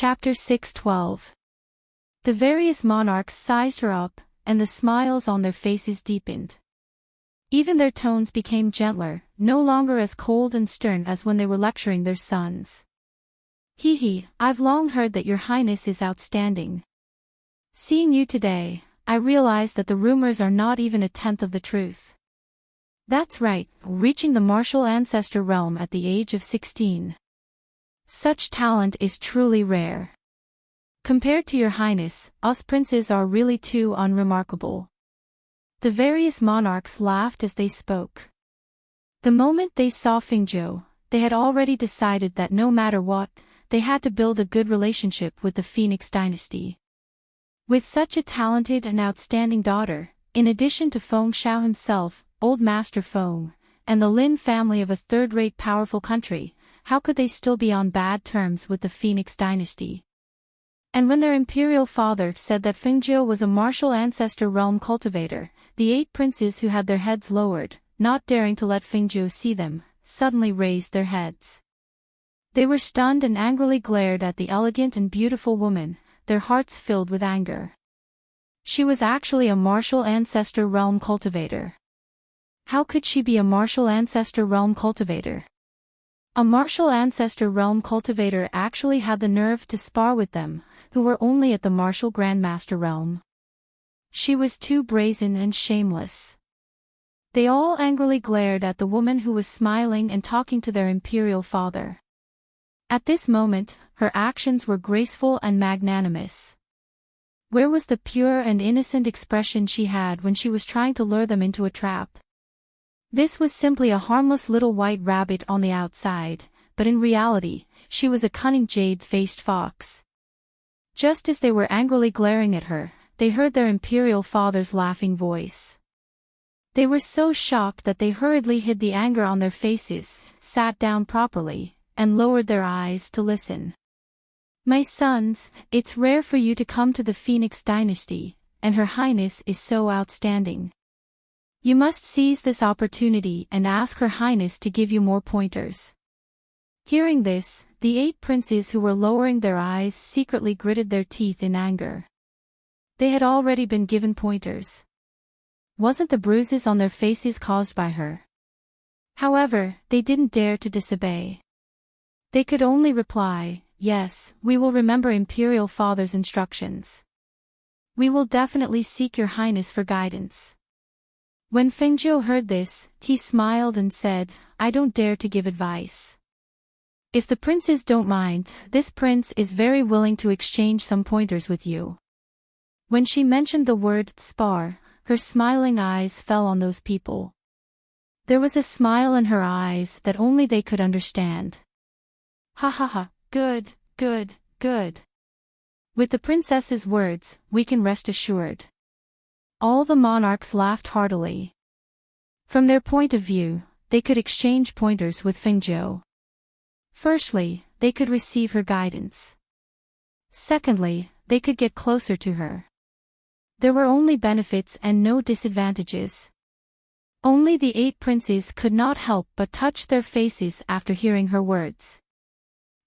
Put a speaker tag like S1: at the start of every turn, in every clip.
S1: Chapter 6:12. The various monarchs sized her up, and the smiles on their faces deepened. Even their tones became gentler, no longer as cold and stern as when they were lecturing their sons. Hee, I've long heard that your highness is outstanding. Seeing you today, I realize that the rumors are not even a tenth of the truth. That's right, reaching the martial ancestor realm at the age of 16. Such talent is truly rare. Compared to your highness, us princes are really too unremarkable. The various monarchs laughed as they spoke. The moment they saw Fingzhou, they had already decided that no matter what, they had to build a good relationship with the Phoenix dynasty. With such a talented and outstanding daughter, in addition to Feng Xiao himself, Old Master Feng, and the Lin family of a third-rate powerful country, how could they still be on bad terms with the Phoenix dynasty? And when their imperial father said that Fingzhou was a martial ancestor realm cultivator, the 8 princes who had their heads lowered, not daring to let Fingzhou see them, suddenly raised their heads. They were stunned and angrily glared at the elegant and beautiful woman, their hearts filled with anger. She was actually a martial ancestor realm cultivator. How could she be a martial ancestor realm cultivator? A martial ancestor realm cultivator actually had the nerve to spar with them, who were only at the martial grandmaster realm. She was too brazen and shameless. They all angrily glared at the woman who was smiling and talking to their imperial father. At this moment, her actions were graceful and magnanimous. Where was the pure and innocent expression she had when she was trying to lure them into a trap? This was simply a harmless little white rabbit on the outside, but in reality, she was a cunning jade-faced fox. Just as they were angrily glaring at her, they heard their imperial father's laughing voice. They were so shocked that they hurriedly hid the anger on their faces, sat down properly, and lowered their eyes to listen. My sons, it's rare for you to come to the Phoenix dynasty, and Her Highness is so outstanding. You must seize this opportunity and ask Her Highness to give you more pointers. Hearing this, the 8 princes who were lowering their eyes secretly gritted their teeth in anger. They had already been given pointers. Wasn't the bruises on their faces caused by her? However, they didn't dare to disobey. They could only reply, yes, we will remember Imperial Father's instructions. We will definitely seek Your Highness for guidance. When Fingzhou heard this, he smiled and said, I don't dare to give advice. If the princes don't mind, this prince is very willing to exchange some pointers with you. When she mentioned the word spar, her smiling eyes fell on those people. There was a smile in her eyes that only they could understand. Ha, good. With the princess's words, we can rest assured. All the monarchs laughed heartily. From their point of view, they could exchange pointers with Fingzhou. Firstly, they could receive her guidance. Secondly, they could get closer to her. There were only benefits and no disadvantages. Only the 8 princes could not help but touch their faces after hearing her words.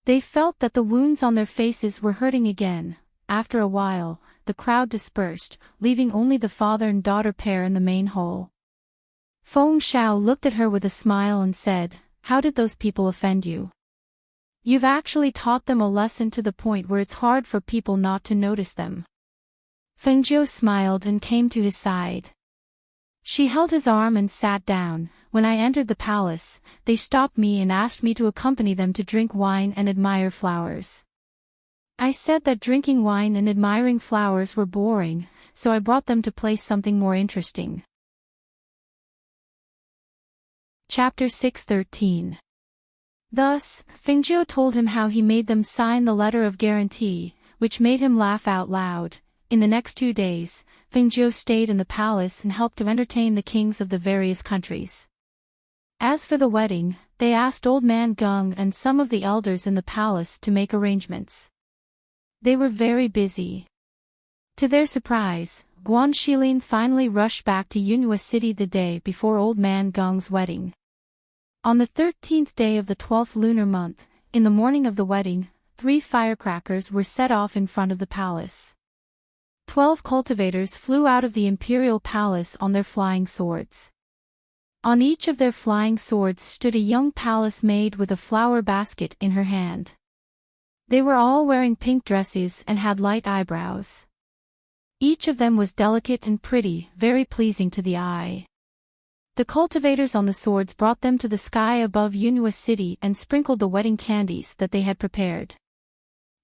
S1: They felt that the wounds on their faces were hurting again. After a while, the crowd dispersed, leaving only the father and daughter pair in the main hall. Feng Xiao looked at her with a smile and said, How did those people offend you? You've actually taught them a lesson to the point where it's hard for people not to notice them. Fengzhou smiled and came to his side. She held his arm and sat down. When I entered the palace, they stopped me and asked me to accompany them to drink wine and admire flowers. I said that drinking wine and admiring flowers were boring, so I brought them to play something more interesting. Chapter 6:13. Thus, Fingzhou told him how he made them sign the letter of guarantee, which made him laugh out loud. In the next 2 days, Fingzhou stayed in the palace and helped to entertain the kings of the various countries. As for the wedding, they asked Old Man Geng and some of the elders in the palace to make arrangements. They were very busy. To their surprise, Guan Shilin finally rushed back to Yunhua City the day before Old Man Geng's wedding. On the 13th day of the 12th lunar month, in the morning of the wedding, 3 firecrackers were set off in front of the palace. 12 cultivators flew out of the imperial palace on their flying swords. On each of their flying swords stood a young palace maid with a flower basket in her hand. They were all wearing pink dresses and had light eyebrows. Each of them was delicate and pretty, very pleasing to the eye. The cultivators on the swords brought them to the sky above Unua City and sprinkled the wedding candies that they had prepared.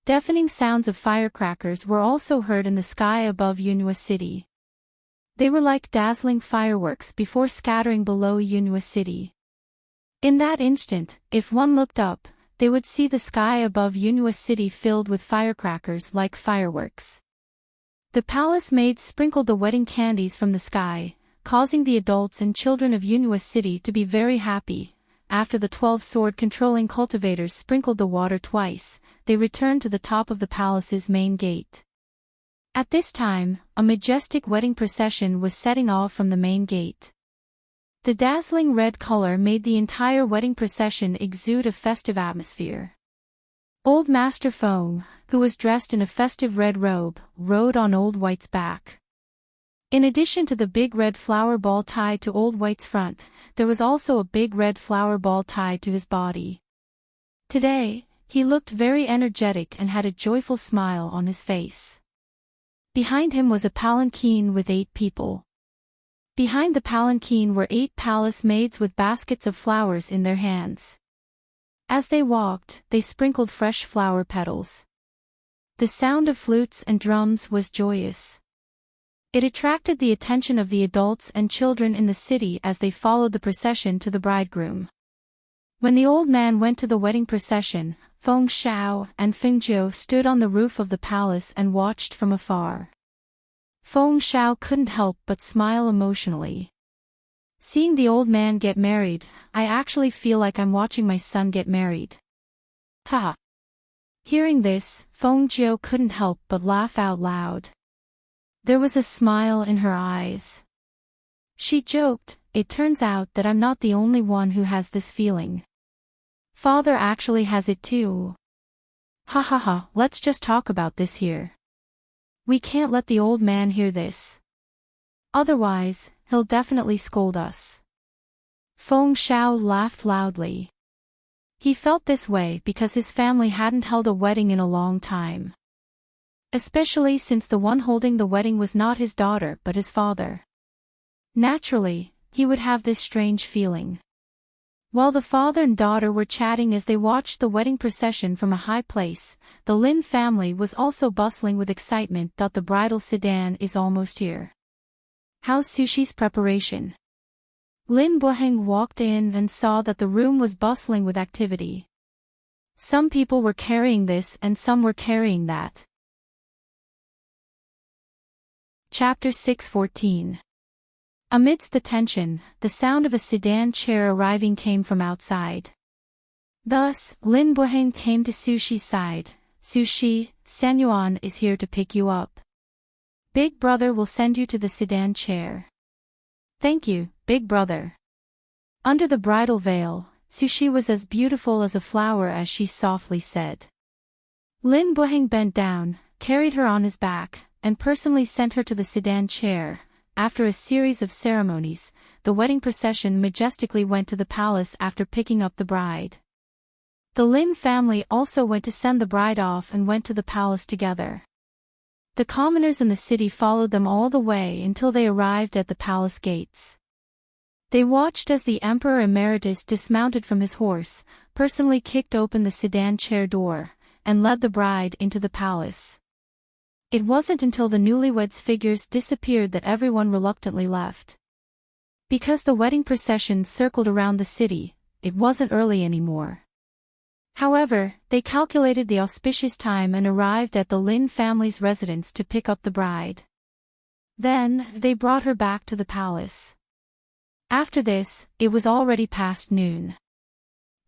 S1: Deafening sounds of firecrackers were also heard in the sky above Unua City. They were like dazzling fireworks before scattering below Unua City. In that instant, if one looked up, they would see the sky above Unua City filled with firecrackers like fireworks. The palace maids sprinkled the wedding candies from the sky, causing the adults and children of Unua City to be very happy. After the 12 sword-controlling cultivators sprinkled the water twice, they returned to the top of the palace's main gate. At this time, a majestic wedding procession was setting off from the main gate. The dazzling red color made the entire wedding procession exude a festive atmosphere. Old Master Fong, who was dressed in a festive red robe, rode on Old White's back. In addition to the big red flower ball tied to Old White's front, there was also a big red flower ball tied to his body. Today, he looked very energetic and had a joyful smile on his face. Behind him was a palanquin with 8 people. Behind the palanquin were 8 palace maids with baskets of flowers in their hands. As they walked, they sprinkled fresh flower petals. The sound of flutes and drums was joyous. It attracted the attention of the adults and children in the city as they followed the procession to the bridegroom. When the old man went to the wedding procession, Feng Xiao and Feng Jiu stood on the roof of the palace and watched from afar. Feng Xiao couldn't help but smile emotionally. Seeing the old man get married, I actually feel like I'm watching my son get married. Haha. Hearing this, Feng Jiu couldn't help but laugh out loud. There was a smile in her eyes. She joked, "It turns out that I'm not the only one who has this feeling. Father actually has it too. Ha ha ha, let's just talk about this here. We can't let the old man hear this. Otherwise, he'll definitely scold us." Feng Xiao laughed loudly. He felt this way because his family hadn't held a wedding in a long time. Especially since the one holding the wedding was not his daughter but his father. Naturally, he would have this strange feeling. While the father and daughter were chatting as they watched the wedding procession from a high place, the Lin family was also bustling with excitement that the bridal sedan is almost here. How's Sushi's preparation? Lin Buheng walked in and saw that the room was bustling with activity. Some people were carrying this and some were carrying that. Chapter 6:14. Amidst the tension, the sound of a sedan chair arriving came from outside. Thus, Lin Buheng came to Sushi's side. "Sushi, Sanyuan is here to pick you up. Big brother will send you to the sedan chair." "Thank you, big brother." Under the bridal veil, Sushi was as beautiful as a flower as she softly said. Lin Buheng bent down, carried her on his back, and personally sent her to the sedan chair. After a series of ceremonies, the wedding procession majestically went to the palace after picking up the bride. The Lin family also went to send the bride off and went to the palace together. The commoners in the city followed them all the way until they arrived at the palace gates. They watched as the Emperor Emeritus dismounted from his horse, personally kicked open the sedan chair door, and led the bride into the palace. It wasn't until the newlyweds' figures disappeared that everyone reluctantly left. Because the wedding procession circled around the city, it wasn't early anymore. However, they calculated the auspicious time and arrived at the Lin family's residence to pick up the bride. Then, they brought her back to the palace. After this, it was already past noon.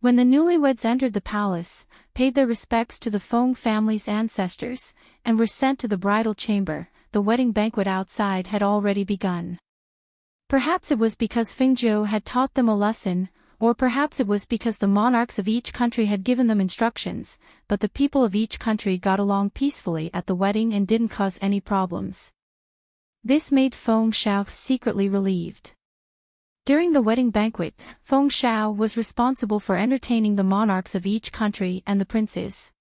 S1: When the newlyweds entered the palace, paid their respects to the Feng family's ancestors, and were sent to the bridal chamber, the wedding banquet outside had already begun. Perhaps it was because Feng Zhou had taught them a lesson, or perhaps it was because the monarchs of each country had given them instructions, but the people of each country got along peacefully at the wedding and didn't cause any problems. This made Feng Xiao secretly relieved. During the wedding banquet, Feng Xiao was responsible for entertaining the monarchs of each country and the princes.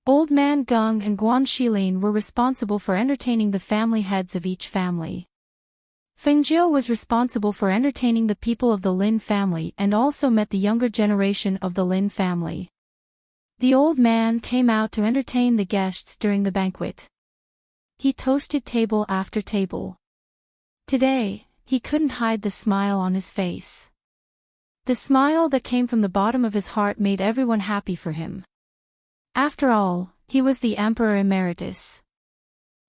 S1: Old Man Geng and Guan Shilin were responsible for entertaining the family heads of each family. Feng Jiu was responsible for entertaining the people of the Lin family and also met the younger generation of the Lin family. The old man came out to entertain the guests during the banquet. He toasted table after table. Today, he couldn't hide the smile on his face. The smile that came from the bottom of his heart made everyone happy for him. After all, he was the Emperor Emeritus.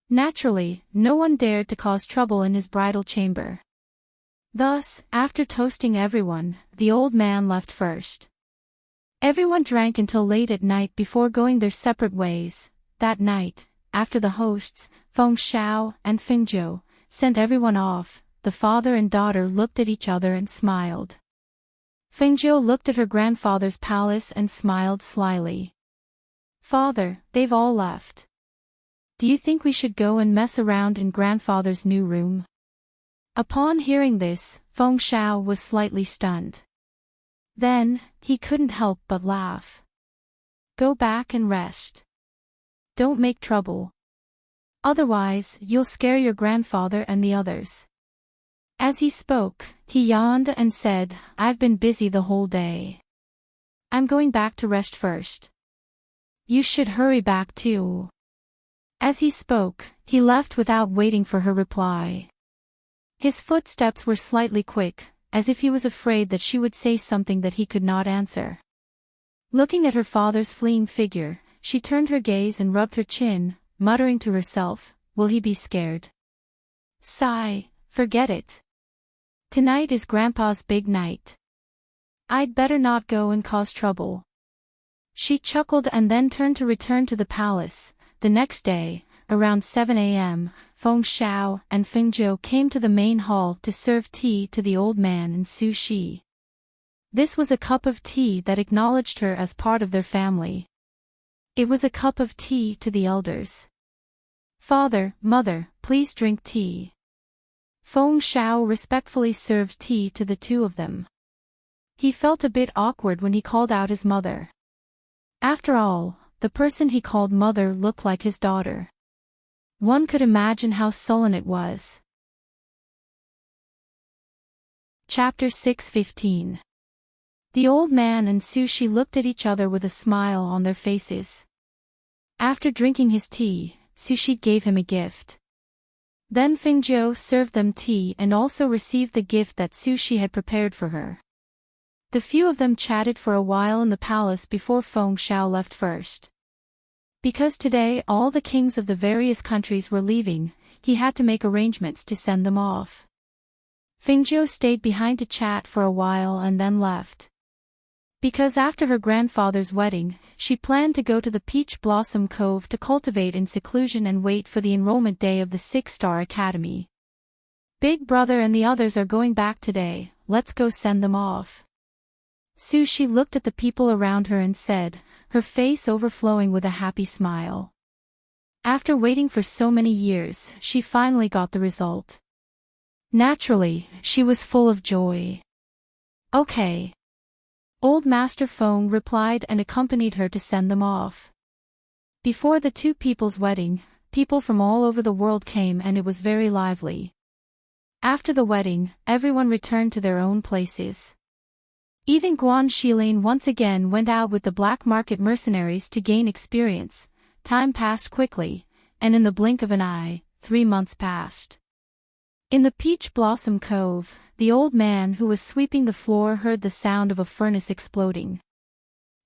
S1: Naturally, no one dared to cause trouble in his bridal chamber. Thus, after toasting everyone, the old man left first. Everyone drank until late at night before going their separate ways. That night, after the hosts, Feng Xiao and Feng Jiu, sent everyone off, the father and daughter looked at each other and smiled. Feng Jiu looked at her grandfather's palace and smiled slyly. "Father, they've all left. Do you think we should go and mess around in grandfather's new room?" Upon hearing this, Feng Xiao was slightly stunned. Then, he couldn't help but laugh. "Go back and rest. Don't make trouble. Otherwise, you'll scare your grandfather and the others." As he spoke, he yawned and said, "I've been busy the whole day. I'm going back to rest first. You should hurry back too." As he spoke, he left without waiting for her reply. His footsteps were slightly quick, as if he was afraid that she would say something that he could not answer. Looking at her father's fleeing figure, she turned her gaze and rubbed her chin, muttering to herself, "Will he be scared? Sigh, forget it. Tonight is Grandpa's big night. I'd better not go and cause trouble." She chuckled and then turned to return to the palace. The next day, around 7 a.m., Feng Xiao and Feng Jiu came to the main hall to serve tea to the old man and Su Shi. This was a cup of tea that acknowledged her as part of their family. It was a cup of tea to the elders. "Father, mother, please drink tea." Feng Xiao respectfully served tea to the two of them. He felt a bit awkward when he called out his mother. After all, the person he called mother looked like his daughter. One could imagine how sullen it was. Chapter 6:15. The old man and Su Shi looked at each other with a smile on their faces. After drinking his tea, Su Shi gave him a gift. Then Feng Jiu served them tea and also received the gift that Su Shi had prepared for her. The few of them chatted for a while in the palace before Feng Xiao left first. Because today all the kings of the various countries were leaving, he had to make arrangements to send them off. Feng Jiu stayed behind to chat for a while and then left. Because after her grandfather's wedding, she planned to go to the Peach Blossom Cove to cultivate in seclusion and wait for the enrollment day of the 6-star academy. "Big brother and the others are going back today, let's go send them off." Su Shi looked at the people around her and said, her face overflowing with a happy smile. After waiting for so many years, she finally got the result. Naturally, she was full of joy. "Okay." Old Master Feng replied and accompanied her to send them off. Before the two people's wedding, people from all over the world came and it was very lively. After the wedding, everyone returned to their own places. Even Guan Shilin once again went out with the black market mercenaries to gain experience. Time passed quickly, and in the blink of an eye, 3 months passed. In the Peach Blossom Cove, the old man who was sweeping the floor heard the sound of a furnace exploding.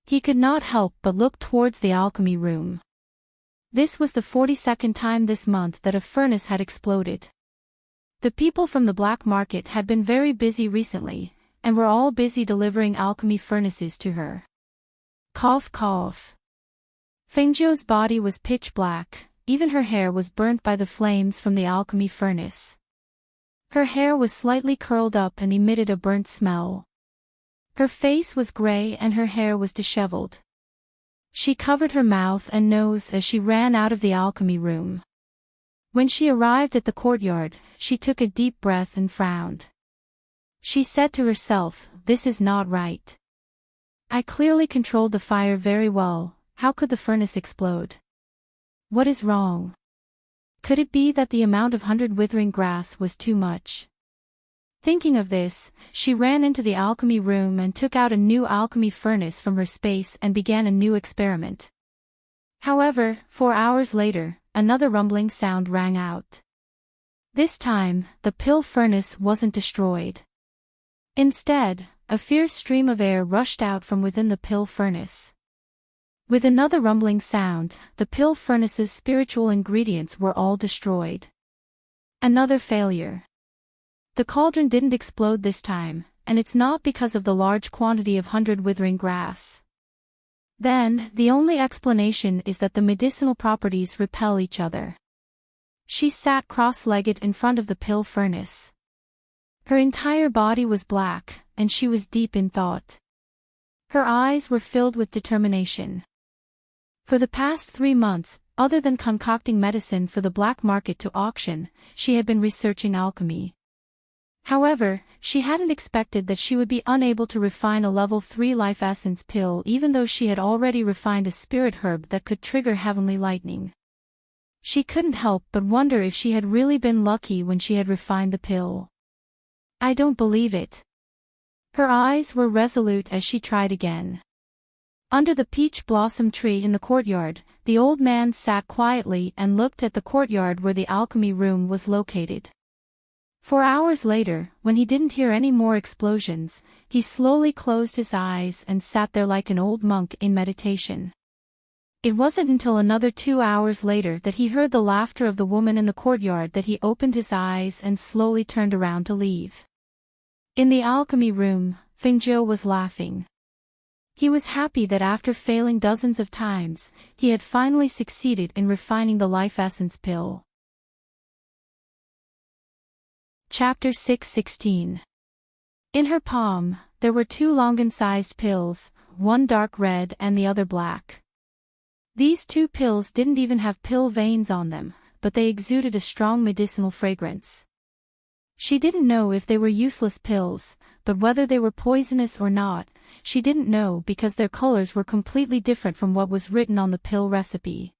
S1: He could not help but look towards the alchemy room. This was the 42nd time this month that a furnace had exploded. The people from the black market had been very busy recently, and were all busy delivering alchemy furnaces to her. Cough cough. Feng Jiu's body was pitch black, even her hair was burnt by the flames from the alchemy furnace. Her hair was slightly curled up and emitted a burnt smell. Her face was gray and her hair was disheveled. She covered her mouth and nose as she ran out of the alchemy room. When she arrived at the courtyard, she took a deep breath and frowned. She said to herself, "This is not right. I clearly controlled the fire very well, how could the furnace explode? What is wrong? Could it be that the amount of 100 withering grass was too much?" Thinking of this, she ran into the alchemy room and took out a new alchemy furnace from her space and began a new experiment. However, 4 hours later, another rumbling sound rang out. This time, the pill furnace wasn't destroyed. Instead, a fierce stream of air rushed out from within the pill furnace. With another rumbling sound, the pill furnace's spiritual ingredients were all destroyed. Another failure. The cauldron didn't explode this time, and it's not because of the large quantity of 100 withering grass. Then, the only explanation is that the medicinal properties repel each other. She sat cross-legged in front of the pill furnace. Her entire body was black, and she was deep in thought. Her eyes were filled with determination. For the past 3 months, other than concocting medicine for the black market to auction, she had been researching alchemy. However, she hadn't expected that she would be unable to refine a level 3 life essence pill even though she had already refined a spirit herb that could trigger heavenly lightning. She couldn't help but wonder if she had really been lucky when she had refined the pill. "I don't believe it." Her eyes were resolute as she tried again. Under the peach blossom tree in the courtyard, the old man sat quietly and looked at the courtyard where the alchemy room was located. 4 hours later, when he didn't hear any more explosions, he slowly closed his eyes and sat there like an old monk in meditation. It wasn't until another 2 hours later that he heard the laughter of the woman in the courtyard that he opened his eyes and slowly turned around to leave. In the alchemy room, Fingzhou was laughing. He was happy that after failing dozens of times, he had finally succeeded in refining the life essence pill. Chapter 6:16. In her palm, there were 2 Longan-sized pills, one dark red and the other black. These 2 pills didn't even have pill veins on them, but they exuded a strong medicinal fragrance. She didn't know if they were useless pills, but whether they were poisonous or not, she didn't know because their colors were completely different from what was written on the pill recipe.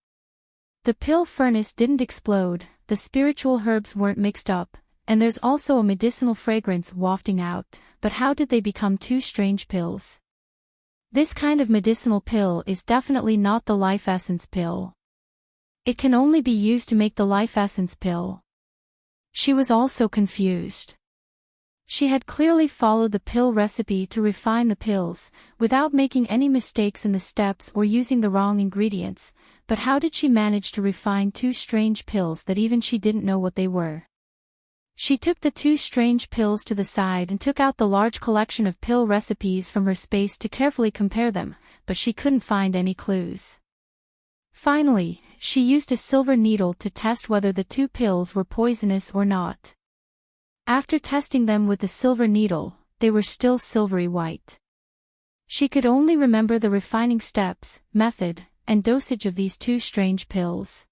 S1: The pill furnace didn't explode, the spiritual herbs weren't mixed up, and there's also a medicinal fragrance wafting out, but how did they become 2 strange pills? This kind of medicinal pill is definitely not the life essence pill. It can only be used to make the life essence pill. She was also confused. She had clearly followed the pill recipe to refine the pills, without making any mistakes in the steps or using the wrong ingredients, but how did she manage to refine 2 strange pills that even she didn't know what they were? She took the 2 strange pills to the side and took out the large collection of pill recipes from her space to carefully compare them, but she couldn't find any clues. Finally, she used a silver needle to test whether the 2 pills were poisonous or not. After testing them with the silver needle, they were still silvery white. She could only remember the refining steps, method, and dosage of these 2 strange pills.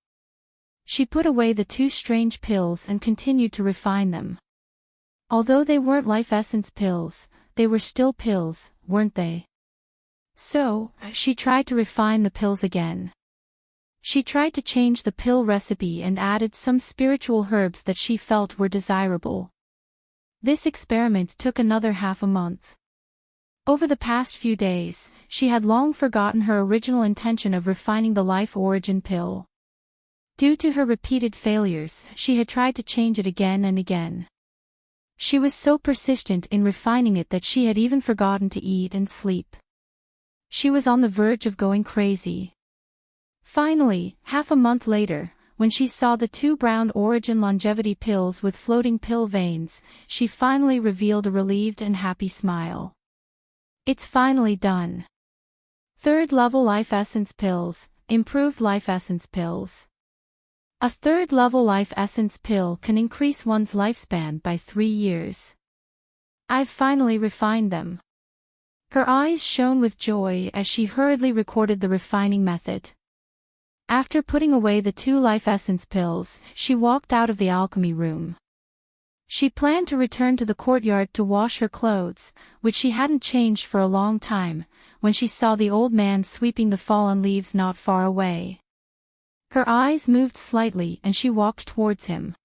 S1: She put away the 2 strange pills and continued to refine them. Although they weren't life essence pills, they were still pills, weren't they? So, she tried to refine the pills again. She tried to change the pill recipe and added some spiritual herbs that she felt were desirable. This experiment took another half a month. Over the past few days, she had long forgotten her original intention of refining the life origin pill. Due to her repeated failures, she had tried to change it again and again. She was so persistent in refining it that she had even forgotten to eat and sleep. She was on the verge of going crazy. Finally, half a month later, when she saw the 2 brown origin longevity pills with floating pill veins, she finally revealed a relieved and happy smile. It's finally done. 3rd level life essence pills, improved life essence pills. A 3rd level life essence pill can increase one's lifespan by 3 years. I've finally refined them. Her eyes shone with joy as she hurriedly recorded the refining method. After putting away the 2 life essence pills, she walked out of the alchemy room. She planned to return to the courtyard to wash her clothes, which she hadn't changed for a long time, when she saw the old man sweeping the fallen leaves not far away. Her eyes moved slightly and she walked towards him.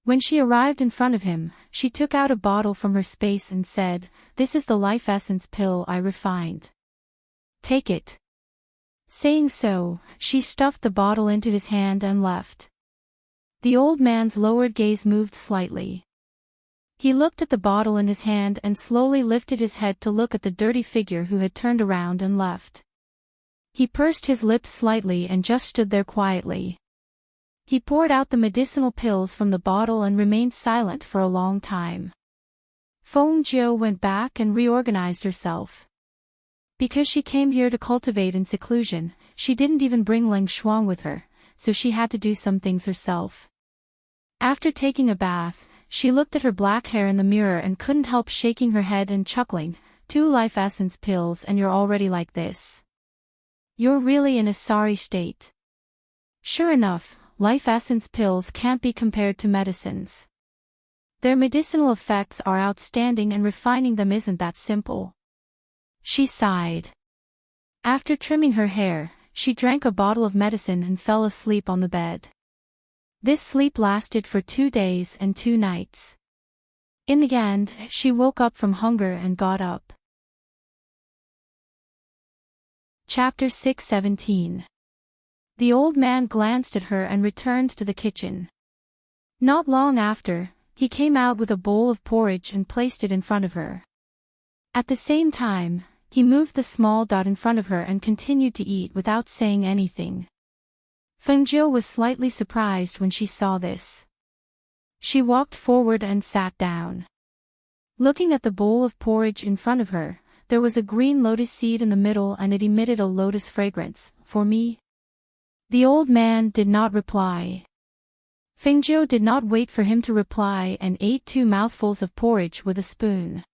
S1: When she arrived in front of him, she took out a bottle from her space and said, "This is the life essence pill I refined. Take it." Saying so, she stuffed the bottle into his hand and left. The old man's lowered gaze moved slightly. He looked at the bottle in his hand and slowly lifted his head to look at the dirty figure who had turned around and left. He pursed his lips slightly and just stood there quietly. He poured out the medicinal pills from the bottle and remained silent for a long time. Feng Jiu went back and reorganized herself. Because she came here to cultivate in seclusion, she didn't even bring Ling Shuang with her, so she had to do some things herself. After taking a bath, she looked at her black hair in the mirror and couldn't help shaking her head and chuckling, 2 life essence pills and you're already like this. You're really in a sorry state. Sure enough, life essence pills can't be compared to medicines. Their medicinal effects are outstanding and refining them isn't that simple. She sighed. After trimming her hair, she drank a bottle of medicine and fell asleep on the bed. This sleep lasted for 2 days and 2 nights. In the end, she woke up from hunger and got up. Chapter 6:17. The old man glanced at her and returned to the kitchen. Not long after, he came out with a bowl of porridge and placed it in front of her. At the same time, he moved the small dot in front of her and continued to eat without saying anything. Feng Jiu was slightly surprised when she saw this. She walked forward and sat down. Looking at the bowl of porridge in front of her, there was a green lotus seed in the middle and it emitted a lotus fragrance. "For me?" The old man did not reply. Feng Jiu did not wait for him to reply and ate 2 mouthfuls of porridge with a spoon.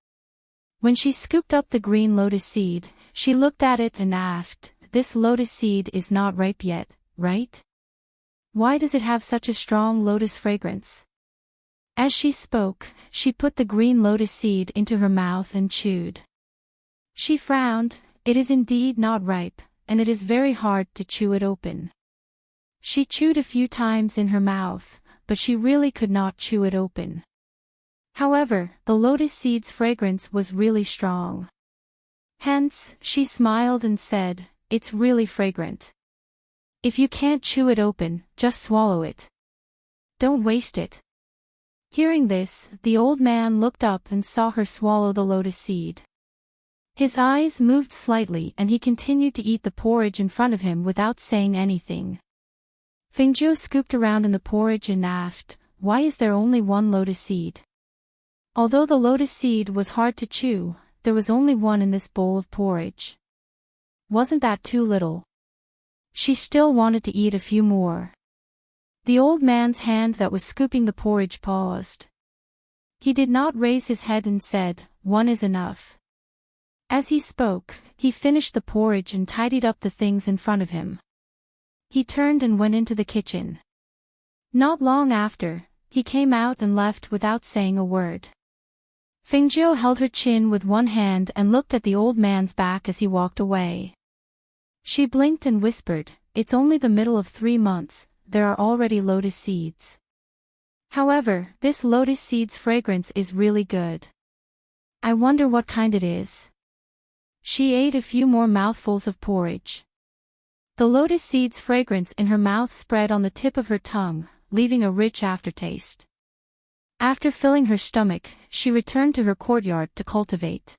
S1: When she scooped up the green lotus seed, she looked at it and asked, "This lotus seed is not ripe yet, right? Why does it have such a strong lotus fragrance?" As she spoke, she put the green lotus seed into her mouth and chewed. She frowned. "It is indeed not ripe, and it is very hard to chew it open." She chewed a few times in her mouth, but she really could not chew it open. However, the lotus seed's fragrance was really strong. Hence, she smiled and said, "It's really fragrant. If you can't chew it open, just swallow it. Don't waste it." Hearing this, the old man looked up and saw her swallow the lotus seed. His eyes moved slightly and he continued to eat the porridge in front of him without saying anything. Feng Jiu scooped around in the porridge and asked, "Why is there only 1 lotus seed?" Although the lotus seed was hard to chew, there was only 1 in this bowl of porridge. Wasn't that too little? She still wanted to eat a few more. The old man's hand that was scooping the porridge paused. He did not raise his head and said, "1 is enough." As he spoke, he finished the porridge and tidied up the things in front of him. He turned and went into the kitchen. Not long after, he came out and left without saying a word. Feng Jiu held her chin with 1 hand and looked at the old man's back as he walked away. She blinked and whispered, "It's only the middle of 3 months, there are already lotus seeds. However, this lotus seed's fragrance is really good. I wonder what kind it is." She ate a few more mouthfuls of porridge. The lotus seed's fragrance in her mouth spread on the tip of her tongue, leaving a rich aftertaste. After filling her stomach, she returned to her courtyard to cultivate.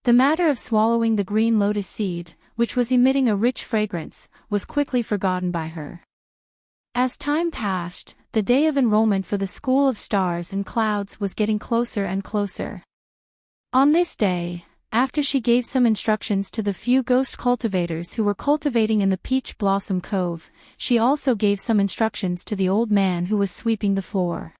S1: The matter of swallowing the green lotus seed, which was emitting a rich fragrance, was quickly forgotten by her. As time passed, the day of enrollment for the School of Stars and Clouds was getting closer and closer. On this day, after she gave some instructions to the few ghost cultivators who were cultivating in the Peach Blossom Cove, she also gave some instructions to the old man who was sweeping the floor.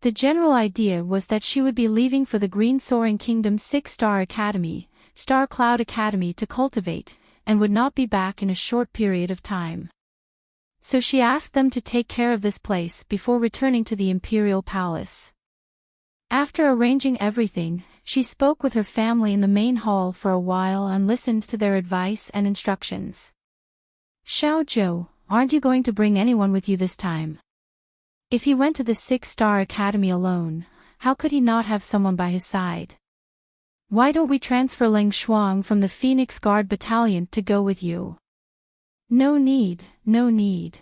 S1: The general idea was that she would be leaving for the Green Soaring Kingdom's 6-star academy, Star Cloud Academy to cultivate, and would not be back in a short period of time. So she asked them to take care of this place before returning to the Imperial Palace. After arranging everything, she spoke with her family in the main hall for a while and listened to their advice and instructions. Xiao Zhou, aren't you going to bring anyone with you this time? If he went to the 6-Star Academy alone, how could he not have someone by his side? Why don't we transfer Ling Shuang from the Phoenix Guard Battalion to go with you? No need, no need.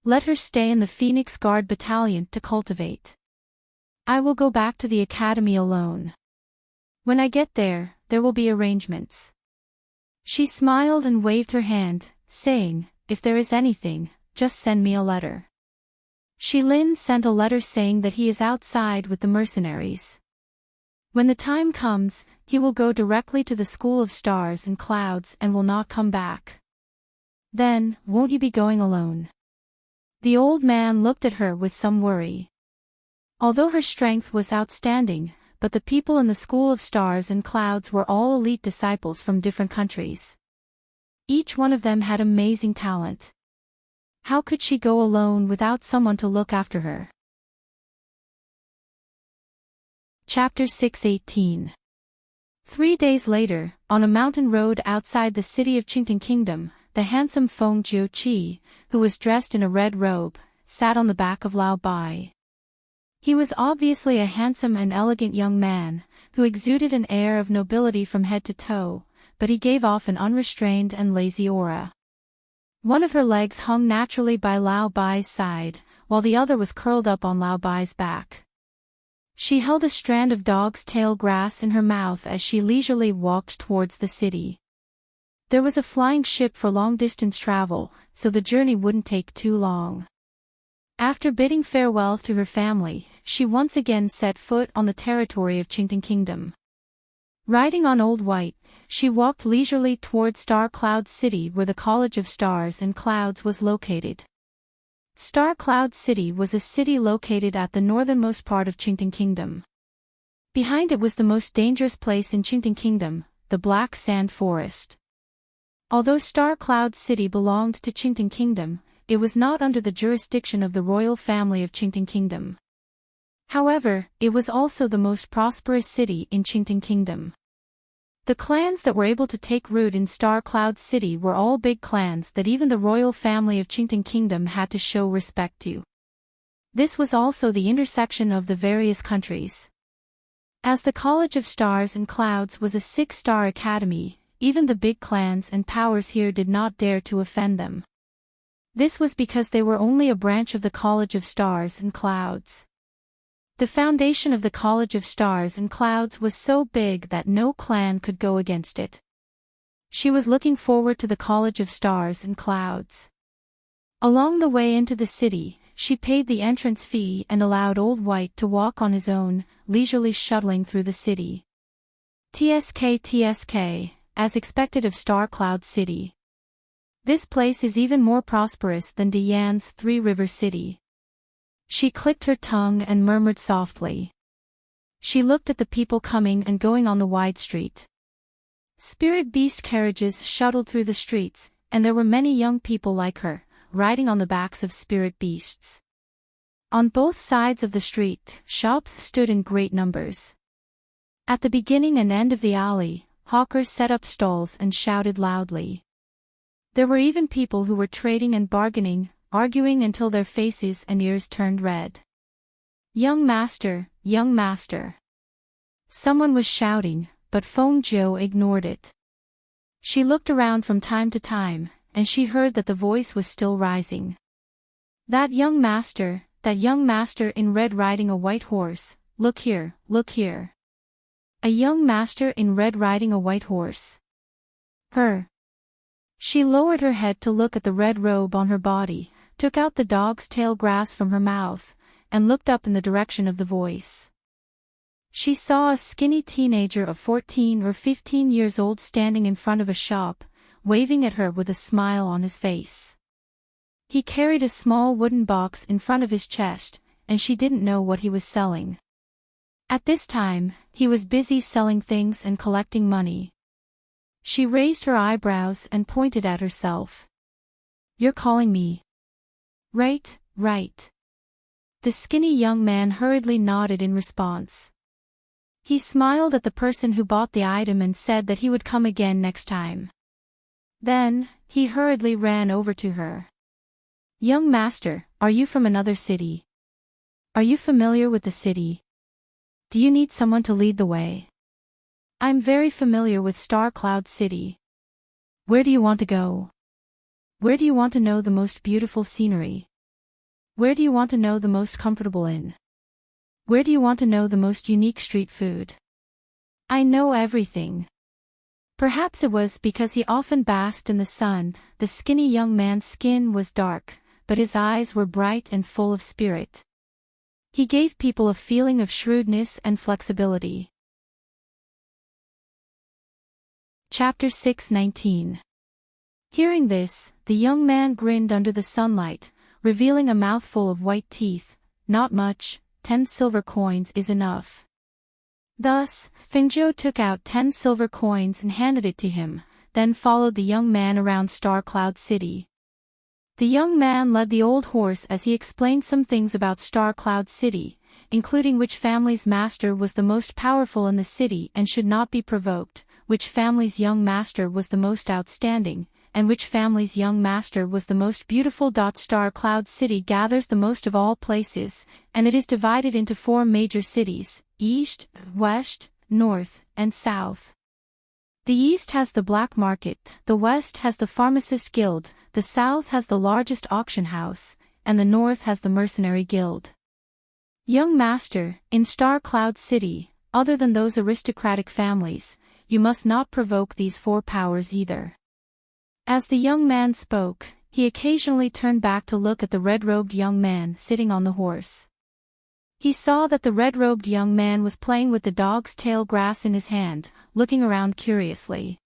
S1: Let her stay in the Phoenix Guard Battalion to cultivate. I will go back to the academy alone. When I get there, there will be arrangements. She smiled and waved her hand, saying, if there is anything, just send me a letter. Shi Lin sent a letter saying that he is outside with the mercenaries. When the time comes, he will go directly to the School of Stars and Clouds and will not come back. Then, won't you be going alone? The old man looked at her with some worry. Although her strength was outstanding, but the people in the School of Stars and Clouds were all elite disciples from different countries. Each one of them had amazing talent. How could she go alone without someone to look after her? Chapter 618. 3 days later, on a mountain road outside the city of Enchanting Kingdom, the handsome Feng Jiuqi, who was dressed in a red robe, sat on the back of Lao Bai. He was obviously a handsome and elegant young man, who exuded an air of nobility from head to toe, but he gave off an unrestrained and lazy aura. One of her legs hung naturally by Lao Bai's side, while the other was curled up on Lao Bai's back. She held a strand of dog's tail grass in her mouth as she leisurely walked towards the city. There was a flying ship for long-distance travel, so the journey wouldn't take too long. After bidding farewell to her family, she once again set foot on the territory of Enchanting Kingdom. Riding on Old White, she walked leisurely toward Star Cloud City where the College of Stars and Clouds was located. Star Cloud City was a city located at the northernmost part of Enchanting Kingdom. Behind it was the most dangerous place in Enchanting Kingdom, the Black Sand Forest. Although Star Cloud City belonged to Enchanting Kingdom, it was not under the jurisdiction of the royal family of Enchanting Kingdom. However, it was also the most prosperous city in Enchanting Kingdom. The clans that were able to take root in Star Cloud City were all big clans that even the royal family of Enchanting Kingdom had to show respect to. This was also the intersection of the various countries. As the College of Stars and Clouds was a 6-star academy, even the big clans and powers here did not dare to offend them. This was because they were only a branch of the College of Stars and Clouds. The foundation of the College of Stars and Clouds was so big that no clan could go against it. She was looking forward to the College of Stars and Clouds. Along the way into the city, she paid the entrance fee and allowed Old White to walk on his own, leisurely shuttling through the city. TSK, as expected of Star Cloud City. This place is even more prosperous than Dian's Three River City. She clicked her tongue and murmured softly. She looked at the people coming and going on the wide street. Spirit beast carriages shuttled through the streets, and there were many young people like her, riding on the backs of spirit beasts. On both sides of the street, shops stood in great numbers. At the beginning and end of the alley, hawkers set up stalls and shouted loudly. There were even people who were trading and bargaining, arguing until their faces and ears turned red. Young master, young master. Someone was shouting, but Feng Zhou ignored it. She looked around from time to time, and she heard that the voice was still rising. That young master in red riding a white horse, look here, look here. A young master in red riding a white horse. Her. She lowered her head to look at the red robe on her body, took out the dog's tail grass from her mouth, and looked up in the direction of the voice. She saw a skinny teenager of 14 or 15 years old standing in front of a shop, waving at her with a smile on his face. He carried a small wooden box in front of his chest, and she didn't know what he was selling. At this time, he was busy selling things and collecting money. She raised her eyebrows and pointed at herself. "You're calling me?" "Right, right." The skinny young man hurriedly nodded in response. He smiled at the person who bought the item and said that he would come again next time. Then, he hurriedly ran over to her. "Young master, are you from another city? Are you familiar with the city? Do you need someone to lead the way? I'm very familiar with Star Cloud City. Where do you want to go? Where do you want to know the most beautiful scenery? Where do you want to know the most comfortable inn? Where do you want to know the most unique street food? I know everything." Perhaps it was because he often basked in the sun. The skinny young man's skin was dark, but his eyes were bright and full of spirit. He gave people a feeling of shrewdness and flexibility. Chapter 6:19. Hearing this, the young man grinned under the sunlight, revealing a mouthful of white teeth. "Not much, 10 silver coins is enough." Thus, Fingzhou took out 10 silver coins and handed it to him, then followed the young man around Star Cloud City. The young man led the old horse as he explained some things about Star Cloud City, including which family's master was the most powerful in the city and should not be provoked, which family's young master was the most outstanding, and which family's young master was the most beautiful. Star Cloud City gathers the most of all places, and it is divided into 4 major cities: East, West, North, and South. The East has the Black Market, the West has the Pharmacist Guild, the South has the largest auction house, and the North has the Mercenary Guild. Young master, in Star Cloud City, other than those aristocratic families, you must not provoke these 4 powers either. As the young man spoke, he occasionally turned back to look at the red-robed young man sitting on the horse. He saw that the red-robed young man was playing with the dog's tail grass in his hand, looking around curiously.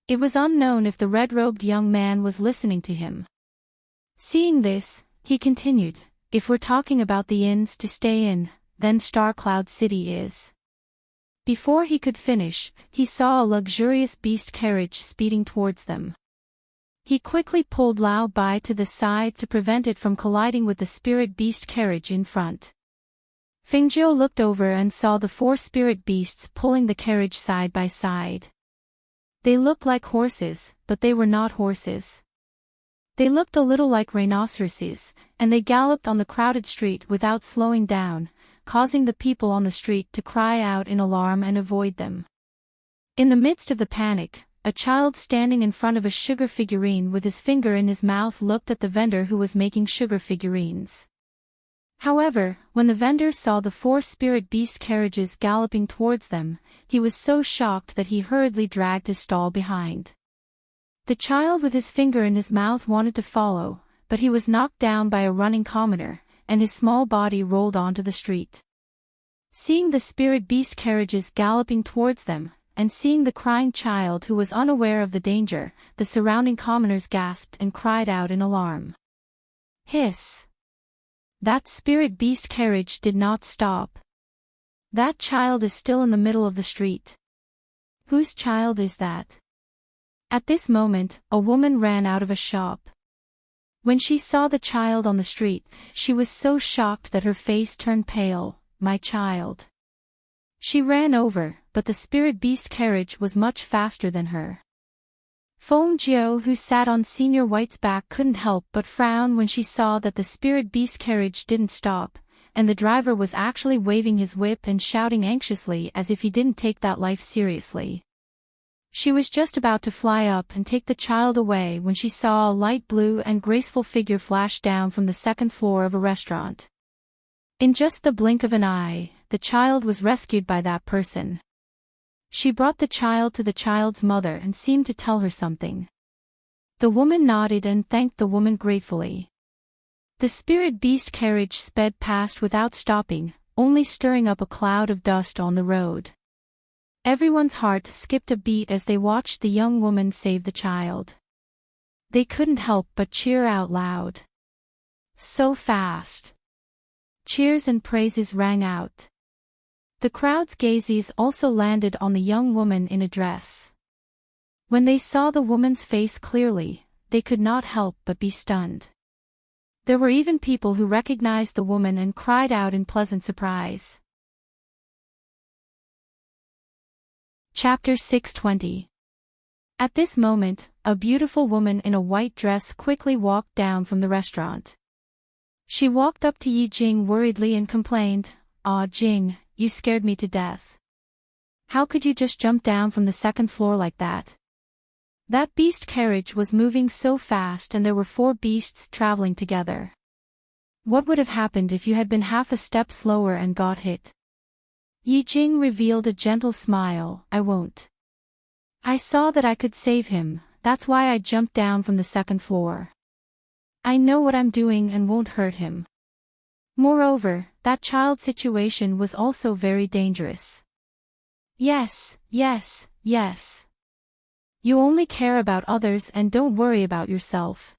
S1: It was unknown if the red-robed young man was listening to him. Seeing this, he continued, "If we're talking about the inns to stay in, then Star Cloud City is." Before he could finish, he saw a luxurious beast carriage speeding towards them. He quickly pulled Lao Bai to the side to prevent it from colliding with the spirit beast carriage in front. Fingzhou looked over and saw the 4 spirit beasts pulling the carriage side by side. They looked like horses, but they were not horses. They looked a little like rhinoceroses, and they galloped on the crowded street without slowing down, causing the people on the street to cry out in alarm and avoid them. In the midst of the panic, a child standing in front of a sugar figurine with his finger in his mouth looked at the vendor who was making sugar figurines. However, when the vendor saw the 4 spirit beast carriages galloping towards them, he was so shocked that he hurriedly dragged his stall behind. The child with his finger in his mouth wanted to follow, but he was knocked down by a running commoner, and his small body rolled onto the street. Seeing the spirit beast carriages galloping towards them, and seeing the crying child who was unaware of the danger, the surrounding commoners gasped and cried out in alarm. Hiss! That spirit beast carriage did not stop. That child is still in the middle of the street. Whose child is that? At this moment, a woman ran out of a shop. When she saw the child on the street, she was so shocked that her face turned pale. "My child." She ran over, but the spirit beast carriage was much faster than her. Feng Jiu, who sat on Senior White's back, couldn't help but frown when she saw that the spirit beast carriage didn't stop, and the driver was actually waving his whip and shouting anxiously as if he didn't take that life seriously. She was just about to fly up and take the child away when she saw a light blue and graceful figure flash down from the 2nd floor of a restaurant. In just the blink of an eye, the child was rescued by that person. She brought the child to the child's mother and seemed to tell her something. The woman nodded and thanked the woman gratefully. The spirit beast carriage sped past without stopping, only stirring up a cloud of dust on the road. Everyone's heart skipped a beat as they watched the young woman save the child. They couldn't help but cheer out loud. So fast! Cheers and praises rang out. The crowd's gazes also landed on the young woman in a dress. When they saw the woman's face clearly, they could not help but be stunned. There were even people who recognized the woman and cried out in pleasant surprise. Chapter 620. At this moment, a beautiful woman in a white dress quickly walked down from the restaurant. She walked up to Yi Jing worriedly and complained, "Ah, Jing, you scared me to death. How could you just jump down from the second floor like that?" That beast carriage was moving so fast and there were 4 beasts traveling together. What would have happened if you had been half a step slower and got hit? Yi Jing revealed a gentle smile. "I won't. I saw that I could save him, that's why I jumped down from the second floor. I know what I'm doing and won't hurt him. Moreover, that child situation was also very dangerous." Yes, yes, yes. You only care about others and don't worry about yourself.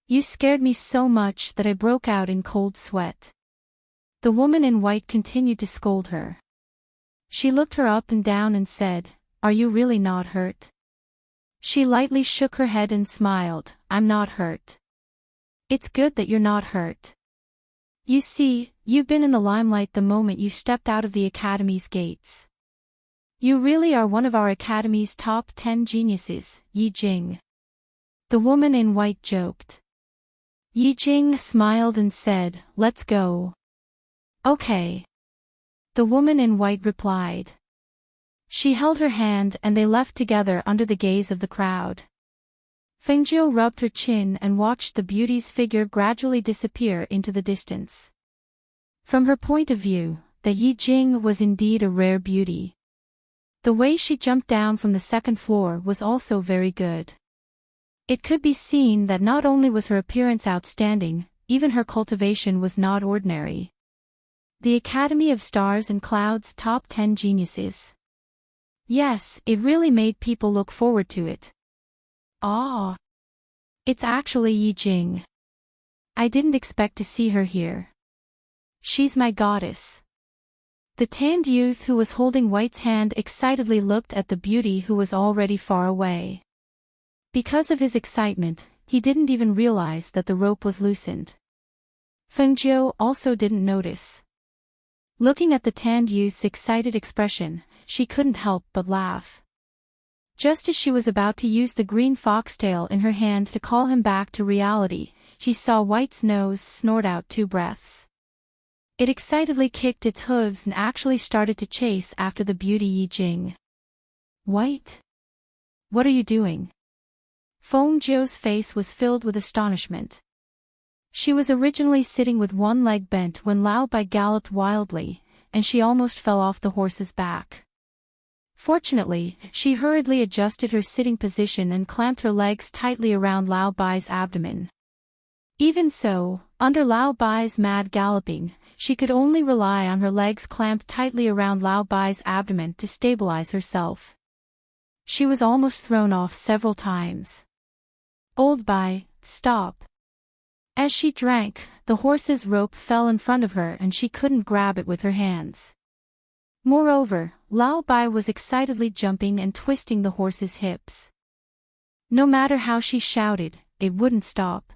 S1: You scared me so much that I broke out in cold sweat. The woman in white continued to scold her. She looked her up and down and said, "Are you really not hurt?" She lightly shook her head and smiled, "I'm not hurt. It's good that you're not hurt. You see, you've been in the limelight the moment you stepped out of the Academy's gates. You really are one of our Academy's top 10 geniuses, Yi Jing." The woman in white joked. Yi Jing smiled and said, "Let's go." "Okay." The woman in white replied. She held her hand and they left together under the gaze of the crowd. Fengjiu rubbed her chin and watched the beauty's figure gradually disappear into the distance. From her point of view, the Yi Jing was indeed a rare beauty. The way she jumped down from the second floor was also very good. It could be seen that not only was her appearance outstanding, even her cultivation was not ordinary. The Academy of Stars and Clouds' top 10 geniuses. Yes, it really made people look forward to it. Ah! It's actually Yi Jing. I didn't expect to see her here. She's my goddess. The tanned youth who was holding White's hand excitedly looked at the beauty who was already far away. Because of his excitement, he didn't even realize that the rope was loosened. Fengjiu also didn't notice. Looking at the tanned youth's excited expression, she couldn't help but laugh. Just as she was about to use the green foxtail in her hand to call him back to reality, she saw White's nose snort out 2 breaths. It excitedly kicked its hooves and actually started to chase after the beauty Yi Jing. "White? What are you doing?" Fengjiu's face was filled with astonishment. She was originally sitting with one leg bent when Lao Bai galloped wildly, and she almost fell off the horse's back. Fortunately, she hurriedly adjusted her sitting position and clamped her legs tightly around Lao Bai's abdomen. Even so, under Lao Bai's mad galloping, she could only rely on her legs clamped tightly around Lao Bai's abdomen to stabilize herself. She was almost thrown off several times. "Old Bai, stop." As she drank, the horse's rope fell in front of her and she couldn't grab it with her hands. Moreover, Lao Bai was excitedly jumping and twisting the horse's hips. No matter how she shouted, it wouldn't stop.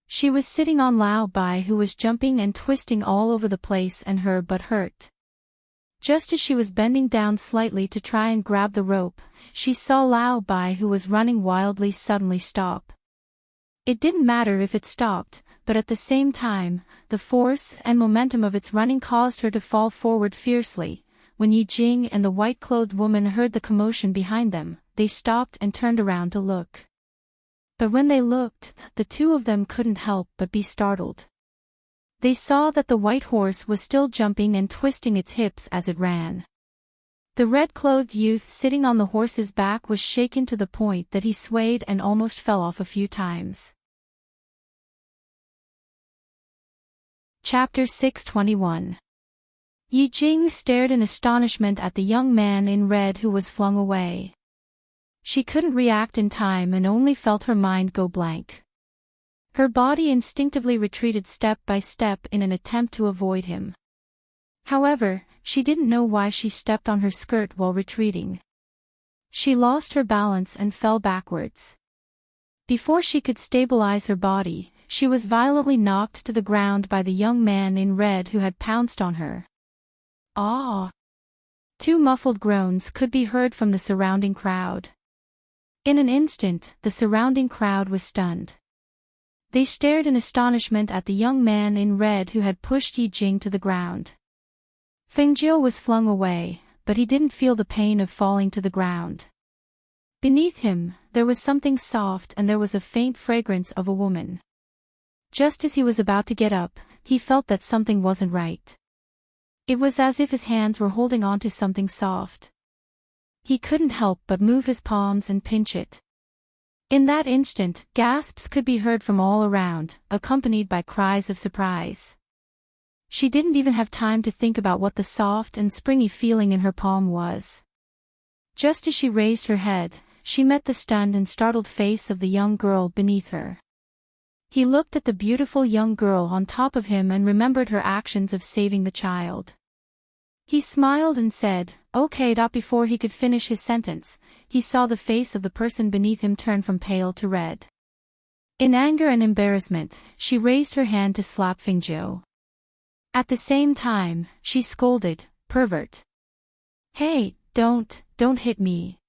S1: She was sitting on Lao Bai who was jumping and twisting all over the place and her butt hurt. Just as she was bending down slightly to try and grab the rope, she saw Lao Bai who was running wildly suddenly stop. It didn't matter if it stopped, but at the same time, the force and momentum of its running caused her to fall forward fiercely. When Yi Jing and the white-clothed woman heard the commotion behind them, they stopped and turned around to look. But when they looked, the 2 of them couldn't help but be startled. They saw that the white horse was still jumping and twisting its hips as it ran. The red-clothed youth sitting on the horse's back was shaken to the point that he swayed and almost fell off a few times. Chapter 621. Yi Jing stared in astonishment at the young man in red who was flung away. She couldn't react in time and only felt her mind go blank. Her body instinctively retreated step by step in an attempt to avoid him. However, she didn't know why she stepped on her skirt while retreating. She lost her balance and fell backwards. Before she could stabilize her body, she was violently knocked to the ground by the young man in red who had pounced on her. Ah! Two muffled groans could be heard from the surrounding crowd. In an instant, the surrounding crowd was stunned. They stared in astonishment at the young man in red who had pushed Yi Jing to the ground. Fengjiu was flung away, but he didn't feel the pain of falling to the ground. Beneath him, there was something soft and there was a faint fragrance of a woman. Just as he was about to get up, he felt that something wasn't right. It was as if his hands were holding on to something soft. He couldn't help but move his palms and pinch it. In that instant, gasps could be heard from all around, accompanied by cries of surprise. She didn't even have time to think about what the soft and springy feeling in her palm was. Just as she raised her head, she met the stunned and startled face of the young girl beneath her. He looked at the beautiful young girl on top of him and remembered her actions of saving the child. He smiled and said, "Okay." Before he could finish his sentence, he saw the face of the person beneath him turn from pale to red. In anger and embarrassment, she raised her hand to slap Fengjiu. At the same time, she scolded, "Pervert. Hey, don't hit me."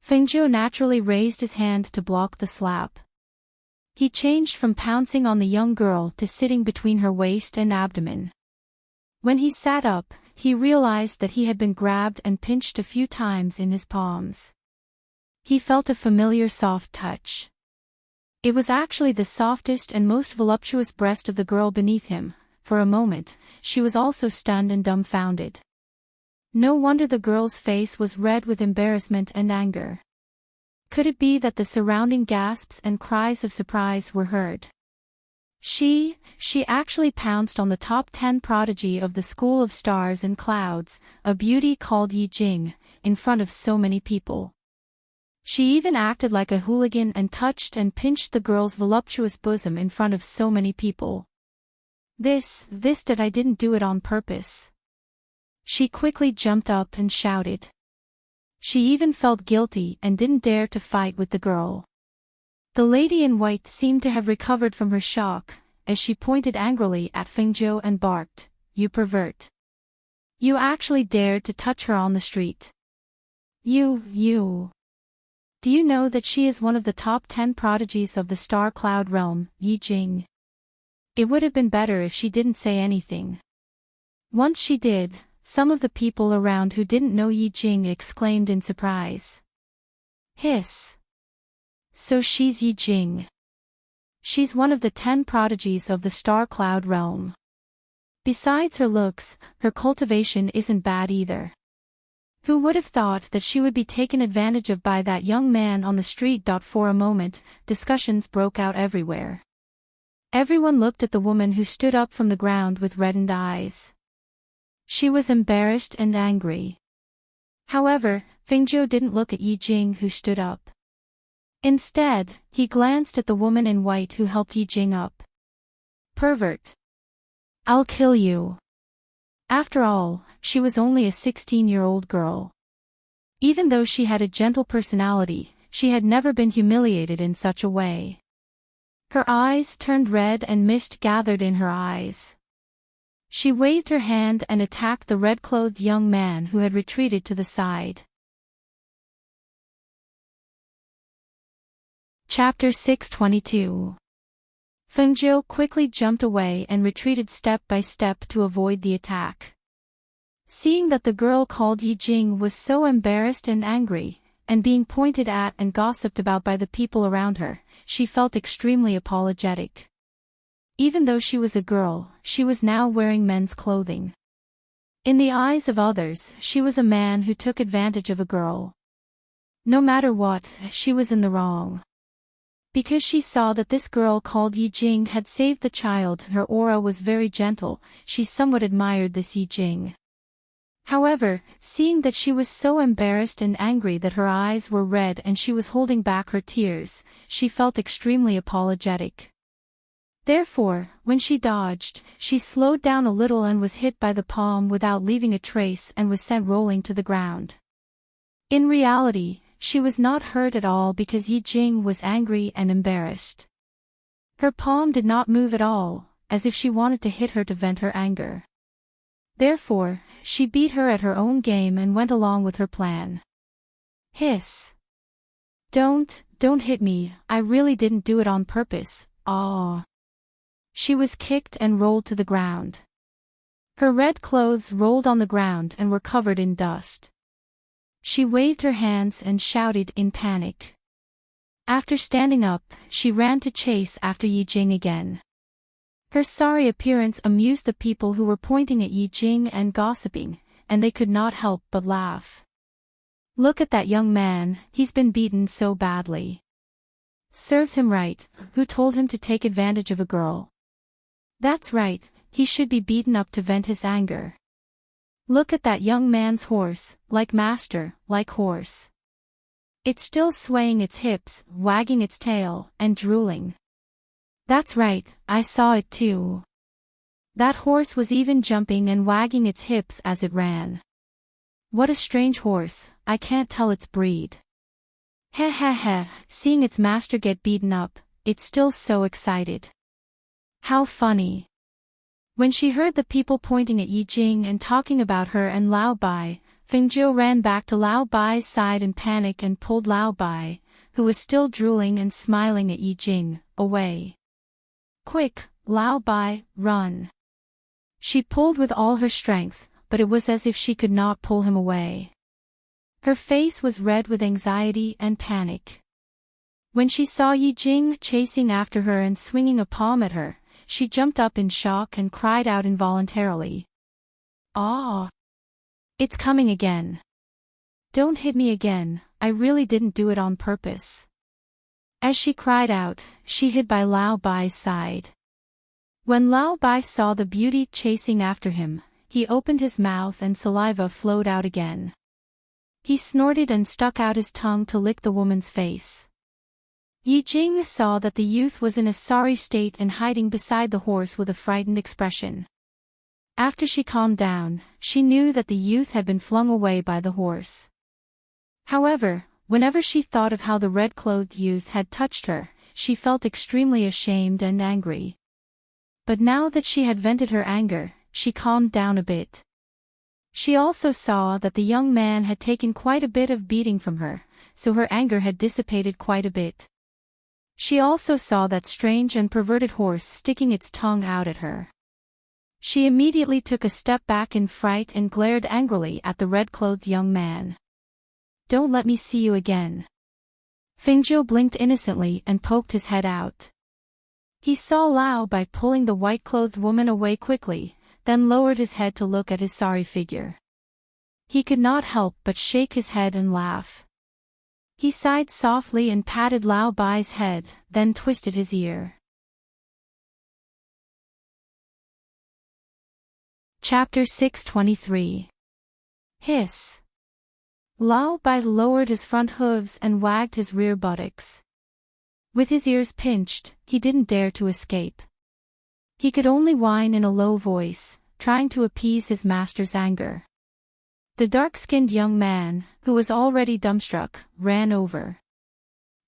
S1: Fengjiu naturally raised his hand to block the slap. He changed from pouncing on the young girl to sitting between her waist and abdomen. When he sat up, he realized that he had been grabbed and pinched a few times in his palms. He felt a familiar soft touch. It was actually the softest and most voluptuous breast of the girl beneath him. For a moment, she was also stunned and dumbfounded. No wonder the girl's face was red with embarrassment and anger. Could it be that the surrounding gasps and cries of surprise were heard? She actually pounced on the top 10 prodigy of the School of Stars and Clouds, a beauty called Yi Jing, in front of so many people. She even acted like a hooligan and touched and pinched the girl's voluptuous bosom in front of so many people. This that I didn't do it on purpose. She quickly jumped up and shouted. She even felt guilty and didn't dare to fight with the girl. The lady in white seemed to have recovered from her shock, as she pointed angrily at Fengjiu and barked, "You pervert. You actually dared to touch her on the street. You. Do you know that she is one of the top 10 prodigies of the star cloud realm, Yi Jing?" It would have been better if she didn't say anything. Once she did, some of the people around who didn't know Yi Jing exclaimed in surprise. Hiss. So she's Yi Jing. She's one of the 10 prodigies of the star cloud realm. Besides her looks, her cultivation isn't bad either. Who would have thought that she would be taken advantage of by that young man on the street? For a moment, discussions broke out everywhere. Everyone looked at the woman who stood up from the ground with reddened eyes. She was embarrassed and angry. However, Fengjiu didn't look at Yi Jing who stood up. Instead, he glanced at the woman in white who helped Yi Jing up. "Pervert. I'll kill you." After all, she was only a 16-year-old girl. Even though she had a gentle personality, she had never been humiliated in such a way. Her eyes turned red and mist gathered in her eyes. She waved her hand and attacked the red-clothed young man who had retreated to the side. Chapter 622. Fengjiu quickly jumped away and retreated step by step to avoid the attack. Seeing that the girl called Yi Jing was so embarrassed and angry, and being pointed at and gossiped about by the people around her, she felt extremely apologetic. Even though she was a girl, she was now wearing men's clothing. In the eyes of others, she was a man who took advantage of a girl. No matter what, she was in the wrong. Because she saw that this girl called Yi Jing had saved the child, her aura was very gentle, she somewhat admired this Yi Jing. However, seeing that she was so embarrassed and angry that her eyes were red and she was holding back her tears, she felt extremely apologetic. Therefore, when she dodged, she slowed down a little and was hit by the palm without leaving a trace and was sent rolling to the ground. In reality, she was not hurt at all because Yi Jing was angry and embarrassed. Her palm did not move at all, as if she wanted to hit her to vent her anger. Therefore, she beat her at her own game and went along with her plan. Hiss. Don't hit me, I really didn't do it on purpose, aww. She was kicked and rolled to the ground. Her red clothes rolled on the ground and were covered in dust. She waved her hands and shouted in panic. After standing up, she ran to chase after Yi Jing again. Her sorry appearance amused the people who were pointing at Yi Jing and gossiping, and they could not help but laugh. Look at that young man, he's been beaten so badly. Serves him right, who told him to take advantage of a girl? That's right, he should be beaten up to vent his anger. Look at that young man's horse, like master, like horse. It's still swaying its hips, wagging its tail, and drooling. That's right, I saw it too. That horse was even jumping and wagging its hips as it ran. What a strange horse, I can't tell its breed. Heh heh heh, seeing its master get beaten up, it's still so excited. How funny. When she heard the people pointing at Yi Jing and talking about her and Lao Bai, Fengjiu ran back to Lao Bai's side in panic and pulled Lao Bai, who was still drooling and smiling at Yi Jing, away. Quick, Lao Bai, run. She pulled with all her strength, but it was as if she could not pull him away. Her face was red with anxiety and panic. When she saw Yi Jing chasing after her and swinging a palm at her, she jumped up in shock and cried out involuntarily. Ah! It's coming again. Don't hit me again, I really didn't do it on purpose. As she cried out, she hid by Lao Bai's side. When Lao Bai saw the beauty chasing after him, he opened his mouth and saliva flowed out again. He snorted and stuck out his tongue to lick the woman's face. Yi Jing saw that the youth was in a sorry state and hiding beside the horse with a frightened expression. After she calmed down, she knew that the youth had been flung away by the horse. However, whenever she thought of how the red-clothed youth had touched her, she felt extremely ashamed and angry. But now that she had vented her anger, she calmed down a bit. She also saw that the young man had taken quite a bit of beating from her, so her anger had dissipated quite a bit. She also saw that strange and perverted horse sticking its tongue out at her. She immediately took a step back in fright and glared angrily at the red-clothed young man. Don't let me see you again. Fengjiu blinked innocently and poked his head out. He saw Lao Bai pulling the white-clothed woman away quickly, then lowered his head to look at his sorry figure. He could not help but shake his head and laugh. He sighed softly and patted Lao Bai's head, then twisted his ear. Chapter 623. Hiss. Lao Bai lowered his front hooves and wagged his rear buttocks. With his ears pinched, he didn't dare to escape. He could only whine in a low voice, trying to appease his master's anger. The dark-skinned young man, who was already dumbstruck, ran over.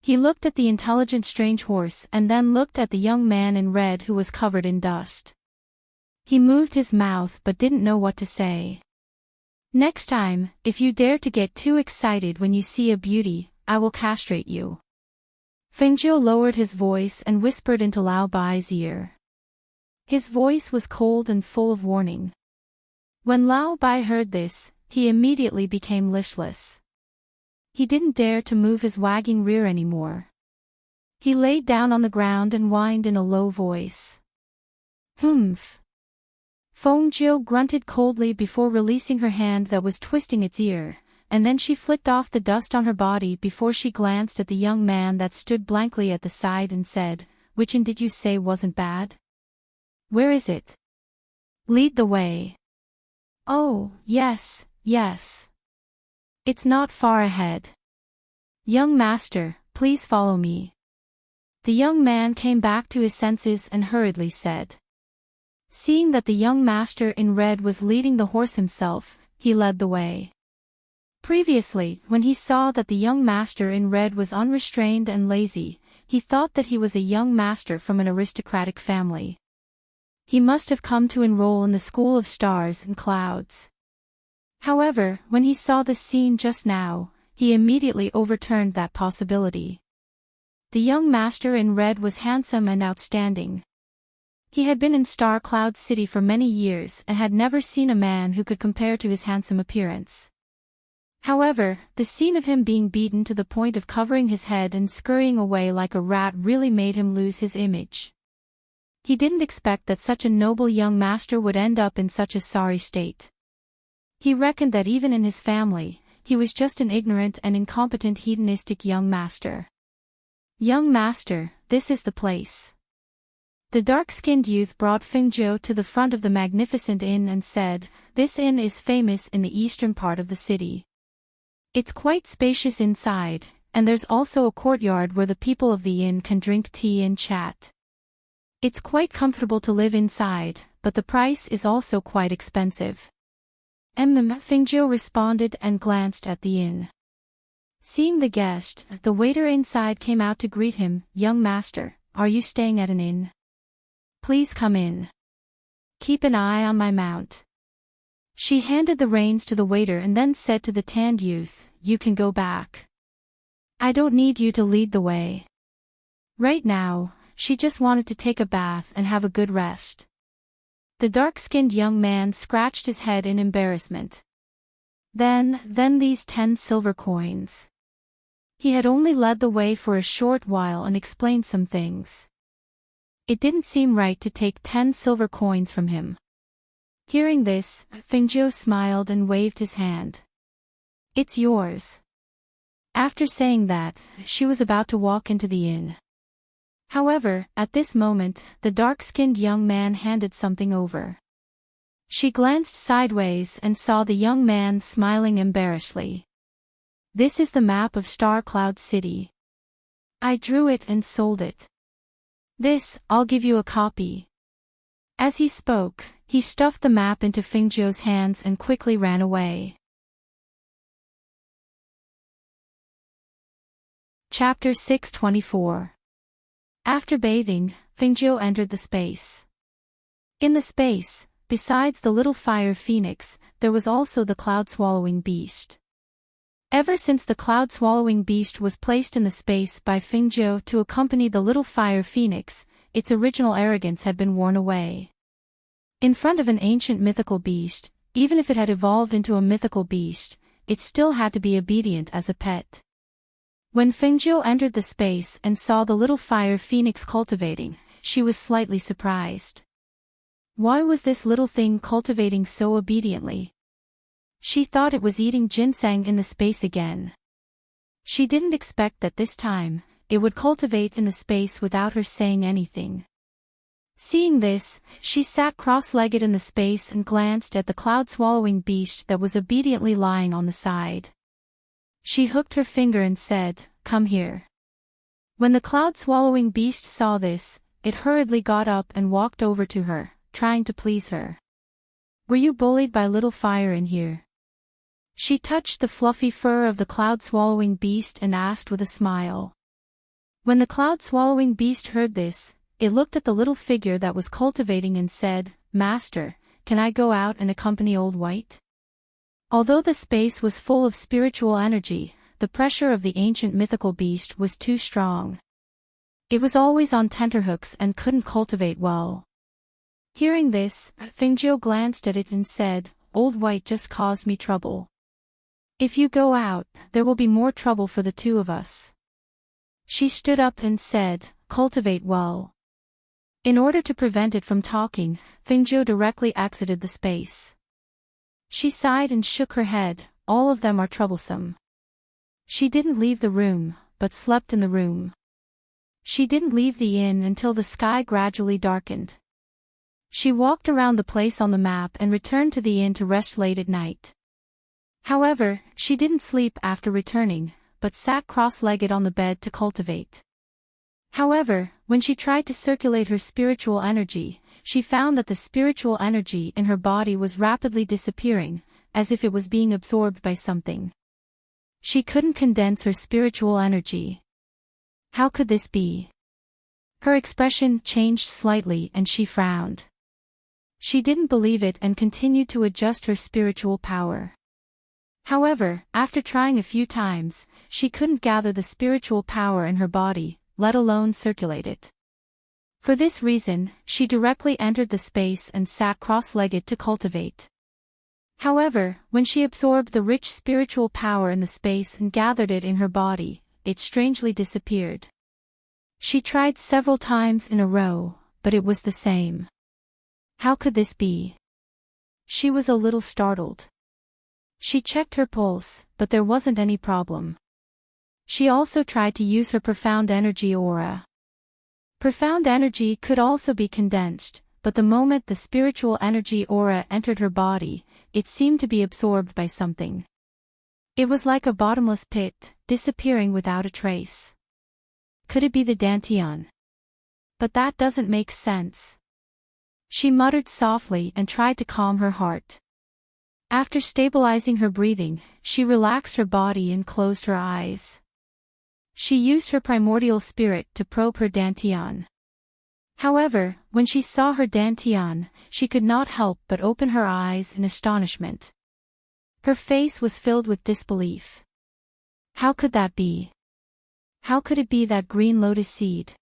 S1: He looked at the intelligent strange horse and then looked at the young man in red who was covered in dust. He moved his mouth but didn't know what to say. Next time, if you dare to get too excited when you see a beauty, I will castrate you. Fengjiu lowered his voice and whispered into Lao Bai's ear. His voice was cold and full of warning. When Lao Bai heard this, he immediately became listless. He didn't dare to move his wagging rear anymore. He laid down on the ground and whined in a low voice. Humph. Fengjiu grunted coldly before releasing her hand that was twisting its ear, and then she flicked off the dust on her body before she glanced at the young man that stood blankly at the side and said, "Which one did you say wasn't bad? Where is it? Lead the way." "Oh, yes, yes. It's not far ahead. Young master, please follow me." The young man came back to his senses and hurriedly said. Seeing that the young master in red was leading the horse himself, he led the way. Previously, when he saw that the young master in red was unrestrained and lazy, he thought that he was a young master from an aristocratic family. He must have come to enroll in the school of stars and clouds. However, when he saw this scene just now, he immediately overturned that possibility. The young master in red was handsome and outstanding. He had been in Star Cloud City for many years and had never seen a man who could compare to his handsome appearance. However, the scene of him being beaten to the point of covering his head and scurrying away like a rat really made him lose his image. He didn't expect that such a noble young master would end up in such a sorry state. He reckoned that even in his family, he was just an ignorant and incompetent hedonistic young master. Young master, this is the place. The dark-skinned youth brought Fingzhou to the front of the magnificent inn and said, "This inn is famous in the eastern part of the city. It's quite spacious inside, and there's also a courtyard where the people of the inn can drink tea and chat. It's quite comfortable to live inside, but the price is also quite expensive." Fingzhou responded and glanced at the inn. Seeing the guest, the waiter inside came out to greet him. "Young master, are you staying at an inn? Please come in. Keep an eye on my mount." She handed the reins to the waiter and then said to the tanned youth, "You can go back. I don't need you to lead the way." Right now, she just wanted to take a bath and have a good rest. The dark-skinned young man scratched his head in embarrassment. Then these 10 silver coins. He had only led the way for a short while and explained some things. It didn't seem right to take 10 silver coins from him. Hearing this, Fingzhou smiled and waved his hand. "It's yours." After saying that, she was about to walk into the inn. However, at this moment, the dark-skinned young man handed something over. She glanced sideways and saw the young man smiling embarrassedly. "This is the map of Star Cloud City. I drew it and sold it. This, I'll give you a copy." As he spoke, he stuffed the map into Fingzhou's hands and quickly ran away. Chapter 624. After bathing, Fingzhou entered the space. In the space, besides the little fire phoenix, there was also the cloud-swallowing beast. Ever since the cloud-swallowing beast was placed in the space by Fingzhou to accompany the little fire phoenix, its original arrogance had been worn away. In front of an ancient mythical beast, even if it had evolved into a mythical beast, it still had to be obedient as a pet. When Fingzhou entered the space and saw the little fire phoenix cultivating, she was slightly surprised. Why was this little thing cultivating so obediently? She thought it was eating ginseng in the space again. She didn't expect that this time, it would cultivate in the space without her saying anything. Seeing this, she sat cross-legged in the space and glanced at the cloud-swallowing beast that was obediently lying on the side. She hooked her finger and said, "Come here." When the cloud-swallowing beast saw this, it hurriedly got up and walked over to her, trying to please her. "Were you bullied by little fire in here?" She touched the fluffy fur of the cloud-swallowing beast and asked with a smile. When the cloud-swallowing beast heard this, it looked at the little figure that was cultivating and said, "Master, can I go out and accompany Old White?" Although the space was full of spiritual energy, the pressure of the ancient mythical beast was too strong. It was always on tenterhooks and couldn't cultivate well. Hearing this, Fingzhou glanced at it and said, "Old White just caused me trouble. If you go out, there will be more trouble for the two of us." She stood up and said, "Cultivate well." In order to prevent it from talking, Fingzhou directly exited the space. She sighed and shook her head, "All of them are troublesome." She didn't leave the room, but slept in the room. She didn't leave the inn until the sky gradually darkened. She walked around the place on the map and returned to the inn to rest late at night. However, she didn't sleep after returning, but sat cross-legged on the bed to cultivate. However, when she tried to circulate her spiritual energy, she found that the spiritual energy in her body was rapidly disappearing, as if it was being absorbed by something. She couldn't condense her spiritual energy. How could this be? Her expression changed slightly and she frowned. She didn't believe it and continued to adjust her spiritual power. However, after trying a few times, she couldn't gather the spiritual power in her body, let alone circulate it. For this reason, she directly entered the space and sat cross-legged to cultivate. However, when she absorbed the rich spiritual power in the space and gathered it in her body, it strangely disappeared. She tried several times in a row, but it was the same. How could this be? She was a little startled. She checked her pulse, but there wasn't any problem. She also tried to use her profound energy aura. Profound energy could also be condensed, but the moment the spiritual energy aura entered her body, it seemed to be absorbed by something. It was like a bottomless pit, disappearing without a trace. Could it be the Dantian? But that doesn't make sense. She muttered softly and tried to calm her heart. After stabilizing her breathing, she relaxed her body and closed her eyes. She used her primordial spirit to probe her Dantian. However, when she saw her Dantian, she could not help but open her eyes in astonishment. Her face was filled with disbelief. How could that be? How could it be that green lotus seed?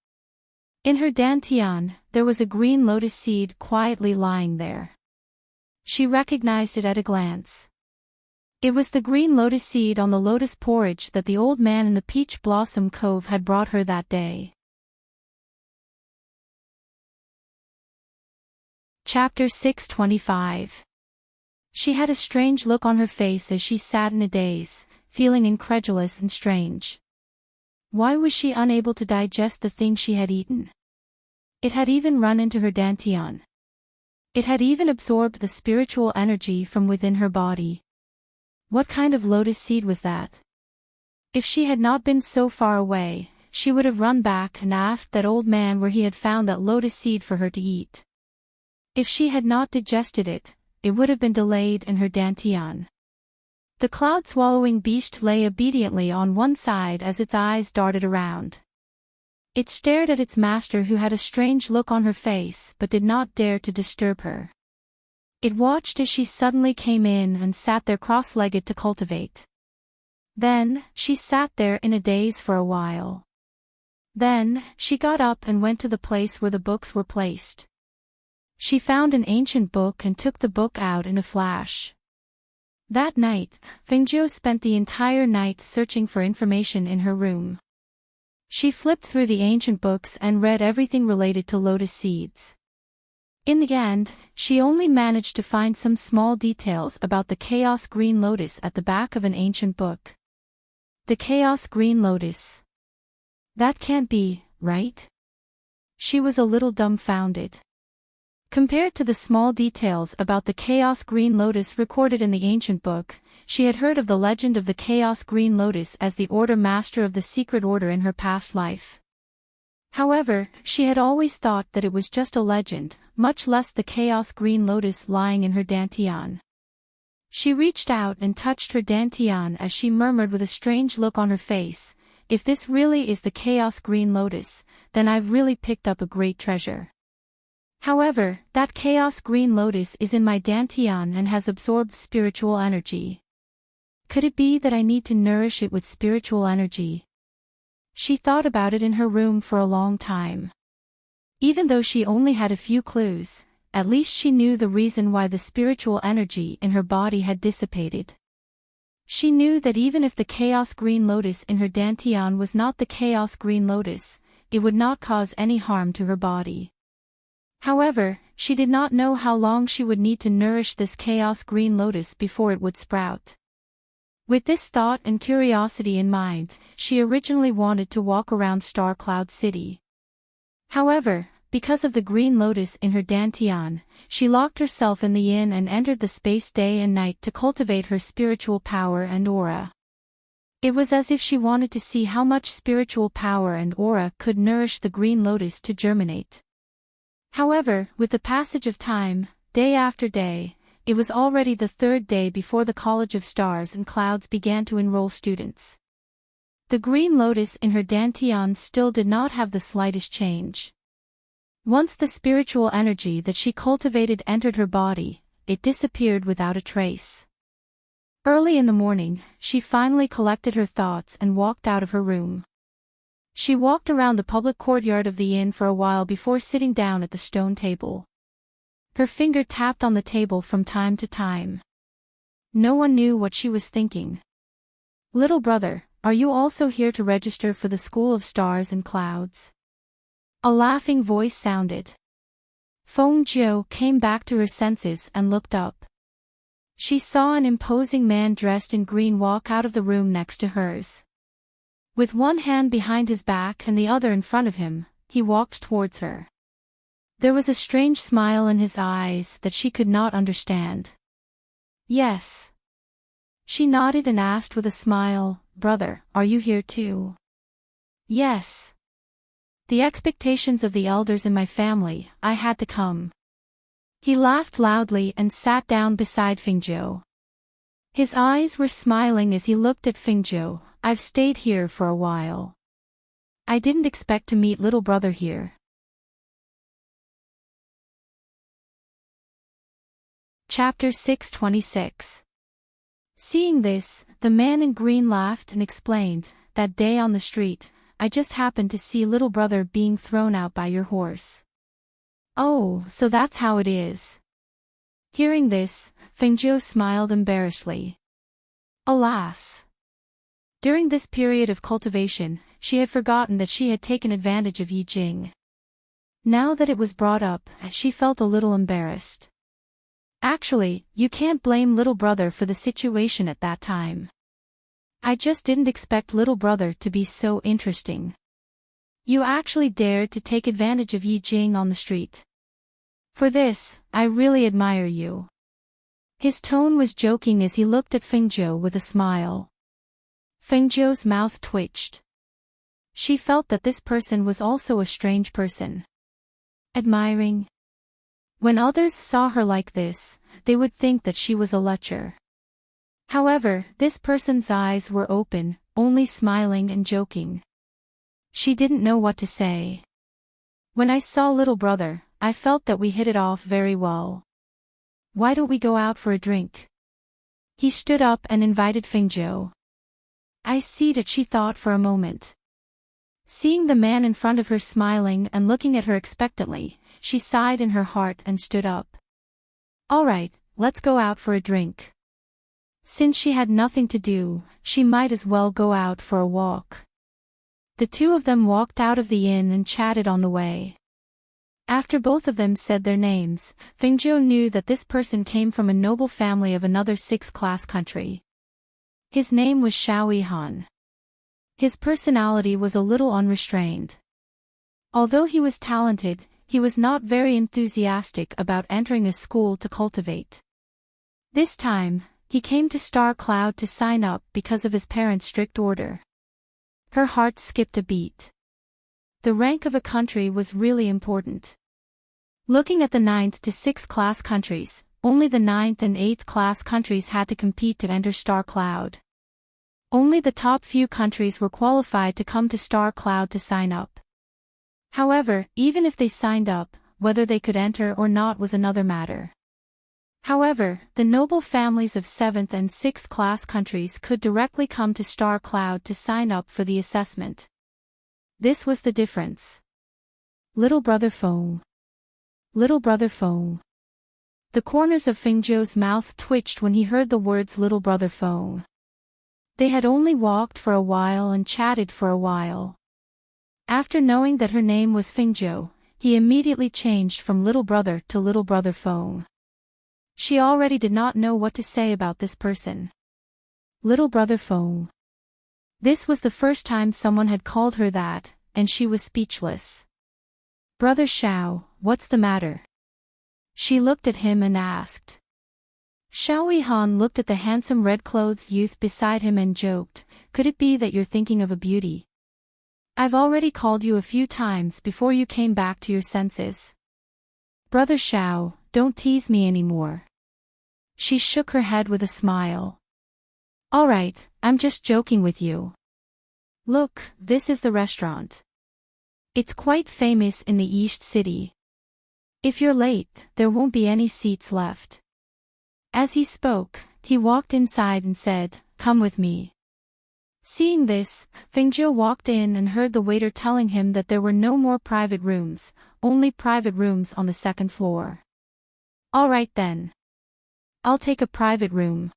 S1: In her Dantian, there was a green lotus seed quietly lying there. She recognized it at a glance. It was the green lotus seed on the lotus porridge that the old man in the Peach Blossom Cove had brought her that day. Chapter 625. She had a strange look on her face as she sat in a daze, feeling incredulous and strange. Why was she unable to digest the thing she had eaten? It had even run into her Dantian. It had even absorbed the spiritual energy from within her body. What kind of lotus seed was that? If she had not been so far away, she would have run back and asked that old man where he had found that lotus seed for her to eat. If she had not digested it, it would have been delayed in her Dantian. The cloud-swallowing beast lay obediently on one side as its eyes darted around. It stared at its master who had a strange look on her face but did not dare to disturb her. It watched as she suddenly came in and sat there cross-legged to cultivate. Then, she sat there in a daze for a while. Then, she got up and went to the place where the books were placed. She found an ancient book and took the book out in a flash. That night, Fengjiu spent the entire night searching for information in her room. She flipped through the ancient books and read everything related to lotus seeds. In the end, she only managed to find some small details about the chaos green lotus at the back of an ancient book. The chaos green lotus. That can't be, right? She was a little dumbfounded. Compared to the small details about the Chaos Green Lotus recorded in the ancient book, she had heard of the legend of the Chaos Green Lotus as the Order Master of the Secret Order in her past life. However, she had always thought that it was just a legend, much less the Chaos Green Lotus lying in her Dantian. She reached out and touched her Dantian as she murmured with a strange look on her face, "If this really is the Chaos Green Lotus, then I've really picked up a great treasure." However, that chaos green lotus is in my Dantian and has absorbed spiritual energy. Could it be that I need to nourish it with spiritual energy? She thought about it in her room for a long time. Even though she only had a few clues, at least she knew the reason why the spiritual energy in her body had dissipated. She knew that even if the chaos green lotus in her Dantian was not the chaos green lotus, it would not cause any harm to her body. However, she did not know how long she would need to nourish this chaos green lotus before it would sprout. With this thought and curiosity in mind, she originally wanted to walk around Star Cloud City. However, because of the green lotus in her Dantian, she locked herself in the inn and entered the space day and night to cultivate her spiritual power and aura. It was as if she wanted to see how much spiritual power and aura could nourish the green lotus to germinate. However, with the passage of time, day after day, it was already the third day before the College of Stars and Clouds began to enroll students. The green lotus in her dantian still did not have the slightest change. Once the spiritual energy that she cultivated entered her body, it disappeared without a trace. Early in the morning, she finally collected her thoughts and walked out of her room. She walked around the public courtyard of the inn for a while before sitting down at the stone table. Her finger tapped on the table from time to time. No one knew what she was thinking. "Little brother, are you also here to register for the School of Stars and Clouds?" A laughing voice sounded. Feng Jiu came back to her senses and looked up. She saw an imposing man dressed in green walk out of the room next to hers. With one hand behind his back and the other in front of him, he walked towards her. There was a strange smile in his eyes that she could not understand. "Yes." She nodded and asked with a smile, "Brother, are you here too?" "Yes. The expectations of the elders in my family, I had to come." He laughed loudly and sat down beside Fengjiu. His eyes were smiling as he looked at Fengjiu. "I've stayed here for a while. I didn't expect to meet little brother here." Chapter 626. Seeing this, the man in green laughed and explained, "That day on the street, I just happened to see little brother being thrown out by your horse." "Oh, so that's how it is." Hearing this, Fengjiu smiled embarrassedly. Alas! During this period of cultivation, she had forgotten that she had taken advantage of Yi Jing. Now that it was brought up, she felt a little embarrassed. "Actually, you can't blame little brother for the situation at that time. I just didn't expect little brother to be so interesting. You actually dared to take advantage of Yi Jing on the street. For this, I really admire you." His tone was joking as he looked at Fengjiu with a smile. Fengjiu's mouth twitched. She felt that this person was also a strange person. Admiring? When others saw her like this, they would think that she was a lecher. However, this person's eyes were open, only smiling and joking. She didn't know what to say. "When I saw little brother, I felt that we hit it off very well. Why don't we go out for a drink?" He stood up and invited Fengjiu. "I see that," she thought for a moment. Seeing the man in front of her smiling and looking at her expectantly, she sighed in her heart and stood up. "All right, let's go out for a drink." Since she had nothing to do, she might as well go out for a walk. The two of them walked out of the inn and chatted on the way. After both of them said their names, Fengjiu knew that this person came from a noble family of another sixth-class country. His name was Xiao Han. His personality was a little unrestrained. Although he was talented, he was not very enthusiastic about entering a school to cultivate. This time, he came to Star Cloud to sign up because of his parents' strict order. Her heart skipped a beat. The rank of a country was really important. Looking at the 9th to 6th class countries, only the 9th and 8th class countries had to compete to enter Star Cloud. Only the top few countries were qualified to come to Star Cloud to sign up. However, even if they signed up, whether they could enter or not was another matter. However, the noble families of 7th and 6th class countries could directly come to Star Cloud to sign up for the assessment. This was the difference. Little brother Feng. Little brother Feng. The corners of Fengjiu's mouth twitched when he heard the words little brother Feng. They had only walked for a while and chatted for a while. After knowing that her name was Fengjiu, he immediately changed from little brother to little brother Feng. She already did not know what to say about this person. Little brother Feng. This was the first time someone had called her that, and she was speechless. "Brother Xiao, what's the matter?" She looked at him and asked. Xiao Han looked at the handsome red-clothed youth beside him and joked, "Could it be that you're thinking of a beauty? I've already called you a few times before you came back to your senses." "Brother Xiao, don't tease me anymore. She shook her head with a smile. All right, I'm just joking with you. Look, this is the restaurant. It's quite famous in the East City. If you're late, there won't be any seats left. As he spoke, he walked inside and said, "Come with me." Seeing this, Fengjiu walked in and heard the waiter telling him that there were no more private rooms, only private rooms on the second floor. All right then. I'll take a private room.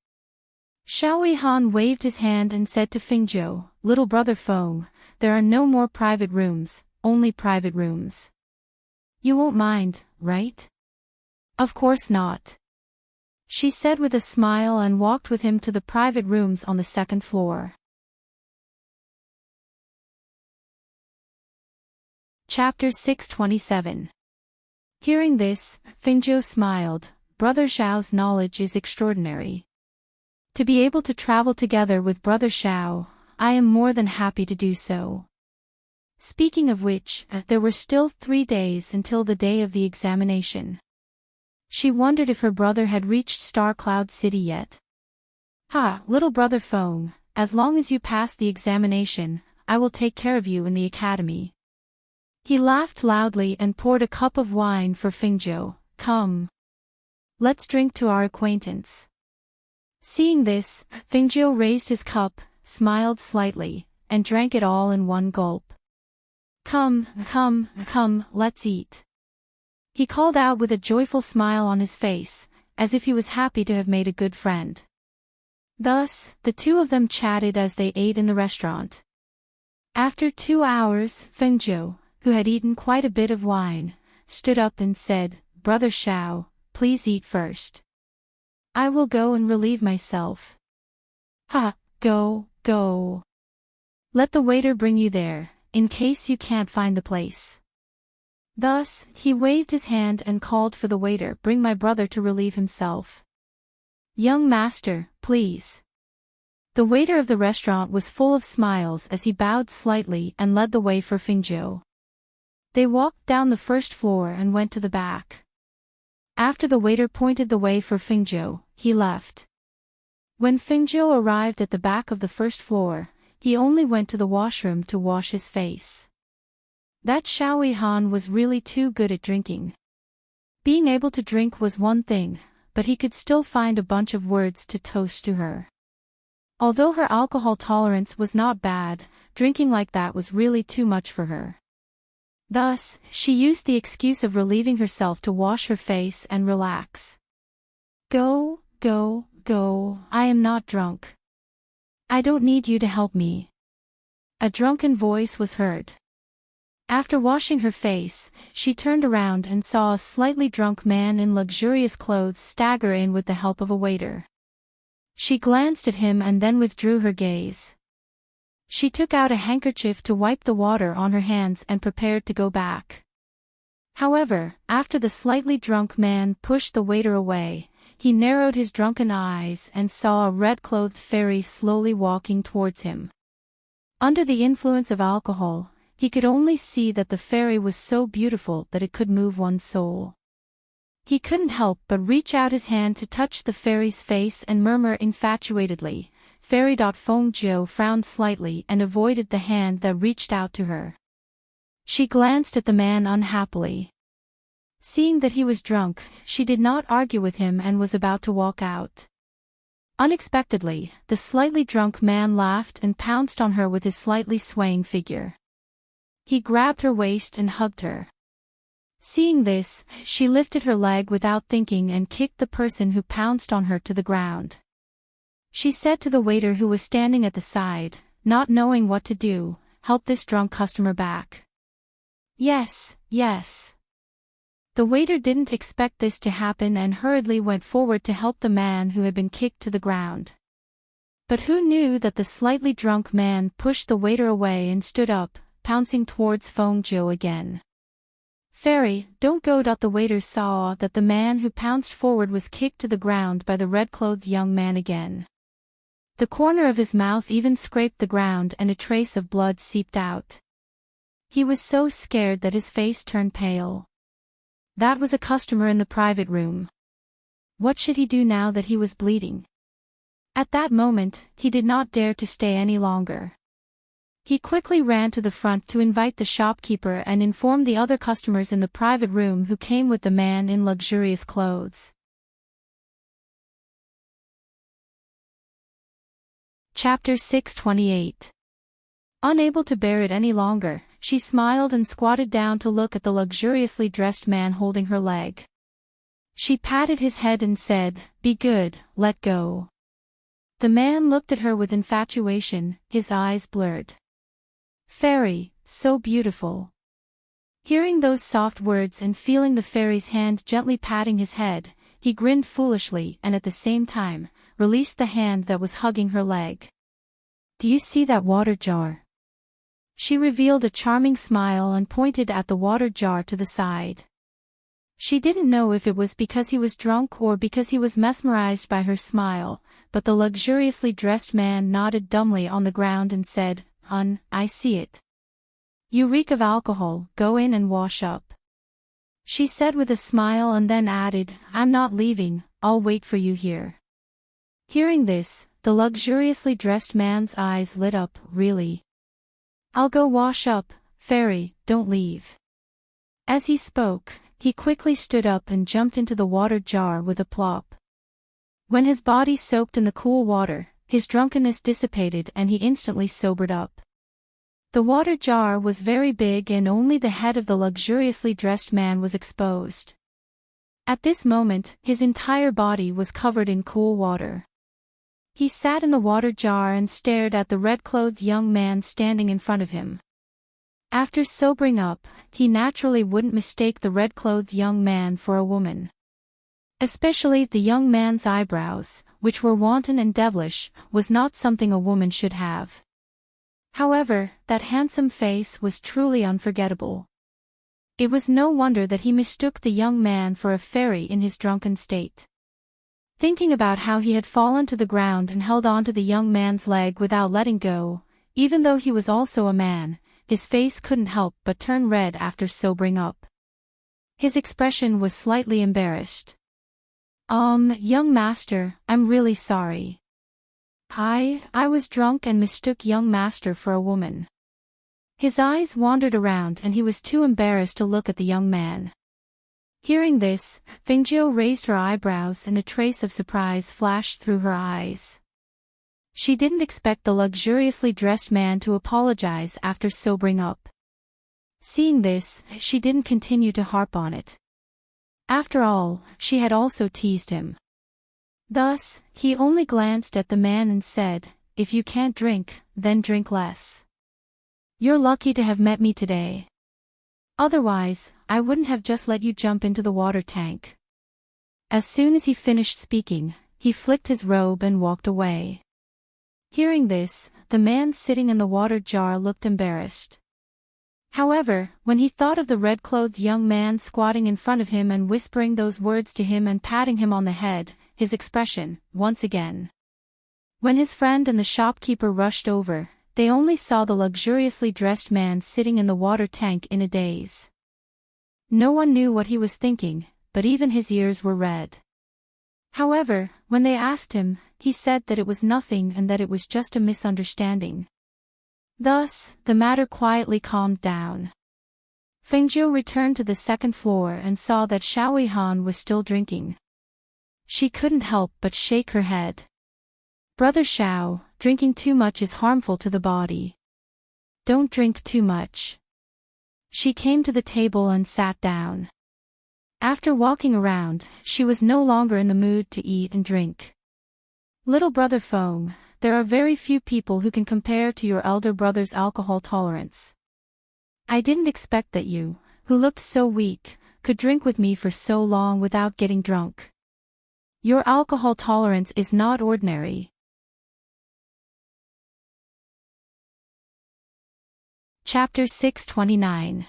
S1: Xiao Han waved his hand and said to Fengjiu, "Little brother Feng, there are no more private rooms, only private rooms. You won't mind, right?" "Of course not," she said with a smile and walked with him to the private rooms on the second floor. Chapter 627. Hearing this, Fengjiu smiled. Brother Xiao's knowledge is extraordinary. To be able to travel together with Brother Xiao, I am more than happy to do so. Speaking of which, there were still 3 days until the day of the examination. She wondered if her brother had reached Star Cloud City yet. Little brother Feng, as long as you pass the examination, I will take care of you in the academy." He laughed loudly and poured a cup of wine for Fengjiu. "Come. Let's drink to our acquaintance." Seeing this, Fengjiu raised his cup, smiled slightly, and drank it all in one gulp. Come, let's eat." He called out with a joyful smile on his face, as if he was happy to have made a good friend. Thus, the two of them chatted as they ate in the restaurant. After 2 hours, Fengjiu, who had eaten quite a bit of wine, stood up and said, "Brother Xiao, please eat first. I will go and relieve myself." Go. Let the waiter bring you there, in case you can't find the place." Thus, he waved his hand and called for the waiter. "Bring my brother to relieve himself." "Young master, please." The waiter of the restaurant was full of smiles as he bowed slightly and led the way for Fengjiu. They walked down the first floor and went to the back. After the waiter pointed the way for Fengjiu, he left. When Fengjiu arrived at the back of the first floor, he only went to the washroom to wash his face. That Xiao Han was really too good at drinking. Being able to drink was one thing, but he could still find a bunch of words to toast to her. Although her alcohol tolerance was not bad, drinking like that was really too much for her. Thus, she used the excuse of relieving herself to wash her face and relax. Go, I am not drunk. I don't need you to help me." A drunken voice was heard. After washing her face, she turned around and saw a slightly drunk man in luxurious clothes stagger in with the help of a waiter. She glanced at him and then withdrew her gaze. She took out a handkerchief to wipe the water on her hands and prepared to go back. However, after the slightly drunk man pushed the waiter away, he narrowed his drunken eyes and saw a red-clothed fairy slowly walking towards him. Under the influence of alcohol, he could only see that the fairy was so beautiful that it could move one's soul. He couldn't help but reach out his hand to touch the fairy's face and murmur infatuatedly, "Fairy." Fengjiu frowned slightly and avoided the hand that reached out to her. She glanced at the man unhappily. Seeing that he was drunk, she did not argue with him and was about to walk out. Unexpectedly, the slightly drunk man laughed and pounced on her with his slightly swaying figure. He grabbed her waist and hugged her. Seeing this, she lifted her leg without thinking and kicked the person who pounced on her to the ground. She said to the waiter who was standing at the side, not knowing what to do, "Help this drunk customer back." Yes. The waiter didn't expect this to happen and hurriedly went forward to help the man who had been kicked to the ground. But who knew that the slightly drunk man pushed the waiter away and stood up, pouncing towards Fengjiu again. "Fairy, don't go." The waiter saw that the man who pounced forward was kicked to the ground by the red-clothed young man again. The corner of his mouth even scraped the ground and a trace of blood seeped out. He was so scared that his face turned pale. That was a customer in the private room. What should he do now that he was bleeding? At that moment, he did not dare to stay any longer. He quickly ran to the front to invite the shopkeeper and inform the other customers in the private room who came with the man in luxurious clothes. Chapter 628. Unable to bear it any longer, she smiled and squatted down to look at the luxuriously dressed man holding her leg. She patted his head and said, "Be good, let go." The man looked at her with infatuation, his eyes blurred. "Fairy, so beautiful." Hearing those soft words and feeling the fairy's hand gently patting his head, he grinned foolishly and at the same time, released the hand that was hugging her leg. "Do you see that water jar?" She revealed a charming smile and pointed at the water jar to the side. She didn't know if it was because he was drunk or because he was mesmerized by her smile, but the luxuriously dressed man nodded dumbly on the ground and said, I see it. You reek of alcohol, go in and wash up." She said with a smile and then added, "I'm not leaving, I'll wait for you here." Hearing this, the luxuriously dressed man's eyes lit up. "Really? I'll go wash up, fairy, don't leave." As he spoke, he quickly stood up and jumped into the water jar with a plop. When his body soaked in the cool water, his drunkenness dissipated and he instantly sobered up. The water jar was very big and only the head of the luxuriously dressed man was exposed. At this moment, his entire body was covered in cool water. He sat in the water jar and stared at the red-clothed young man standing in front of him. After sobering up, he naturally wouldn't mistake the red-clothed young man for a woman. Especially the young man's eyebrows, which were wanton and devilish, was not something a woman should have. However, that handsome face was truly unforgettable. It was no wonder that he mistook the young man for a fairy in his drunken state. Thinking about how he had fallen to the ground and held on to the young man's leg without letting go, even though he was also a man, his face couldn't help but turn red after sobering up. His expression was slightly embarrassed. Young master, I'm really sorry. I was drunk and mistook young master for a woman." His eyes wandered around and he was too embarrassed to look at the young man. Hearing this, Fengjiu raised her eyebrows and a trace of surprise flashed through her eyes. She didn't expect the luxuriously dressed man to apologize after sobering up. Seeing this, she didn't continue to harp on it. After all, she had also teased him. Thus, he only glanced at the man and said, "If you can't drink, then drink less. You're lucky to have met me today. Otherwise, I wouldn't have just let you jump into the water tank." As soon as he finished speaking, he flicked his robe and walked away. Hearing this, the man sitting in the water jar looked embarrassed. However, when he thought of the red-clothed young man squatting in front of him and whispering those words to him and patting him on the head, his expression, once again. When his friend and the shopkeeper rushed over, they only saw the luxuriously dressed man sitting in the water tank in a daze. No one knew what he was thinking, but even his ears were red. However, when they asked him, he said that it was nothing and that it was just a misunderstanding. Thus, the matter quietly calmed down. Fengjiu returned to the second floor and saw that Xiao Han was still drinking. She couldn't help but shake her head. "Brother Xiao, drinking too much is harmful to the body. Don't drink too much." She came to the table and sat down. After walking around, she was no longer in the mood to eat and drink. "Little brother Feng, there are very few people who can compare to your elder brother's alcohol tolerance. I didn't expect that you, who looked so weak, could drink with me for so long without getting drunk. Your alcohol tolerance is not ordinary." Chapter 629.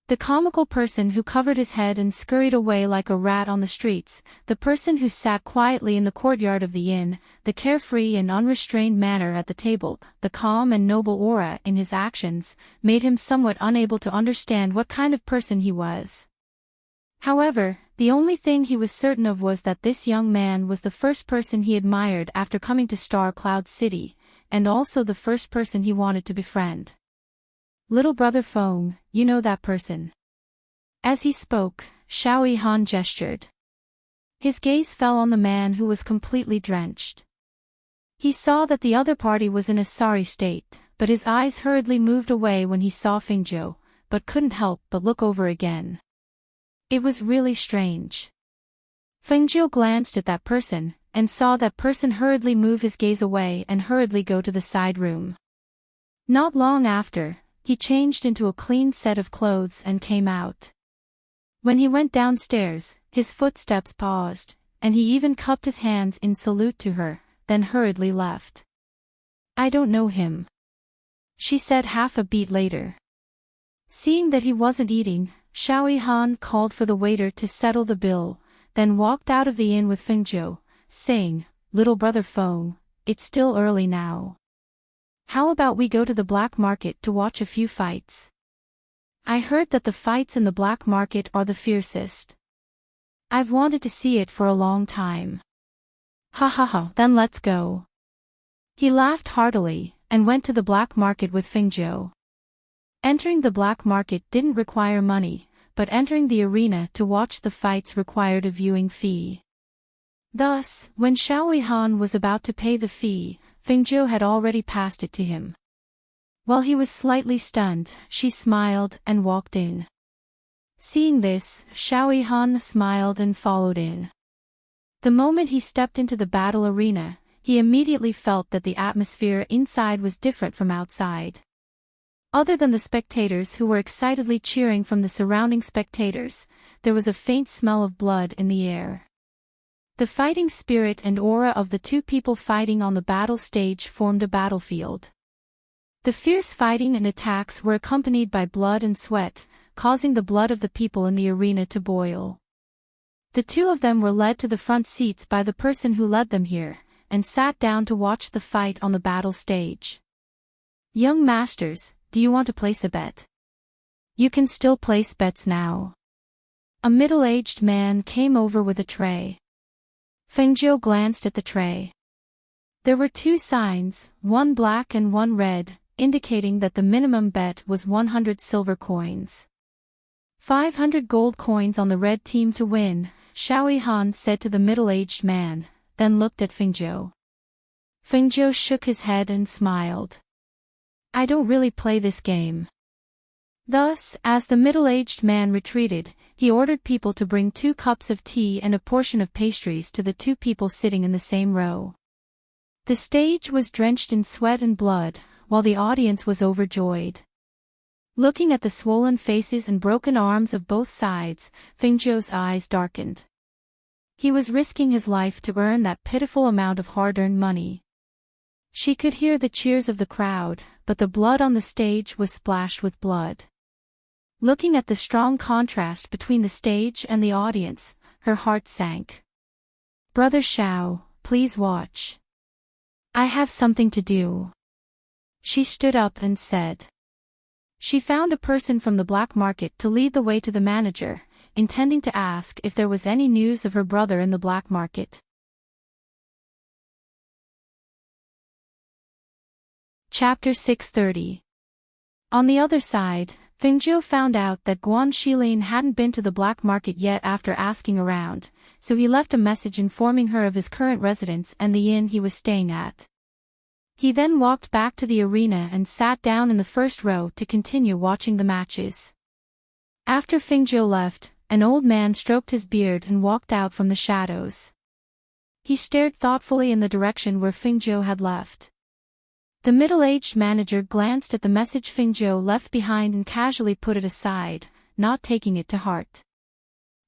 S1: The comical person who covered his head and scurried away like a rat on the streets, the person who sat quietly in the courtyard of the inn, the carefree and unrestrained manner at the table, the calm and noble aura in his actions, made him somewhat unable to understand what kind of person he was. However, The only thing he was certain of was that this young man was the first person he admired after coming to Star Cloud City, and also the first person he wanted to befriend. Little brother Feng, you know that person. As he spoke, Xiao Han gestured. His gaze fell on the man who was completely drenched. He saw that the other party was in a sorry state, but his eyes hurriedly moved away when he saw Fengzhou, but couldn't help but look over again. It was really strange. Fengzhou glanced at that person, and saw that person hurriedly move his gaze away and hurriedly go to the side room. Not long after, he changed into a clean set of clothes and came out. When he went downstairs, his footsteps paused, and he even cupped his hands in salute to her, then hurriedly left. I don't know him, she said half a beat later. Seeing that he wasn't eating, Xiao Han called for the waiter to settle the bill, then walked out of the inn with Fengzhou, saying, Little brother Feng, it's still early now. How about we go to the black market to watch a few fights? I heard that the fights in the black market are the fiercest. I've wanted to see it for a long time. Ha ha ha, then let's go. He laughed heartily, and went to the black market with Fengzhou. Entering the black market didn't require money, but entering the arena to watch the fights required a viewing fee. Thus, when Xiao Han was about to pay the fee, Fengzhou had already passed it to him. While he was slightly stunned, she smiled and walked in. Seeing this, Xiao Han smiled and followed in. The moment he stepped into the battle arena, he immediately felt that the atmosphere inside was different from outside. Other than the spectators who were excitedly cheering from the surrounding spectators, there was a faint smell of blood in the air. The fighting spirit and aura of the two people fighting on the battle stage formed a battlefield. The fierce fighting and attacks were accompanied by blood and sweat, causing the blood of the people in the arena to boil. The two of them were led to the front seats by the person who led them here, and sat down to watch the fight on the battle stage. Young masters, do you want to place a bet? You can still place bets now. A middle-aged man came over with a tray. Fengzhou glanced at the tray. There were two signs, one black and one red, indicating that the minimum bet was 100 silver coins. 500 gold coins on the red team to win, Xiao Han said to the middle-aged man, then looked at Fengzhou. Fengzhou shook his head and smiled. I don't really play this game. Thus, as the middle-aged man retreated, he ordered people to bring 2 cups of tea and a portion of pastries to the 2 people sitting in the same row. The stage was drenched in sweat and blood, while the audience was overjoyed. Looking at the swollen faces and broken arms of both sides, Fengzhou's eyes darkened. He was risking his life to earn that pitiful amount of hard-earned money. She could hear the cheers of the crowd, but the blood on the stage was splashed with blood. Looking at the strong contrast between the stage and the audience, her heart sank. Brother Xiao, please watch. I have something to do. She stood up and said. She found a person from the black market to lead the way to the manager, intending to ask if there was any news of her brother in the black market. Chapter 630. On the other side, Fengzhou found out that Guan Shilin hadn't been to the black market yet after asking around, so he left a message informing her of his current residence and the inn he was staying at. He then walked back to the arena and sat down in the first row to continue watching the matches. After Fengzhou left, an old man stroked his beard and walked out from the shadows. He stared thoughtfully in the direction where Fengzhou had left. The middle-aged manager glanced at the message Fengzhou left behind and casually put it aside, not taking it to heart.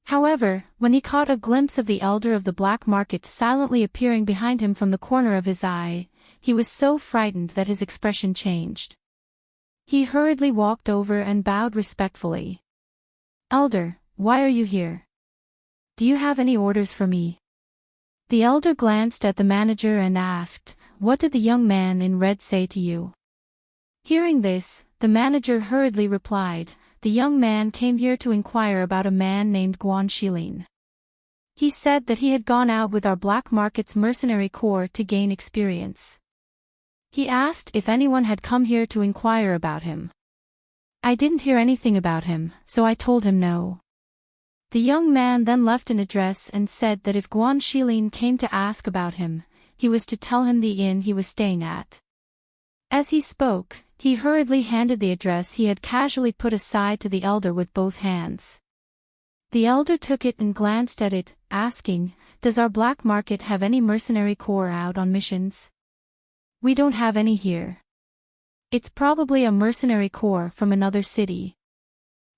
S1: However, when he caught a glimpse of the elder of the black market silently appearing behind him from the corner of his eye, he was so frightened that his expression changed. He hurriedly walked over and bowed respectfully. Elder, why are you here? Do you have any orders for me? The elder glanced at the manager and asked, What did the young man in red say to you? Hearing this, the manager hurriedly replied, The young man came here to inquire about a man named Guan Shilin. He said that he had gone out with our black market's mercenary corps to gain experience. He asked if anyone had come here to inquire about him. I didn't hear anything about him, so I told him no. The young man then left an address and said that if Guan Shilin came to ask about him, he was to tell him the inn he was staying at. As he spoke, he hurriedly handed the address he had casually put aside to the elder with both hands. The elder took it and glanced at it, asking, "Does our black market have any mercenary corps out on missions?" "We don't have any here." "It's probably a mercenary corps from another city."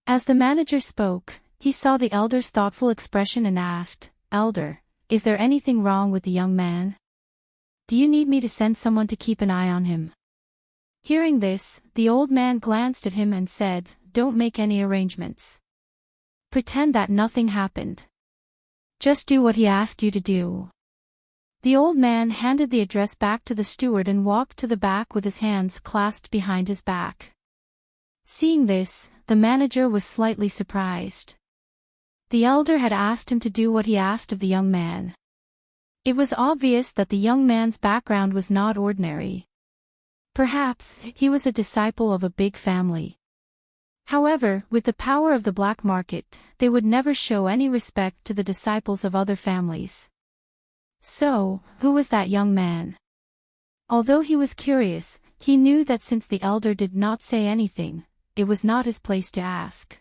S1: As the manager spoke, he saw the elder's thoughtful expression and asked, "Elder, is there anything wrong with the young man? Do you need me to send someone to keep an eye on him?" Hearing this, the old man glanced at him and said, "Don't make any arrangements. Pretend that nothing happened. Just do what he asked you to do." The old man handed the address back to the steward and walked to the back with his hands clasped behind his back. Seeing this, the manager was slightly surprised. The elder had asked him to do what he asked of the young man. It was obvious that the young man's background was not ordinary. Perhaps he was a disciple of a big family. However, with the power of the black market, they would never show any respect to the disciples of other families. So, who was that young man? Although he was curious, he knew that since the elder did not say anything, it was not his place to ask.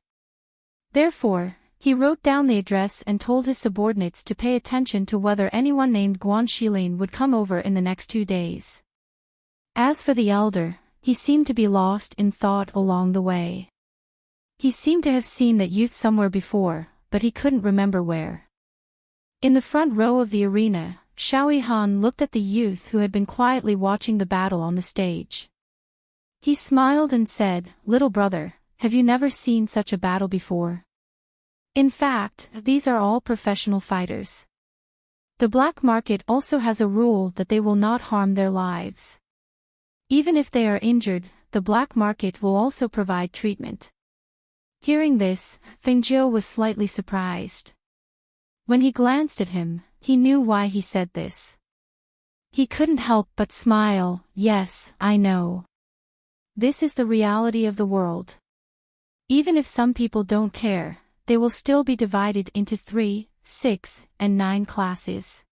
S1: Therefore, he wrote down the address and told his subordinates to pay attention to whether anyone named Guan Shilin would come over in the next 2 days. As for the elder, he seemed to be lost in thought along the way. He seemed to have seen that youth somewhere before, but he couldn't remember where. In the front row of the arena, Xiao Han looked at the youth who had been quietly watching the battle on the stage. He smiled and said, "Little brother, have you never seen such a battle before? In fact, these are all professional fighters. The black market also has a rule that they will not harm their lives. Even if they are injured, the black market will also provide treatment." Hearing this, Feng Jiu was slightly surprised. When he glanced at him, he knew why he said this. He couldn't help but smile. "Yes, I know. This is the reality of the world. Even if some people don't care, they will still be divided into 3, 6, and 9 classes."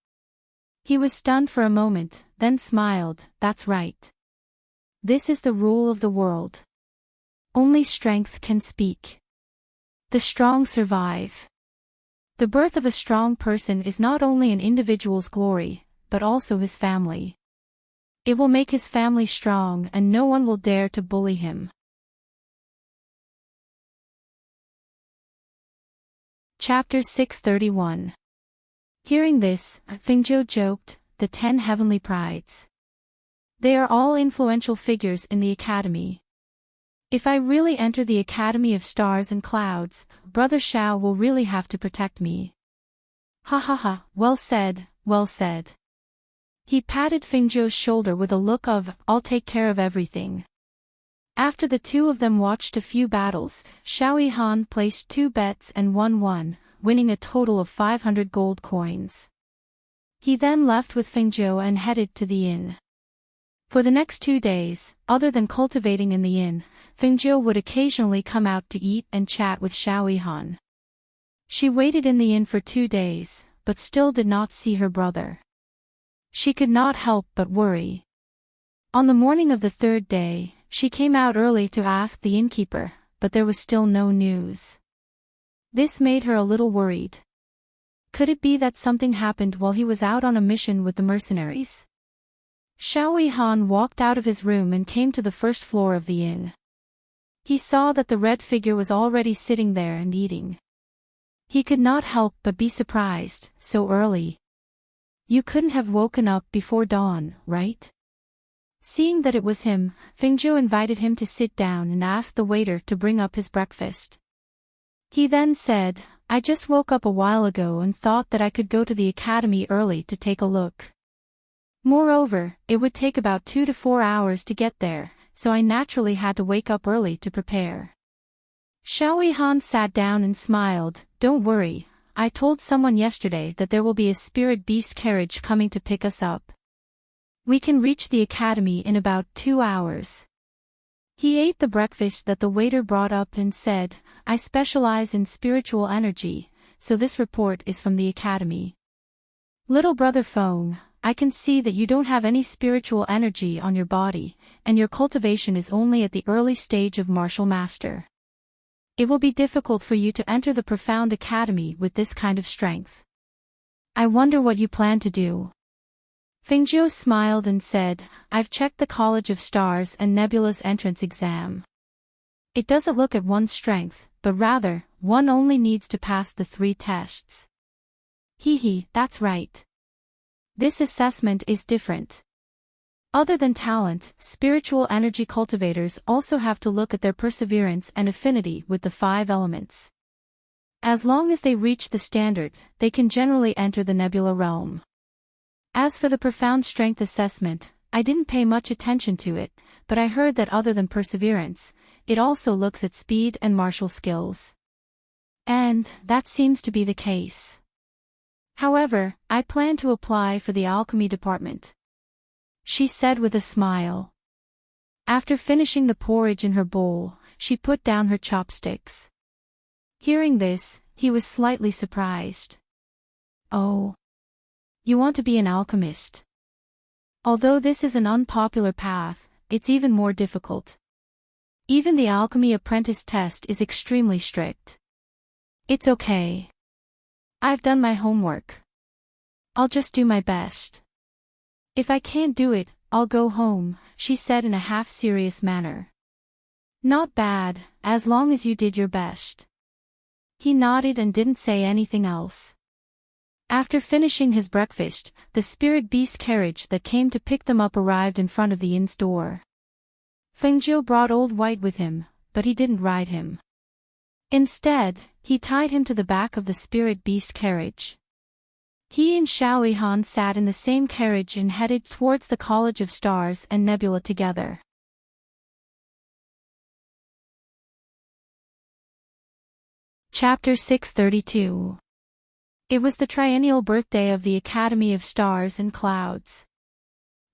S1: He was stunned for a moment, then smiled. "That's right. This is the rule of the world. Only strength can speak. The strong survive. The birth of a strong person is not only an individual's glory, but also his family. It will make his family strong and no one will dare to bully him." Chapter 631. Hearing this, Feng Jiu joked, "The 10 heavenly prides. They are all influential figures in the academy. If I really enter the Academy of Stars and Clouds, Brother Xiao will really have to protect me." "Ha ha ha, well said, well said." He patted Feng Jiu's shoulder with a look of, "I'll take care of everything." After the two of them watched a few battles, Xiao Han placed 2 bets and won 1, winning a total of 500 gold coins. He then left with Feng Jiu and headed to the inn. For the next 2 days, other than cultivating in the inn, Feng Jiu would occasionally come out to eat and chat with Xiao Han. She waited in the inn for 2 days, but still did not see her brother. She could not help but worry. On the morning of the 3rd day, she came out early to ask the innkeeper, but there was still no news. This made her a little worried. Could it be that something happened while he was out on a mission with the mercenaries? Xiao Han walked out of his room and came to the first floor of the inn. He saw that the red figure was already sitting there and eating. He could not help but be surprised. "So early? You couldn't have woken up before dawn, right?" Seeing that it was him, Feng Jiu invited him to sit down and asked the waiter to bring up his breakfast. He then said, "I just woke up a while ago and thought that I could go to the academy early to take a look. Moreover, it would take about 2 to 4 hours to get there, so I naturally had to wake up early to prepare." Xiao Han sat down and smiled. "Don't worry, I told someone yesterday that there will be a spirit beast carriage coming to pick us up. We can reach the academy in about 2 hours. He ate the breakfast that the waiter brought up and said, I specialize in spiritual energy, so this report is from the academy. Little brother Feng, I can see that you don't have any spiritual energy on your body, and your cultivation is only at the early stage of martial master. It will be difficult for you to enter the profound academy with this kind of strength. I wonder what you plan to do. Fengjiu smiled and said, I've checked the College of Stars and Nebula's entrance exam. It doesn't look at one's strength, but rather, one only needs to pass the 3 tests. That's right. This assessment is different. Other than talent, spiritual energy cultivators also have to look at their perseverance and affinity with the 5 elements. As long as they reach the standard, they can generally enter the nebula realm. As for the profound strength assessment, I didn't pay much attention to it, but I heard that other than perseverance, it also looks at speed and martial skills. And that seems to be the case. However, I plan to apply for the alchemy department, she said with a smile. After finishing the porridge in her bowl, she put down her chopsticks. Hearing this, he was slightly surprised. Oh. You want to be an alchemist? Although this is an unpopular path, it's even more difficult. Even the alchemy apprentice test is extremely strict. It's okay. I've done my homework. I'll just do my best. If I can't do it, I'll go home, she said in a half-serious manner. Not bad, as long as you did your best. He nodded and didn't say anything else. After finishing his breakfast, the spirit beast carriage that came to pick them up arrived in front of the inn's door. Fengjiu brought Old White with him, but he didn't ride him. Instead, he tied him to the back of the spirit beast carriage. He and Xiao Han sat in the same carriage and headed towards the College of Stars and Nebula together. Chapter 632. It was the triennial birthday of the Academy of Stars and Clouds.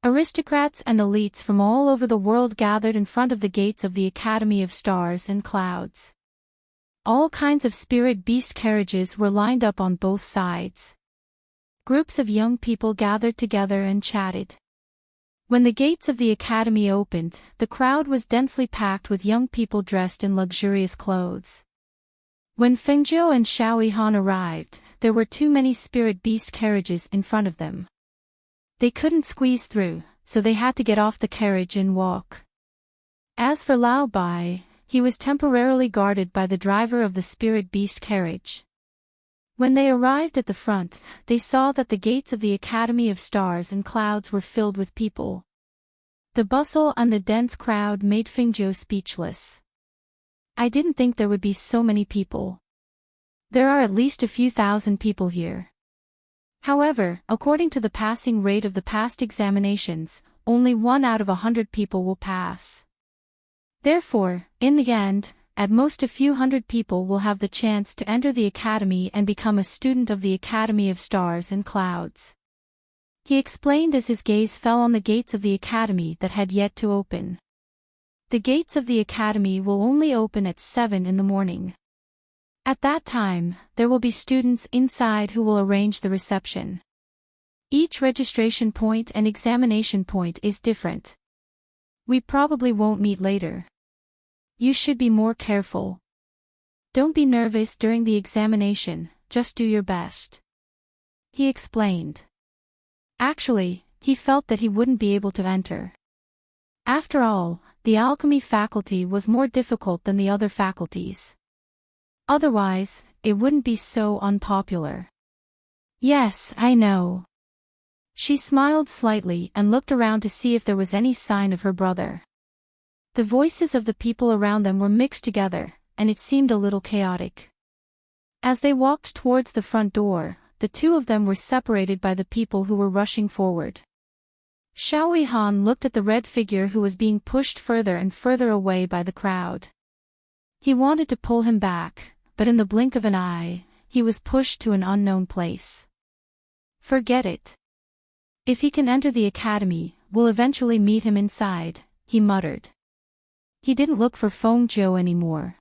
S1: Aristocrats and elites from all over the world gathered in front of the gates of the Academy of Stars and Clouds. All kinds of spirit beast carriages were lined up on both sides. Groups of young people gathered together and chatted. When the gates of the academy opened, the crowd was densely packed with young people dressed in luxurious clothes. When Fengjiu and Xiao Han arrived, there were too many spirit beast carriages in front of them. They couldn't squeeze through, so they had to get off the carriage and walk. As for Lao Bai, he was temporarily guarded by the driver of the spirit beast carriage. When they arrived at the front, they saw that the gates of the Academy of Stars and Clouds were filled with people. The bustle and the dense crowd made Fengjiu speechless. I didn't think there would be so many people. There are at least a few thousand people here. However, according to the passing rate of the past examinations, only 1 out of 100 people will pass. Therefore, in the end, at most a few hundred people will have the chance to enter the academy and become a student of the Academy of Stars and Clouds. He explained as his gaze fell on the gates of the academy that had yet to open. The gates of the academy will only open at 7 in the morning. At that time, there will be students inside who will arrange the reception. Each registration point and examination point is different. We probably won't meet later. You should be more careful. Don't be nervous during the examination, just do your best. He explained. Actually, he felt that he wouldn't be able to enter. After all, the alchemy faculty was more difficult than the other faculties. Otherwise, it wouldn't be so unpopular. Yes, I know. She smiled slightly and looked around to see if there was any sign of her brother. The voices of the people around them were mixed together, and it seemed a little chaotic. As they walked towards the front door, the two of them were separated by the people who were rushing forward. Xiao Han looked at the red figure who was being pushed further and further away by the crowd. He wanted to pull him back, but in the blink of an eye, he was pushed to an unknown place. Forget it. If he can enter the academy, we'll eventually meet him inside, he muttered. He didn't look for Fengzhou anymore.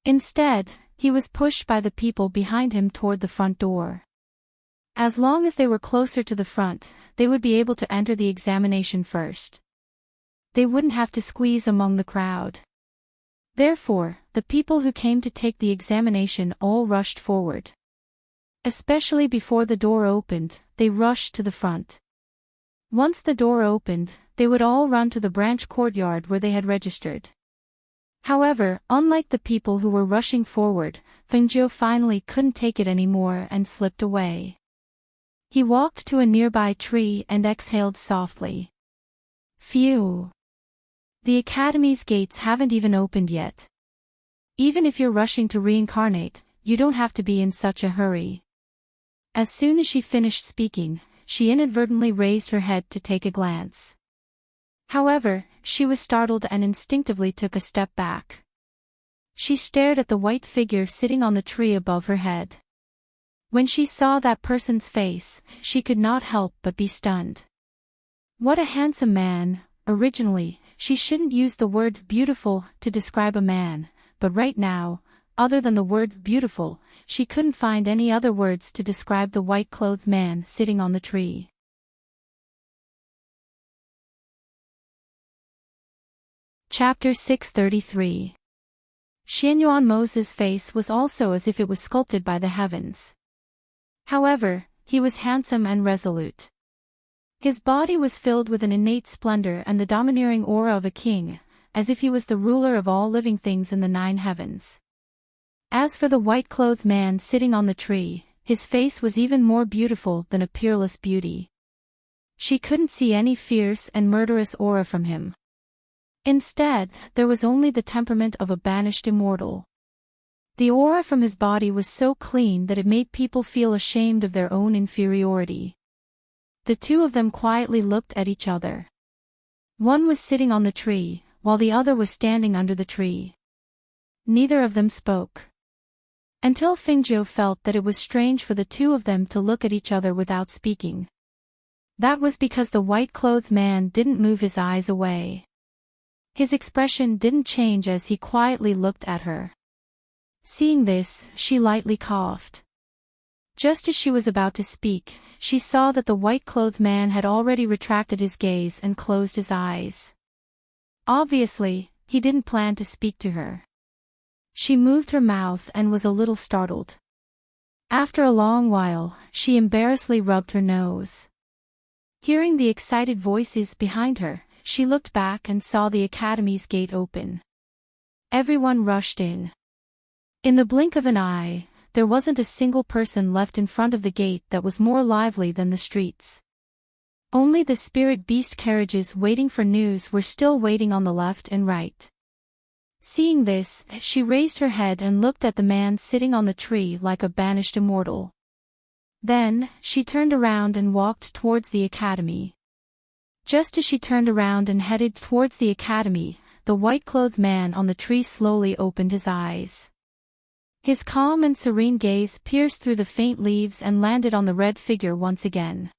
S1: Instead, he was pushed by the people behind him toward the front door. As long as they were closer to the front, they would be able to enter the examination first. They wouldn't have to squeeze among the crowd. Therefore, the people who came to take the examination all rushed forward. Especially before the door opened, they rushed to the front. Once the door opened, they would all run to the branch courtyard where they had registered. However, unlike the people who were rushing forward, Fengzhou finally couldn't take it anymore and slipped away. He walked to a nearby tree and exhaled softly. Phew! The academy's gates haven't even opened yet. Even if you're rushing to reincarnate, you don't have to be in such a hurry. As soon as she finished speaking, she inadvertently raised her head to take a glance. However, she was startled and instinctively took a step back. She stared at the white figure sitting on the tree above her head. When she saw that person's face, she could not help but be stunned. What a handsome man! Originally, she shouldn't use the word beautiful to describe a man, but right now, other than the word beautiful, she couldn't find any other words to describe the white-clothed man sitting on the tree. Chapter 633. Xianyuan Mo's face was also as if it was sculpted by the heavens. However, he was handsome and resolute. His body was filled with an innate splendor and the domineering aura of a king, as if he was the ruler of all living things in the 9 heavens. As for the white-clothed man sitting on the tree, his face was even more beautiful than a peerless beauty. She couldn't see any fierce and murderous aura from him. Instead, there was only the temperament of a banished immortal. The aura from his body was so clean that it made people feel ashamed of their own inferiority. The two of them quietly looked at each other. One was sitting on the tree, while the other was standing under the tree. Neither of them spoke. Until Fengzhou felt that it was strange for the two of them to look at each other without speaking. That was because the white-clothed man didn't move his eyes away. His expression didn't change as he quietly looked at her. Seeing this, she lightly coughed. Just as she was about to speak, she saw that the white-clothed man had already retracted his gaze and closed his eyes. Obviously, he didn't plan to speak to her. She moved her mouth and was a little startled. After a long while, she embarrassedly rubbed her nose. Hearing the excited voices behind her, she looked back and saw the academy's gate open. Everyone rushed in. In the blink of an eye, there wasn't a single person left in front of the gate that was more lively than the streets. Only the spirit beast carriages waiting for news were still waiting on the left and right. Seeing this, she raised her head and looked at the man sitting on the tree like a banished immortal. Then, she turned around and walked towards the academy. Just as she turned around and headed towards the academy, the white-clothed man on the tree slowly opened his eyes. His calm and serene gaze pierced through the faint leaves and landed on the red figure once again.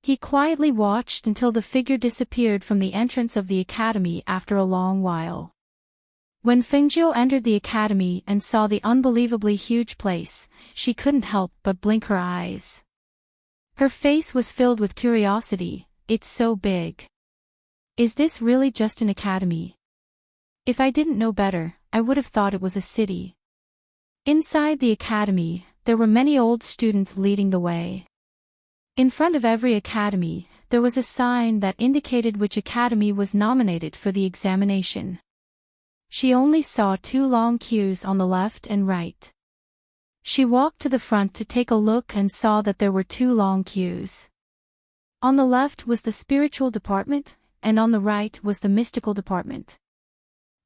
S1: He quietly watched until the figure disappeared from the entrance of the academy after a long while. When Fengzhou entered the academy and saw the unbelievably huge place, she couldn't help but blink her eyes. Her face was filled with curiosity. It's so big. Is this really just an academy? If I didn't know better, I would have thought it was a city. Inside the academy, there were many old students leading the way. In front of every academy, there was a sign that indicated which academy was nominated for the examination. She only saw 2 long queues on the left and right. She walked to the front to take a look and saw that there were 2 long queues. On the left was the spiritual department, and on the right was the mystical department.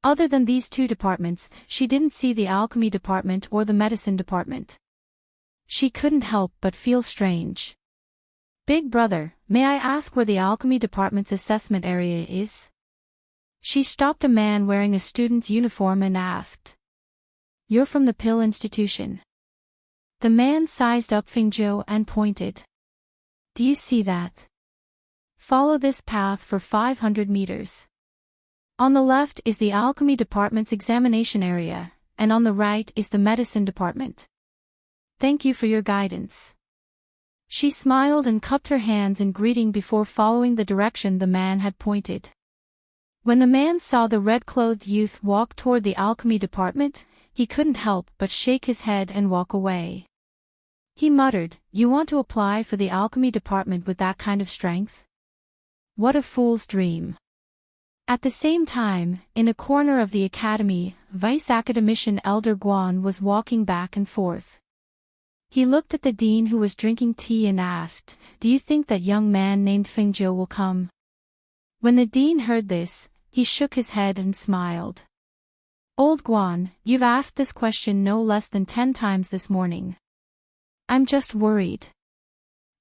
S1: Other than these 2 departments, she didn't see the alchemy department or the medicine department. She couldn't help but feel strange. Big brother, may I ask where the alchemy department's assessment area is? She stopped a man wearing a student's uniform and asked. You're from the Pill Institution. The man sized up Fingzhou and pointed. Do you see that? Follow this path for 500 meters. On the left is the alchemy department's examination area, and on the right is the medicine department. Thank you for your guidance. She smiled and cupped her hands in greeting before following the direction the man had pointed. When the man saw the red-clothed youth walk toward the alchemy department, he couldn't help but shake his head and walk away. He muttered, "You want to apply for the alchemy department with that kind of strength? What a fool's dream." At the same time, in a corner of the academy, Vice Academician Elder Guan was walking back and forth. He looked at the dean who was drinking tea and asked, "Do you think that young man named Fingzhou will come?" When the dean heard this, he shook his head and smiled. "Old Guan, you've asked this question no less than 10 times this morning. I'm just worried.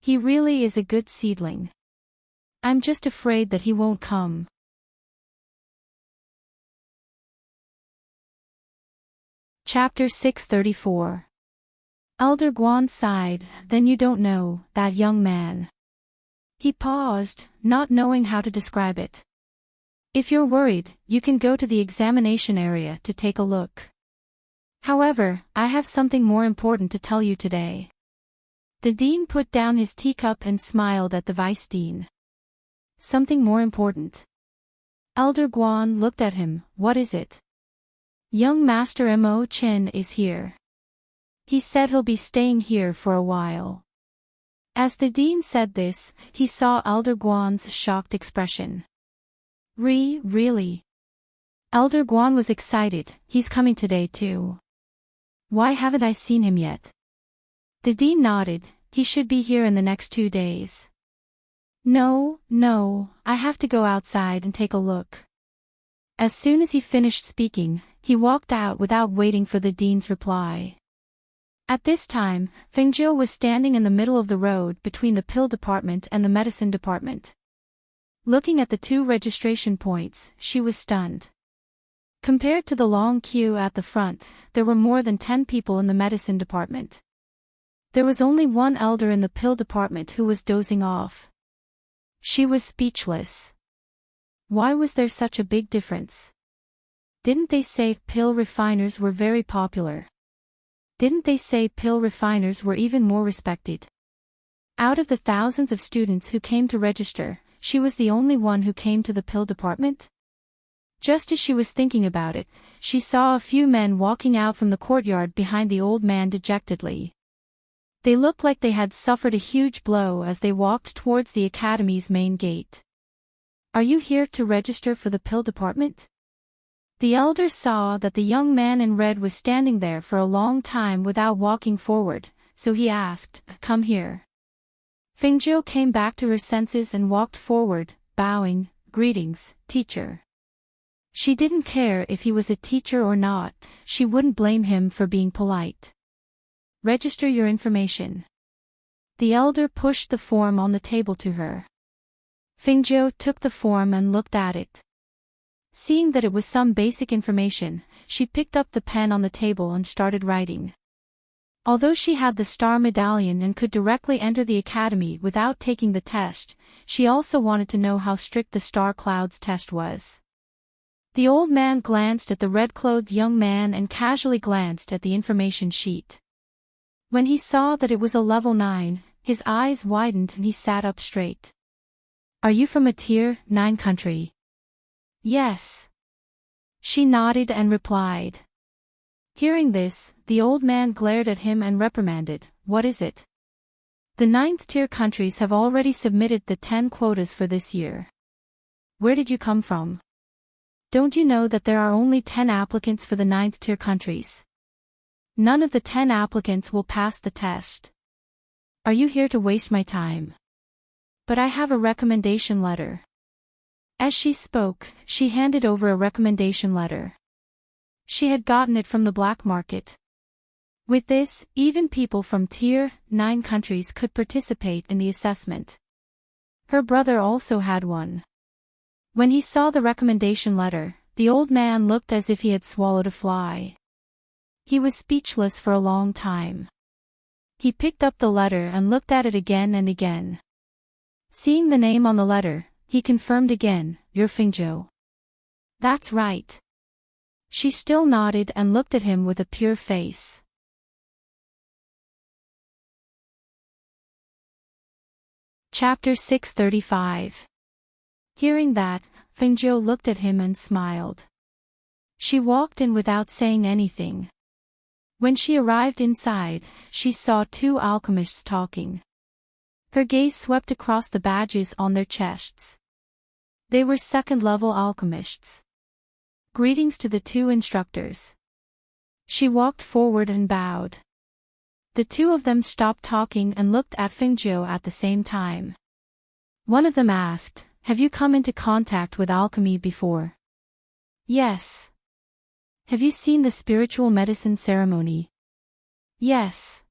S1: He really is a good seedling. I'm just afraid that he won't come." Chapter 634. Elder Guan sighed, "Then you don't know that young man." He paused, not knowing how to describe it. "If you're worried, you can go to the examination area to take a look. However, I have something more important to tell you today." The dean put down his teacup and smiled at the vice dean. "Something more important?" Elder Guan looked at him. "What is it?" "Young Master Mo Chen is here. He said he'll be staying here for a while." As the dean said this, he saw Elder Guan's shocked expression. Really? Elder Guan was excited. "He's coming today too. Why haven't I seen him yet?" The dean nodded. "He should be here in the next 2 days. No, I have to go outside and take a look." As soon as he finished speaking, he walked out without waiting for the dean's reply. At this time, Fingzhou was standing in the middle of the road between the pill department and the medicine department. Looking at the 2 registration points, she was stunned. Compared to the long queue at the front, there were more than 10 people in the medicine department. There was only one elder in the pill department who was dozing off. She was speechless. Why was there such a big difference? Didn't they say pill refiners were very popular? Didn't they say pill refiners were even more respected? Out of the thousands of students who came to register, she was the only one who came to the pill department? Just as she was thinking about it, she saw a few men walking out from the courtyard behind the old man dejectedly. They looked like they had suffered a huge blow as they walked towards the academy's main gate. "Are you here to register for the pill department?" The elder saw that the young man in red was standing there for a long time without walking forward, so he asked, "Come here." Fingzhou came back to her senses and walked forward, bowing, "Greetings, teacher." She didn't care if he was a teacher or not, she wouldn't blame him for being polite. "Register your information." The elder pushed the form on the table to her. Fingzhou took the form and looked at it. Seeing that it was some basic information, she picked up the pen on the table and started writing. Although she had the star medallion and could directly enter the academy without taking the test, she also wanted to know how strict the star clouds test was. The old man glanced at the red-clothed young man and casually glanced at the information sheet. When he saw that it was a level 9, his eyes widened and he sat up straight. "Are you from a Tier 9 country?" "Yes." She nodded and replied. Hearing this, the old man glared at him and reprimanded, "What is it?" "The 9th-tier countries have already submitted the 10 quotas for this year. Where did you come from? Don't you know that there are only 10 applicants for the 9th-tier countries? None of the 10 applicants will pass the test. Are you here to waste my time? But I have a recommendation letter." As she spoke, she handed over a recommendation letter. She had gotten it from the black market. With this, even people from Tier 9 countries could participate in the assessment. Her brother also had one. When he saw the recommendation letter, the old man looked as if he had swallowed a fly. He was speechless for a long time. He picked up the letter and looked at it again and again. Seeing the name on the letter, he confirmed again, "You're Fingzhou." "That's right." She still nodded and looked at him with a pure face. Chapter 635. Hearing that, Fingzhou looked at him and smiled. She walked in without saying anything. When she arrived inside, she saw two alchemists talking. Her gaze swept across the badges on their chests. They were second-level alchemists. Greetings to the two instructors. She walked forward and bowed. The two of them stopped talking and looked at Fingzhou at the same time. One of them asked, "Have you come into contact with alchemy before?" "Yes." "Have you seen the spiritual medicine ceremony?" "Yes."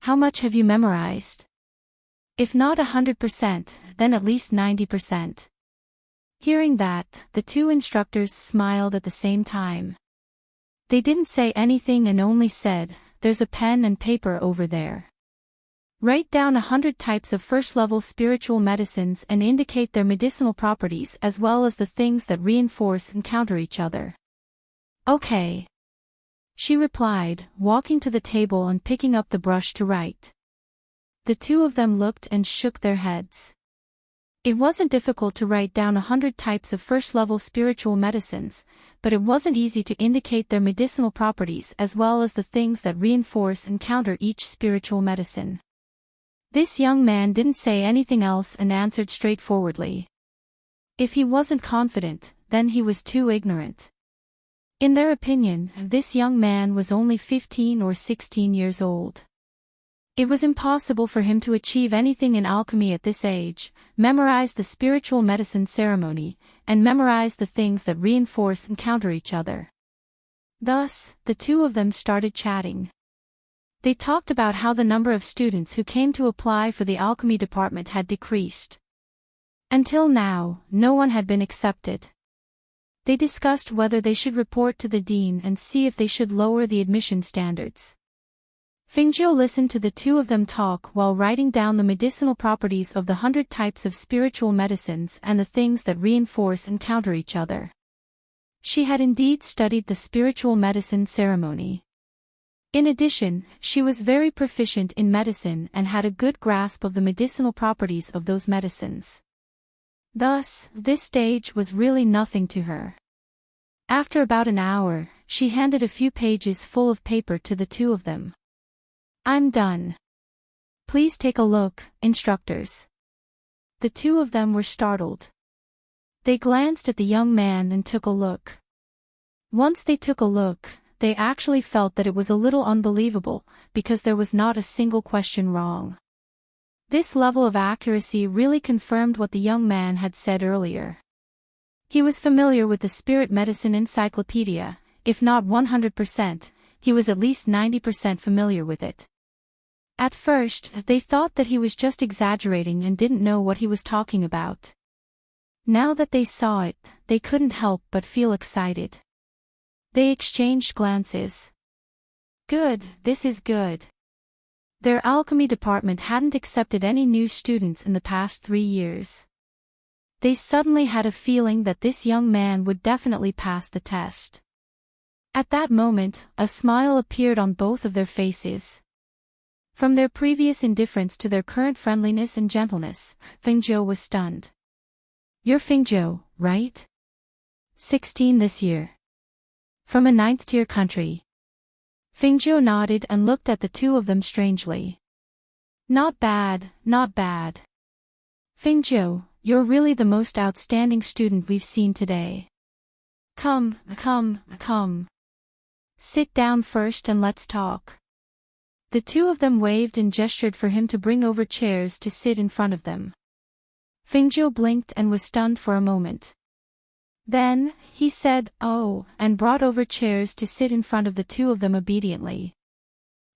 S1: "How much have you memorized?" "If not 100%, then at least 90%. Hearing that, the two instructors smiled at the same time. They didn't say anything and only said, "There's a pen and paper over there. Write down 100 types of first-level spiritual medicines and indicate their medicinal properties as well as the things that reinforce and counter each other." "Okay," she replied, walking to the table and picking up the brush to write. The two of them looked and shook their heads. It wasn't difficult to write down 100 types of first-level spiritual medicines, but it wasn't easy to indicate their medicinal properties as well as the things that reinforce and counter each spiritual medicine. This young man didn't say anything else and answered straightforwardly. If he wasn't confident, then he was too ignorant. In their opinion, this young man was only 15 or 16 years old. It was impossible for him to achieve anything in alchemy at this age, memorize the spiritual medicine ceremony, and memorize the things that reinforce and counter each other. Thus, the two of them started chatting. They talked about how the number of students who came to apply for the alchemy department had decreased. Until now, no one had been accepted. They discussed whether they should report to the dean and see if they should lower the admission standards. Fingzhou listened to the two of them talk while writing down the medicinal properties of the 100 types of spiritual medicines and the things that reinforce and counter each other. She had indeed studied the spiritual medicine ceremony. In addition, she was very proficient in medicine and had a good grasp of the medicinal properties of those medicines. Thus, this stage was really nothing to her. After about an hour, she handed a few pages full of paper to the two of them. "I'm done. Please take a look, instructors." The two of them were startled. They glanced at the young man and took a look. Once they took a look, they actually felt that it was a little unbelievable, because there was not a single question wrong. This level of accuracy really confirmed what the young man had said earlier. He was familiar with the Spirit Medicine Encyclopedia, if not 100%, he was at least 90% familiar with it. At first, they thought that he was just exaggerating and didn't know what he was talking about. Now that they saw it, they couldn't help but feel excited. They exchanged glances. Good, this is good. Their alchemy department hadn't accepted any new students in the past 3 years. They suddenly had a feeling that this young man would definitely pass the test. At that moment, a smile appeared on both of their faces. From their previous indifference to their current friendliness and gentleness, Fingzhou was stunned. "You're Fingzhou, right? 16 this year. From a 9th-tier country." Fingzhou nodded and looked at the two of them strangely. "Not bad, not bad. Fingzhou, you're really the most outstanding student we've seen today. Come. Sit down first and let's talk." The two of them waved and gestured for him to bring over chairs to sit in front of them. Fingzhou blinked and was stunned for a moment. Then, he said, "Oh," and brought over chairs to sit in front of the two of them obediently.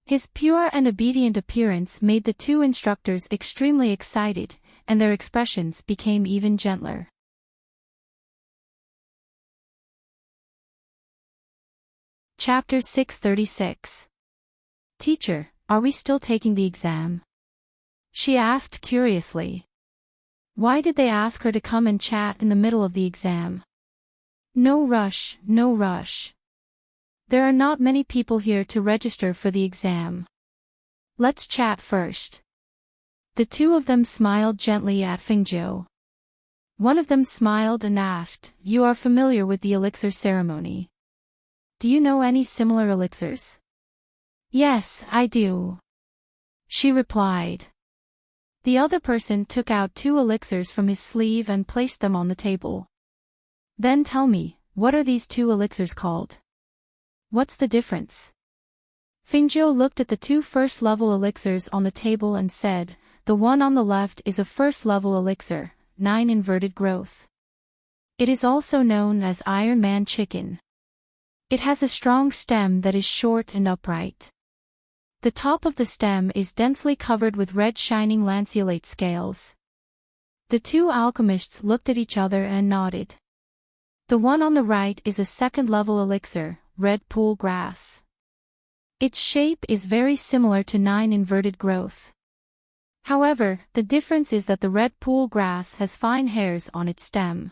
S1: His pure and obedient appearance made the two instructors extremely excited, and their expressions became even gentler. Chapter 636. "Teacher, are we still taking the exam? She asked curiously. Why did they ask her to come and chat in the middle of the exam? No rush, no rush. There are not many people here to register for the exam. Let's chat first. The two of them smiled gently at Fingzhou. One of them smiled and asked, You are familiar with the elixir ceremony. Do you know any similar elixirs? Yes, I do. She replied. The other person took out 2 elixirs from his sleeve and placed them on the table. Then tell me, what are these 2 elixirs called? What's the difference? Fingzhou looked at the 2 first-level elixirs on the table and said, The one on the left is a first-level elixir, 9 inverted growth. It is also known as Iron Man chicken. It has a strong stem that is short and upright. The top of the stem is densely covered with red shining lanceolate scales. The 2 alchemists looked at each other and nodded. The one on the right is a second-level elixir, red pool grass. Its shape is very similar to 9 inverted growth. However, the difference is that the red pool grass has fine hairs on its stem.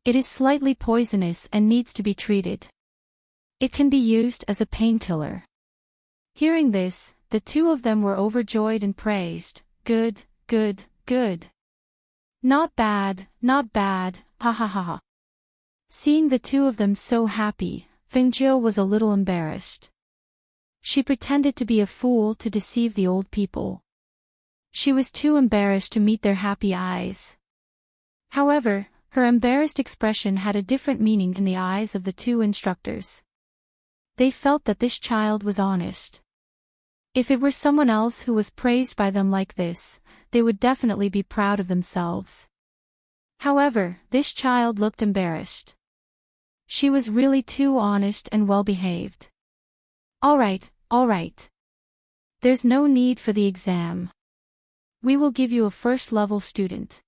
S1: It is slightly poisonous and needs to be treated. It can be used as a painkiller. Hearing this, the 2 of them were overjoyed and praised, Good, good, good. Not bad, ha ha ha ha. Seeing the 2 of them so happy, Fingzhou was a little embarrassed. She pretended to be a fool to deceive the old people. She was too embarrassed to meet their happy eyes. However, her embarrassed expression had a different meaning in the eyes of the 2 instructors. They felt that this child was honest. If it were someone else who was praised by them like this, they would definitely be proud of themselves. However, this child looked embarrassed. She was really too honest and well-behaved. All right. There's no need for the exam. We will give you a first-level student.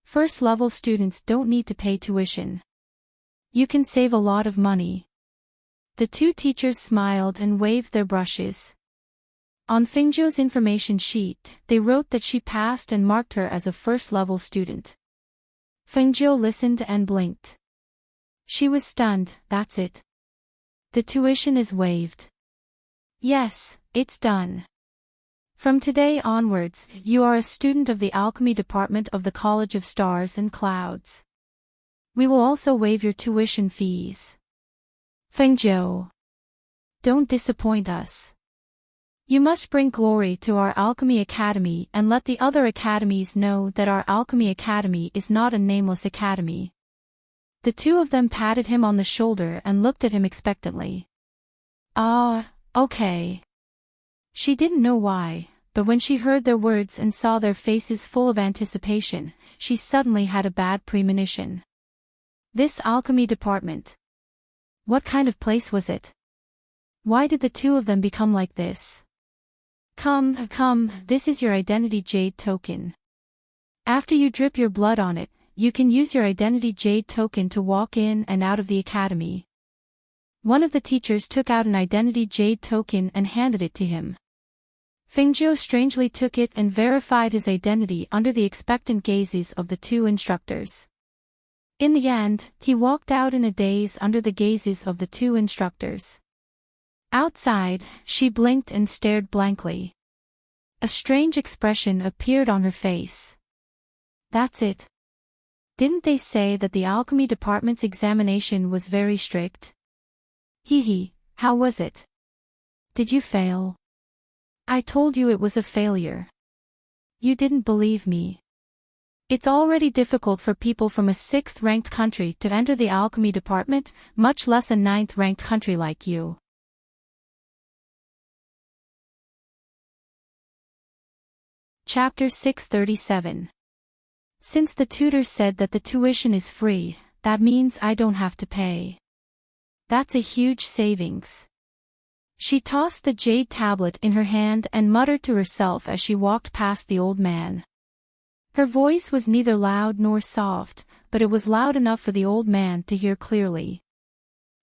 S1: First-level students don't need to pay tuition. You can save a lot of money. The 2 teachers smiled and waved their brushes. On Fingzhou's information sheet, they wrote that she passed and marked her as a first-level student. Fingzhou listened and blinked. She was stunned, that's it. The tuition is waived. Yes, it's done. From today onwards, you are a student of the Alchemy Department of the College of Stars and Clouds. We will also waive your tuition fees. Fingzhou, don't disappoint us. You must bring glory to our Alchemy Academy and let the other academies know that our Alchemy Academy is not a nameless academy. The 2 of them patted him on the shoulder and looked at him expectantly. Okay. She didn't know why, but when she heard their words and saw their faces full of anticipation, she suddenly had a bad premonition. This Alchemy Department. What kind of place was it? Why did the 2 of them become like this? Come, this is your identity jade token. After you drip your blood on it, you can use your identity jade token to walk in and out of the academy. One of the teachers took out an identity jade token and handed it to him. Fingzhou strangely took it and verified his identity under the expectant gazes of the 2 instructors. In the end, he walked out in a daze under the gazes of the 2 instructors. Outside, she blinked and stared blankly. A strange expression appeared on her face. That's it. Didn't they say that the Alchemy Department's examination was very strict? How was it? Did you fail? I told you it was a failure. You didn't believe me. It's already difficult for people from a 6th-ranked country to enter the Alchemy Department, much less a 9th-ranked country like you. Chapter 637. Since the tutor said that the tuition is free, that means I don't have to pay. That's a huge savings. She tossed the jade tablet in her hand and muttered to herself as she walked past the old man. Her voice was neither loud nor soft, but it was loud enough for the old man to hear clearly.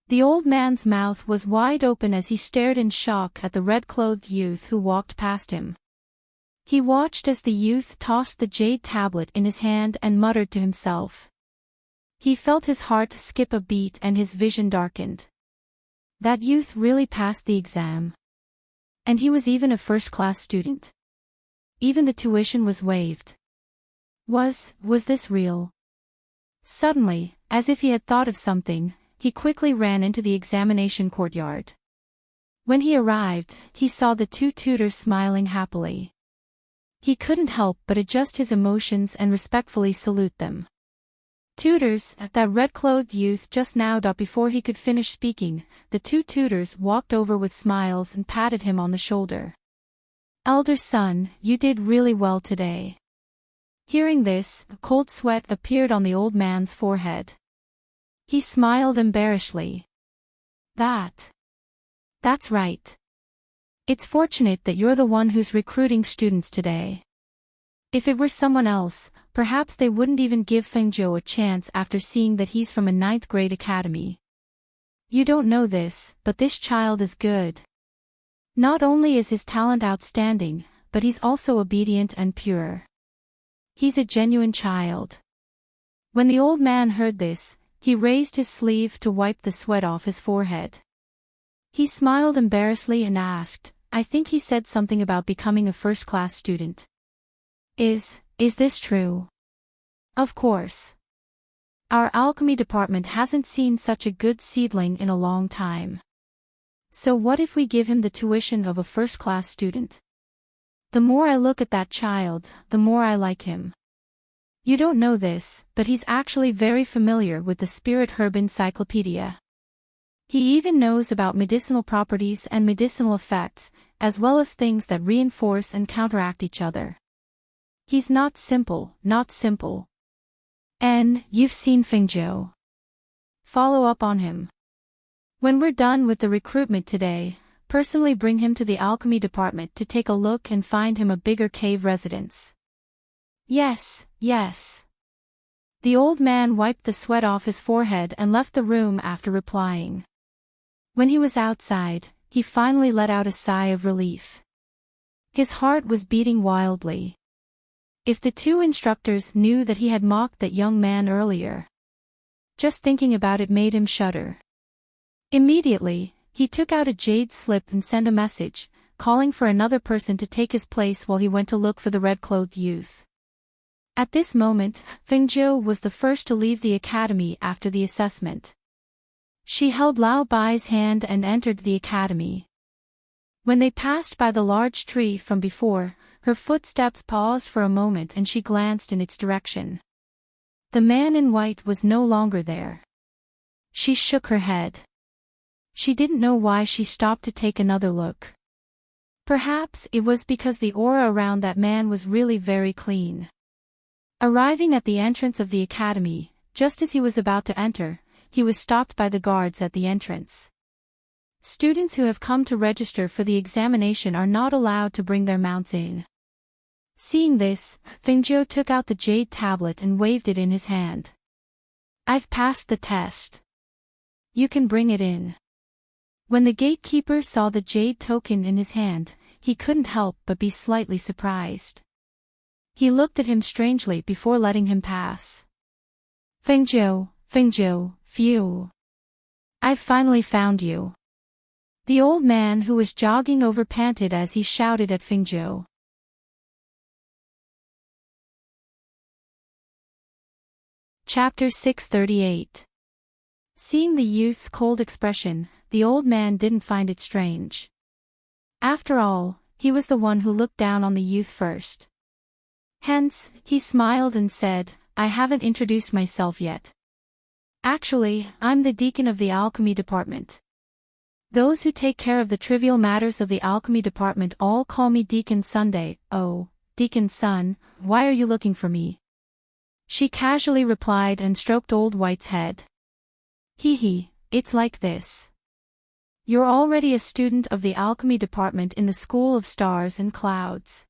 S1: The old man's mouth was wide open as he stared in shock at the red-clothed youth who walked past him. He watched as the youth tossed the jade tablet in his hand and muttered to himself. He felt his heart skip a beat and his vision darkened. That youth really passed the exam. And he was even a first-class student. Even the tuition was waived. Was this real? Suddenly, as if he had thought of something, he quickly ran into the examination courtyard. When he arrived, he saw the two tutors smiling happily. He couldn't help but adjust his emotions and respectfully salute them. Tutors, that red-clothed youth just now. Before he could finish speaking, the two tutors walked over with smiles and patted him on the shoulder. Elder son, you did really well today. Hearing this, a cold sweat appeared on the old man's forehead. He smiled embarrassedly. That's right. It's fortunate that you're the one who's recruiting students today. If it were someone else, perhaps they wouldn't even give Fengzhou a chance after seeing that he's from a 9th grade academy. You don't know this, but this child is good. Not only is his talent outstanding, but he's also obedient and pure. He's a genuine child. When the old man heard this, he raised his sleeve to wipe the sweat off his forehead. He smiled embarrassedly and asked, I think he said something about becoming a first-class student. Is this true? Of course. Our alchemy department hasn't seen such a good seedling in a long time. So what if we give him the tuition of a first-class student? The more I look at that child, the more I like him. You don't know this, but he's actually very familiar with the Spirit Herb Encyclopedia. He even knows about medicinal properties and medicinal effects, as well as things that reinforce and counteract each other. He's not simple. And you've seen Fengzhou. Follow up on him. When we're done with the recruitment today, personally bring him to the alchemy department to take a look and find him a bigger cave residence. Yes. The old man wiped the sweat off his forehead and left the room after replying. When he was outside, he finally let out a sigh of relief. His heart was beating wildly. If the two instructors knew that he had mocked that young man earlier. Just thinking about it made him shudder. Immediately, he took out a jade slip and sent a message, calling for another person to take his place while he went to look for the red-clothed youth. At this moment, Fengzhou was the first to leave the academy after the assessment. She held Lao Bai's hand and entered the academy. When they passed by the large tree from before, her footsteps paused for a moment and she glanced in its direction. The man in white was no longer there. She shook her head. She didn't know why she stopped to take another look. Perhaps it was because the aura around that man was really very clean. Arriving at the entrance of the academy, just as he was about to enter, he was stopped by the guards at the entrance. Students who have come to register for the examination are not allowed to bring their mounts in. Seeing this, Fengzhou took out the jade tablet and waved it in his hand. I've passed the test. You can bring it in. When the gatekeeper saw the jade token in his hand, he couldn't help but be slightly surprised. He looked at him strangely before letting him pass. Fengzhou, phew. I've finally found you. The old man who was jogging over panted as he shouted at Fengzhou. Chapter 638. Seeing the youth's cold expression, the old man didn't find it strange. After all, he was the one who looked down on the youth first. Hence, he smiled and said, I haven't introduced myself yet. Actually, I'm the deacon of the alchemy department. Those who take care of the trivial matters of the alchemy department all call me Deacon Sunday. Oh, Deacon Sun, why are you looking for me? She casually replied and stroked Old White's head. Hee, it's like this. You're already a student of the alchemy department in the School of Stars and Clouds.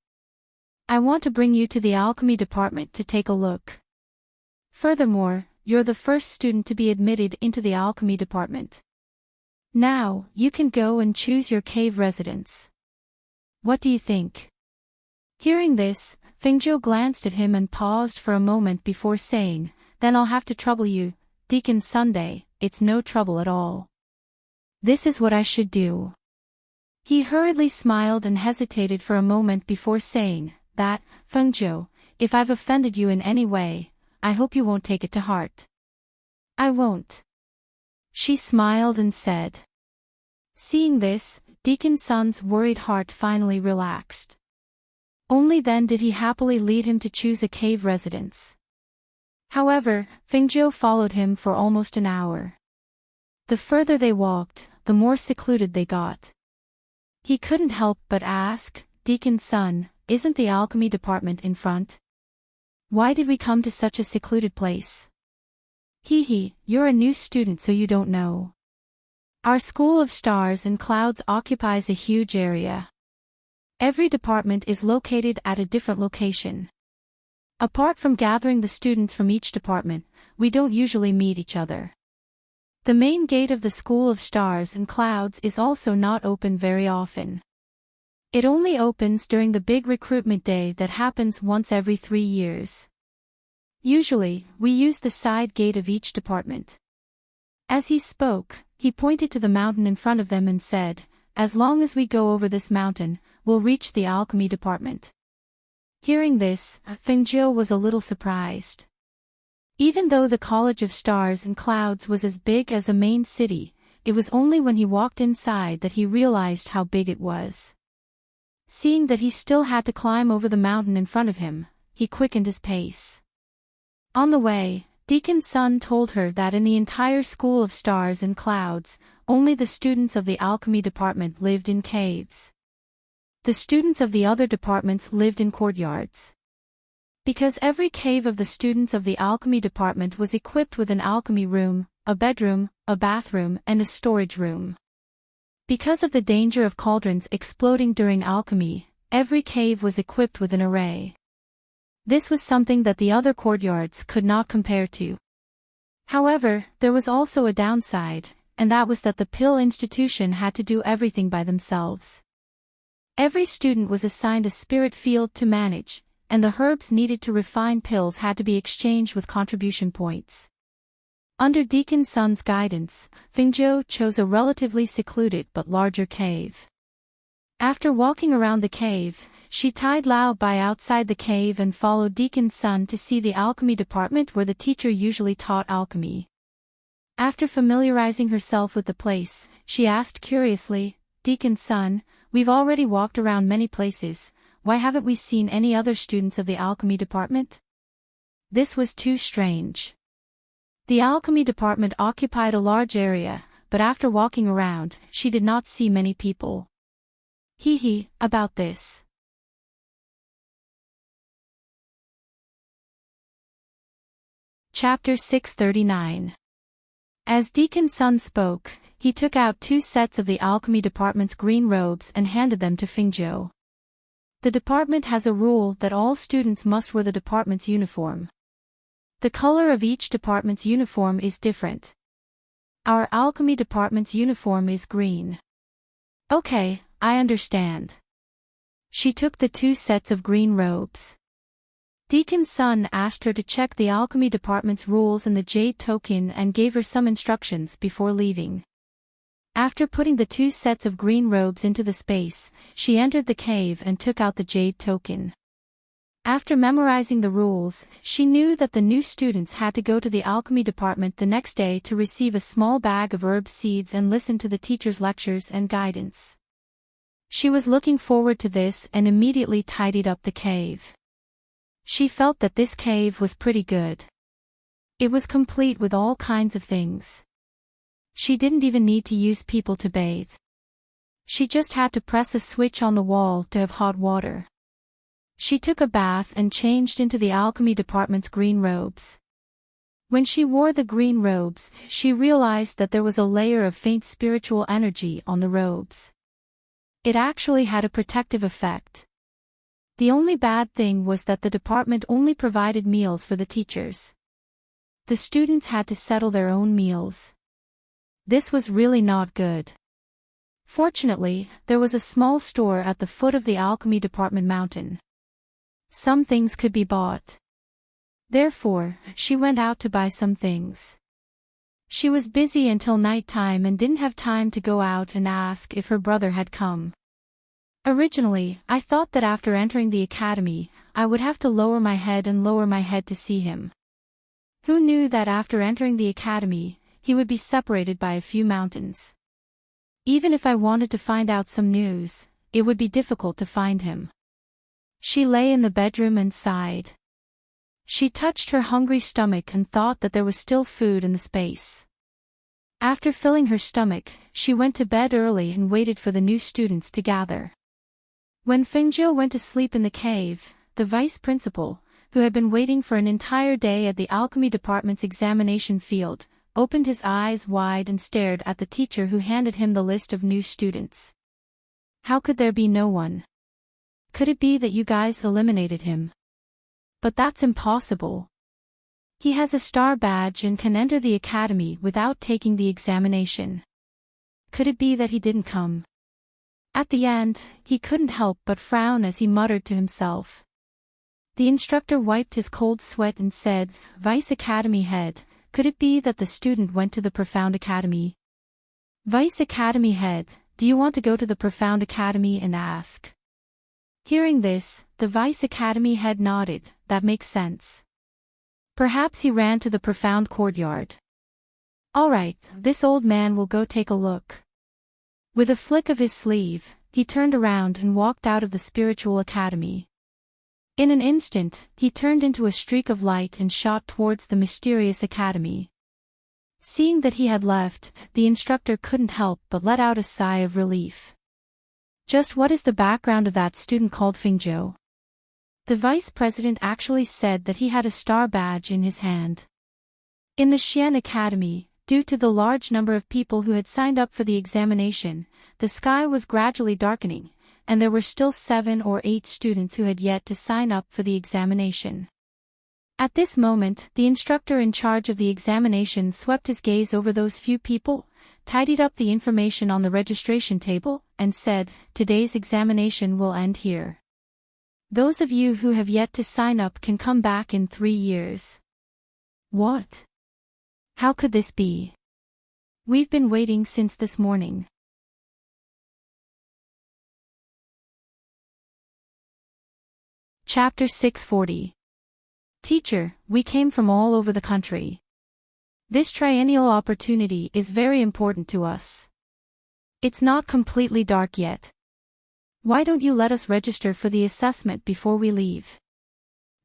S1: I want to bring you to the alchemy department to take a look. Furthermore, you're the first student to be admitted into the alchemy department. Now, you can go and choose your cave residence. What do you think? Hearing this, Fingzhou glanced at him and paused for a moment before saying, then I'll have to trouble you, Deacon Sunday. It's no trouble at all. This is what I should do. He hurriedly smiled and hesitated for a moment before saying, that, Fengzhou, if I've offended you in any way, I hope you won't take it to heart. I won't. She smiled and said. Seeing this, Deacon Sun's worried heart finally relaxed. Only then did he happily lead him to choose a cave residence. However, Fingzhou followed him for almost an hour. The further they walked, the more secluded they got. He couldn't help but ask, Deacon Sun, isn't the alchemy department in front? Why did we come to such a secluded place? You're a new student so you don't know. Our School of Stars and Clouds occupies a huge area. Every department is located at a different location. Apart from gathering the students from each department, we don't usually meet each other. The main gate of the School of Stars and Clouds is also not open very often. It only opens during the big recruitment day that happens once every 3 years. Usually, we use the side gate of each department. As he spoke, he pointed to the mountain in front of them and said, as long as we go over this mountain, we'll reach the alchemy department. Hearing this, Fengzhou was a little surprised. Even though the College of Stars and Clouds was as big as a main city, it was only when he walked inside that he realized how big it was. Seeing that he still had to climb over the mountain in front of him, he quickened his pace. On the way, Deacon Sun told her that in the entire School of Stars and Clouds, only the students of the alchemy department lived in caves. The students of the other departments lived in courtyards. Because every cave of the students of the alchemy department was equipped with an alchemy room, a bedroom, a bathroom, and a storage room. Because of the danger of cauldrons exploding during alchemy, every cave was equipped with an array. This was something that the other courtyards could not compare to. However, there was also a downside, and that was that the Pill Institution had to do everything by themselves. Every student was assigned a spirit field to manage, and the herbs needed to refine pills had to be exchanged with contribution points. Under Deacon Sun's guidance, Fingzhou chose a relatively secluded but larger cave. After walking around the cave, she tied Lao Bai outside the cave and followed Deacon Sun to see the alchemy department where the teacher usually taught alchemy. After familiarizing herself with the place, she asked curiously, Deacon Sun, we've already walked around many places, why haven't we seen any other students of the alchemy department? This was too strange. The alchemy department occupied a large area, but after walking around, she did not see many people. About this. Chapter 639. As Deacon Sun spoke, he took out 2 sets of the alchemy department's green robes and handed them to Fingzhou. The department has a rule that all students must wear the department's uniform. The color of each department's uniform is different. Our alchemy department's uniform is green. Okay, I understand. She took the 2 sets of green robes. Deacon Sun asked her to check the alchemy department's rules and the jade token and gave her some instructions before leaving. After putting the 2 sets of green robes into the space, she entered the cave and took out the jade token. After memorizing the rules, she knew that the new students had to go to the alchemy department the next day to receive a small bag of herb seeds and listen to the teacher's lectures and guidance. She was looking forward to this and immediately tidied up the cave. She felt that this cave was pretty good. It was complete with all kinds of things. She didn't even need to use people to bathe. She just had to press a switch on the wall to have hot water. She took a bath and changed into the alchemy department's green robes. When she wore the green robes, she realized that there was a layer of faint spiritual energy on the robes. It actually had a protective effect. The only bad thing was that the department only provided meals for the teachers. The students had to settle their own meals. This was really not good. Fortunately, there was a small store at the foot of the alchemy department mountain. Some things could be bought. Therefore, she went out to buy some things. She was busy until nighttime and didn't have time to go out and ask if her brother had come. Originally, I thought that after entering the academy, I would have to lower my head to see him. Who knew that after entering the academy, he would be separated by a few mountains? Even if I wanted to find out some news, it would be difficult to find him. She lay in the bedroom and sighed. She touched her hungry stomach and thought that there was still food in the space. After filling her stomach, she went to bed early and waited for the new students to gather. When Fengjiu went to sleep in the cave, the vice principal, who had been waiting for an entire day at the alchemy department's examination field, opened his eyes wide and stared at the teacher who handed him the list of new students. How could there be no one? Could it be that you guys eliminated him? But that's impossible. He has a star badge and can enter the academy without taking the examination. Could it be that he didn't come? At the end, he couldn't help but frown as he muttered to himself. The instructor wiped his cold sweat and said, "Vice Academy Head, could it be that the student went to the Profound Academy?" "Vice Academy Head, do you want to go to the Profound Academy and ask?" Hearing this, the Vice Academy Head nodded. That makes sense. Perhaps he ran to the Profound Courtyard. All right, this old man will go take a look. With a flick of his sleeve, he turned around and walked out of the Spiritual Academy. In an instant, he turned into a streak of light and shot towards the mysterious academy. Seeing that he had left, the instructor couldn't help but let out a sigh of relief. Just what is the background of that student called Fengjiu? The vice president actually said that he had a star badge in his hand. In the Xian Academy, due to the large number of people who had signed up for the examination, the sky was gradually darkening, and there were still 7 or 8 students who had yet to sign up for the examination. At this moment, the instructor in charge of the examination swept his gaze over those few people, tidied up the information on the registration table, and said, "Today's examination will end here. Those of you who have yet to sign up can come back in 3 years." What? How could this be? We've been waiting since this morning. Chapter 640. Teacher, we came from all over the country. This triennial opportunity is very important to us. It's not completely dark yet. Why don't you let us register for the assessment before we leave?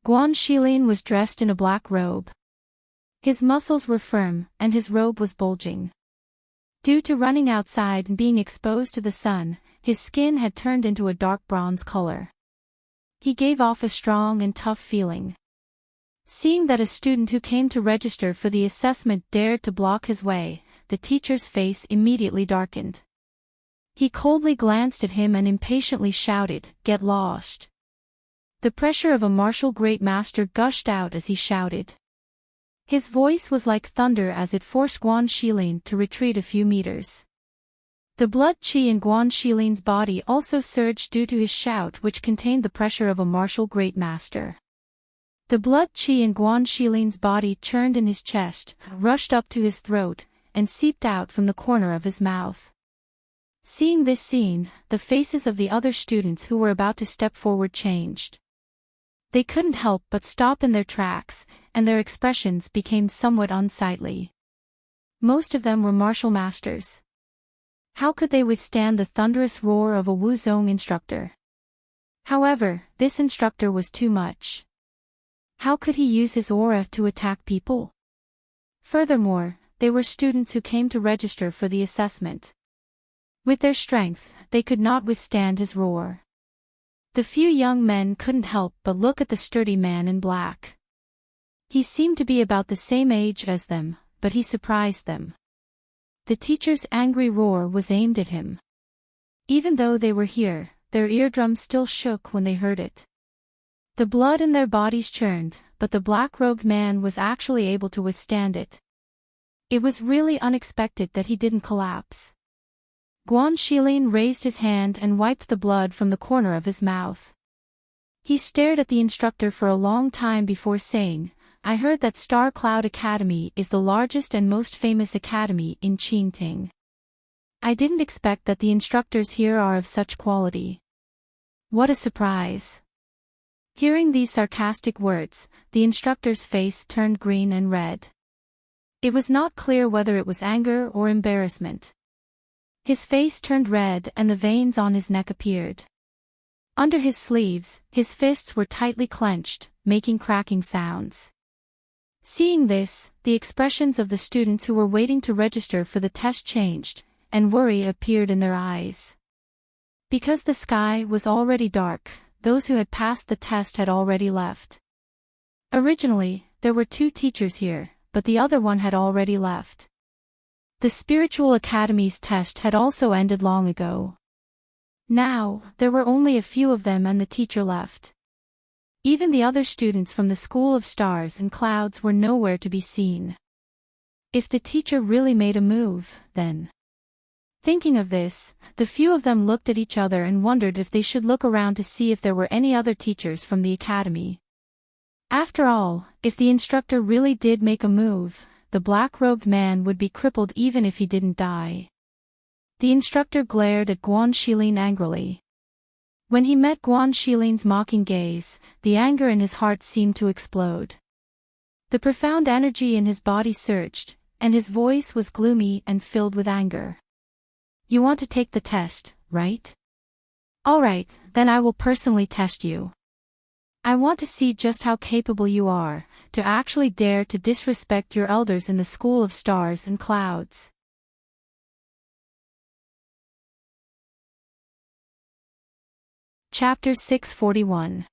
S1: Guan Shilin was dressed in a black robe. His muscles were firm, and his robe was bulging. Due to running outside and being exposed to the sun, his skin had turned into a dark bronze color. He gave off a strong and tough feeling. Seeing that a student who came to register for the assessment dared to block his way, the teacher's face immediately darkened. He coldly glanced at him and impatiently shouted, "Get lost." The pressure of a martial great master gushed out as he shouted. His voice was like thunder as it forced Guan Shilin to retreat a few meters. The blood qi in Guan Shilin's body also surged due to his shout, which contained the pressure of a martial great master. The blood qi in Guan Shilin's body churned in his chest, rushed up to his throat, and seeped out from the corner of his mouth. Seeing this scene, the faces of the other students who were about to step forward changed. They couldn't help but stop in their tracks, and their expressions became somewhat unsightly. Most of them were martial masters. How could they withstand the thunderous roar of a Wuzong instructor? However, this instructor was too much. How could he use his aura to attack people? Furthermore, they were students who came to register for the assessment. With their strength, they could not withstand his roar. The few young men couldn't help but look at the sturdy man in black. He seemed to be about the same age as them, but he surprised them. The teacher's angry roar was aimed at him. Even though they were here, their eardrums still shook when they heard it. The blood in their bodies churned, but the black-robed man was actually able to withstand it. It was really unexpected that he didn't collapse. Guan Shilin raised his hand and wiped the blood from the corner of his mouth. He stared at the instructor for a long time before saying, "I heard that Star Cloud Academy is the largest and most famous academy in Enchanting. I didn't expect that the instructors here are of such quality. What a surprise." Hearing these sarcastic words, the instructor's face turned green and red. It was not clear whether it was anger or embarrassment. His face turned red and the veins on his neck appeared. Under his sleeves, his fists were tightly clenched, making cracking sounds. Seeing this, the expressions of the students who were waiting to register for the test changed, and worry appeared in their eyes. Because the sky was already dark, those who had passed the test had already left. Originally, there were 2 teachers here, but the other one had already left. The Spiritual Academy's test had also ended long ago. Now, there were only a few of them and the teacher left. Even the other students from the School of Stars and Clouds were nowhere to be seen. If the teacher really made a move, then... Thinking of this, the few of them looked at each other and wondered if they should look around to see if there were any other teachers from the academy. After all, if the instructor really did make a move, the black-robed man would be crippled even if he didn't die. The instructor glared at Guan Shilin angrily. When he met Guan Shilin's mocking gaze, the anger in his heart seemed to explode. The profound energy in his body surged, and his voice was gloomy and filled with anger. "You want to take the test, right? All right, then I will personally test you. I want to see just how capable you are, to actually dare to disrespect your elders in the School of Stars and Clouds." Chapter 641.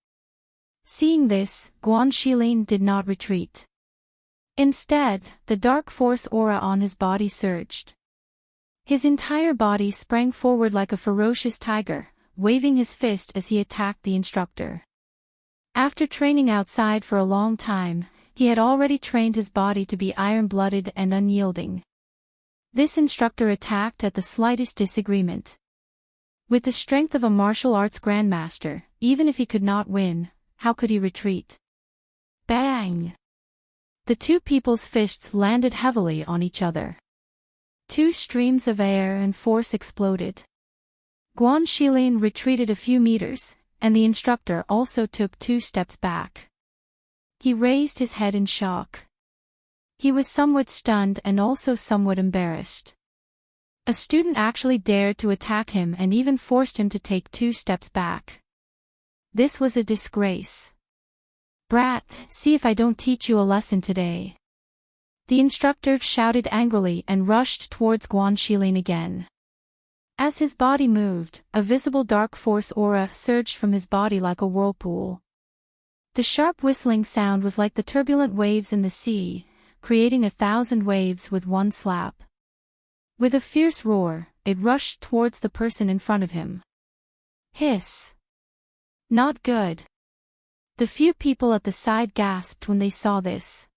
S1: Seeing this, Guan Shilin did not retreat. Instead, the dark force aura on his body surged. His entire body sprang forward like a ferocious tiger, waving his fist as he attacked the instructor. After training outside for a long time, he had already trained his body to be iron-blooded and unyielding. This instructor attacked at the slightest disagreement. With the strength of a martial arts grandmaster, even if he could not win, how could he retreat? Bang! The 2 people's fists landed heavily on each other. 2 streams of air and force exploded. Guan Shilin retreated a few meters, and the instructor also took 2 steps back. He raised his head in shock. He was somewhat stunned and also somewhat embarrassed. A student actually dared to attack him and even forced him to take 2 steps back. This was a disgrace. "Brat, see if I don't teach you a lesson today." The instructor shouted angrily and rushed towards Guan Shilin again. As his body moved, a visible dark force aura surged from his body like a whirlpool. The sharp whistling sound was like the turbulent waves in the sea, creating 1,000 waves with one slap. With a fierce roar, it rushed towards the person in front of him. Hiss! Not good. The few people at the side gasped when they saw this.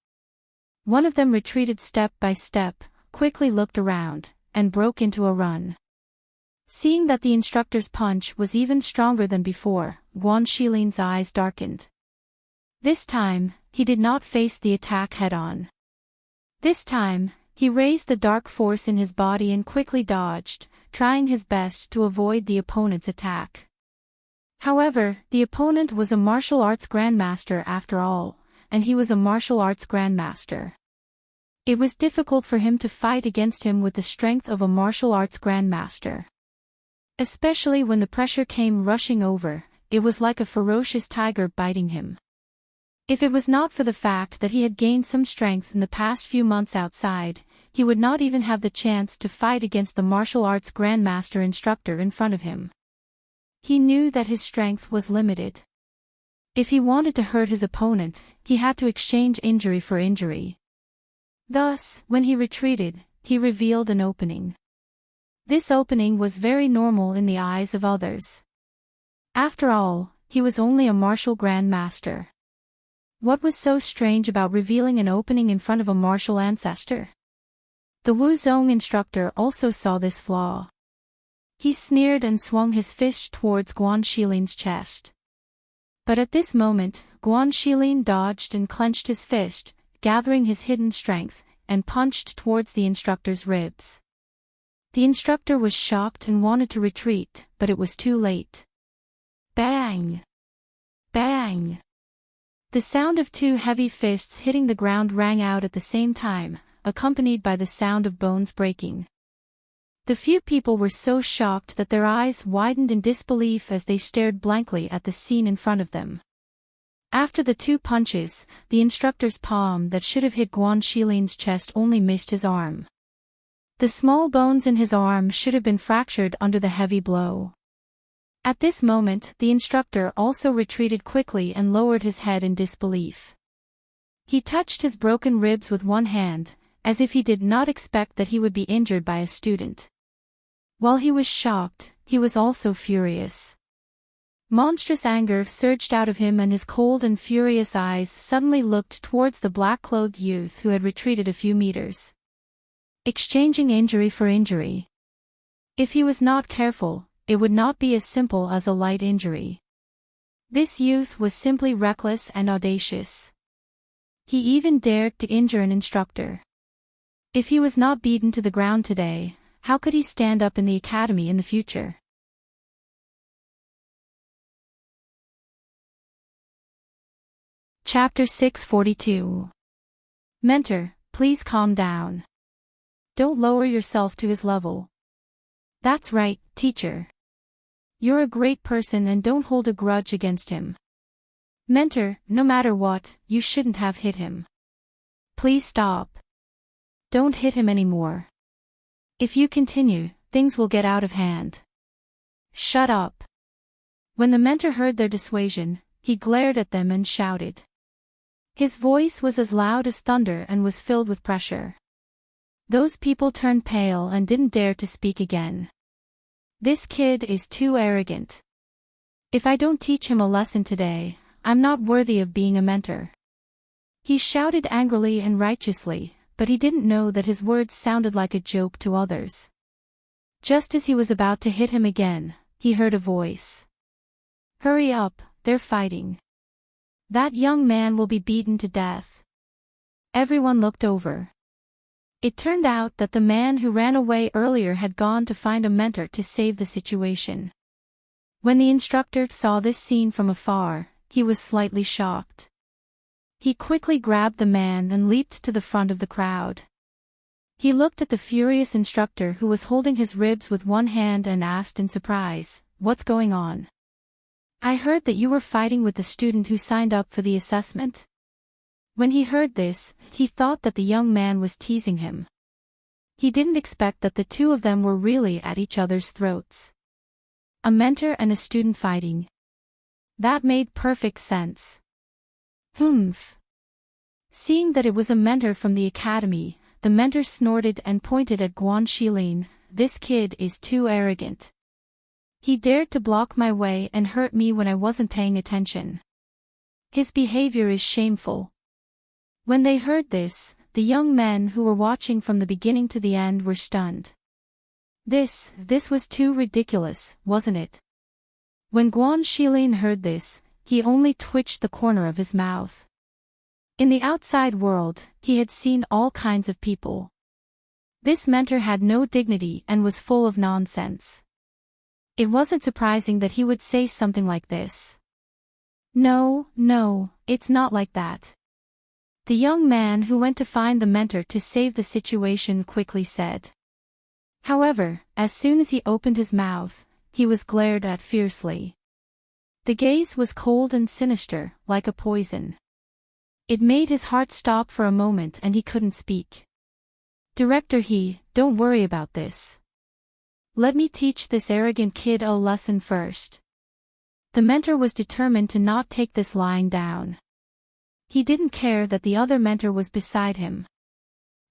S1: One of them retreated step by step, quickly looked around, and broke into a run. Seeing that the instructor's punch was even stronger than before, Guan Shilin's eyes darkened. This time, he did not face the attack head-on. This time, he raised the dark force in his body and quickly dodged, trying his best to avoid the opponent's attack. However, the opponent was a martial arts grandmaster after all, and he was a martial arts grandmaster. It was difficult for him to fight against him with the strength of a martial arts grandmaster. Especially when the pressure came rushing over, it was like a ferocious tiger biting him. If it was not for the fact that he had gained some strength in the past few months outside, he would not even have the chance to fight against the martial arts grandmaster instructor in front of him. He knew that his strength was limited. If he wanted to hurt his opponent, he had to exchange injury for injury. Thus, when he retreated, he revealed an opening. This opening was very normal in the eyes of others. After all, he was only a martial grandmaster. What was so strange about revealing an opening in front of a martial ancestor? The Wuzong instructor also saw this flaw. He sneered and swung his fist towards Guan Xilin's chest. But at this moment, Guan Xilin dodged and clenched his fist, gathering his hidden strength, and punched towards the instructor's ribs. The instructor was shocked and wanted to retreat, but it was too late. Bang! Bang! The sound of two heavy fists hitting the ground rang out at the same time, accompanied by the sound of bones breaking. The few people were so shocked that their eyes widened in disbelief as they stared blankly at the scene in front of them. After the two punches, the instructor's palm that should have hit Guan Xilin's chest only missed his arm. The small bones in his arm should have been fractured under the heavy blow. At this moment, the instructor also retreated quickly and lowered his head in disbelief. He touched his broken ribs with one hand, as if he did not expect that he would be injured by a student. While he was shocked, he was also furious. Monstrous anger surged out of him and his cold and furious eyes suddenly looked towards the black-clothed youth who had retreated a few meters. Exchanging injury for injury. If he was not careful, it would not be as simple as a light injury. This youth was simply reckless and audacious. He even dared to injure an instructor. If he was not beaten to the ground today, how could he stand up in the academy in the future? Chapter 642. Mentor, please calm down. Don't lower yourself to his level. That's right, teacher. You're a great person and don't hold a grudge against him. Mentor, no matter what, you shouldn't have hit him. Please stop. Don't hit him anymore. If you continue, things will get out of hand. Shut up. When the mentor heard their dissuasion, he glared at them and shouted. His voice was as loud as thunder and was filled with pressure. Those people turned pale and didn't dare to speak again. This kid is too arrogant. If I don't teach him a lesson today, I'm not worthy of being a mentor. He shouted angrily and righteously, but he didn't know that his words sounded like a joke to others. Just as he was about to hit him again, he heard a voice. Hurry up, they're fighting. That young man will be beaten to death. Everyone looked over. It turned out that the man who ran away earlier had gone to find a mentor to save the situation. When the instructor saw this scene from afar, he was slightly shocked. He quickly grabbed the man and leaped to the front of the crowd. He looked at the furious instructor who was holding his ribs with one hand and asked in surprise, "What's going on? I heard that you were fighting with the student who signed up for the assessment." When he heard this, he thought that the young man was teasing him. He didn't expect that the two of them were really at each other's throats. A mentor and a student fighting. That made perfect sense. Humph. Seeing that it was a mentor from the academy, the mentor snorted and pointed at Guan Xilin. This kid is too arrogant. He dared to block my way and hurt me when I wasn't paying attention. His behavior is shameful. When they heard this, the young men who were watching from the beginning to the end were stunned. This was too ridiculous, wasn't it? When Guan Xilin heard this, he only twitched the corner of his mouth. In the outside world, he had seen all kinds of people. This mentor had no dignity and was full of nonsense. It wasn't surprising that he would say something like this. No, it's not like that. The young man who went to find the mentor to save the situation quickly said. However, as soon as he opened his mouth, he was glared at fiercely. The gaze was cold and sinister, like a poison. It made his heart stop for a moment and he couldn't speak. Director don't worry about this. Let me teach this arrogant kid a lesson first. The mentor was determined to not take this lying down. He didn't care that the other mentor was beside him.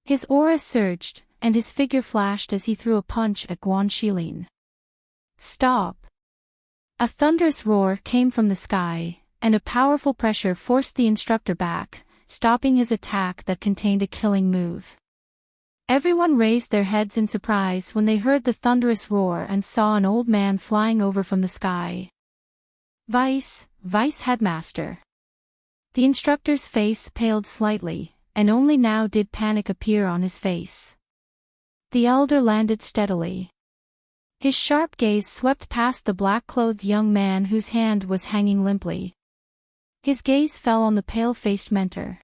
S1: His aura surged, and his figure flashed as he threw a punch at Guan Xilin. Stop! A thunderous roar came from the sky, and a powerful pressure forced the instructor back, stopping his attack that contained a killing move. Everyone raised their heads in surprise when they heard the thunderous roar and saw an old man flying over from the sky. Vice Headmaster. The instructor's face paled slightly, and only now did panic appear on his face. The elder landed steadily. His sharp gaze swept past the black-clothed young man whose hand was hanging limply. His gaze fell on the pale-faced mentor.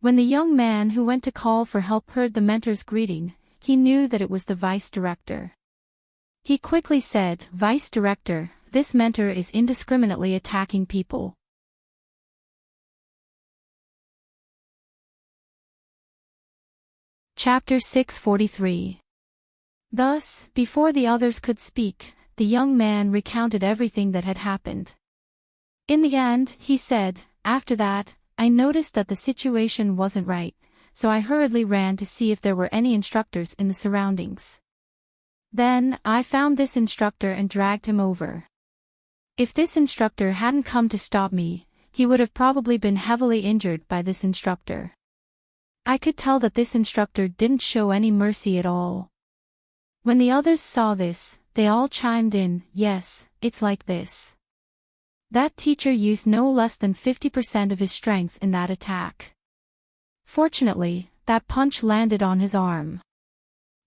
S1: When the young man who went to call for help heard the mentor's greeting, he knew that it was the vice director. He quickly said, "Vice Director, this mentor is indiscriminately attacking people." Chapter 643. Thus, before the others could speak, the young man recounted everything that had happened. In the end, he said, "After that, I noticed that the situation wasn't right, so I hurriedly ran to see if there were any instructors in the surroundings. Then, I found this instructor and dragged him over. If this instructor hadn't come to stop me, he would have probably been heavily injured by this instructor. I could tell that this instructor didn't show any mercy at all." When the others saw this, they all chimed in, "Yes, it's like this. That teacher used no less than 50% of his strength in that attack. Fortunately, that punch landed on his arm.